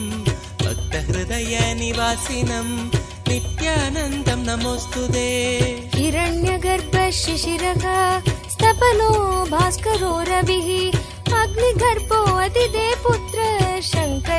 भक्तहृदयनिवासिनं नित्यानन्दं नमोऽस्तुते हिरण्यगर्भ शिशिरः स्तपनो भास्करो रविः अग्निगर्भो अतिदे पुत्र शङ्कर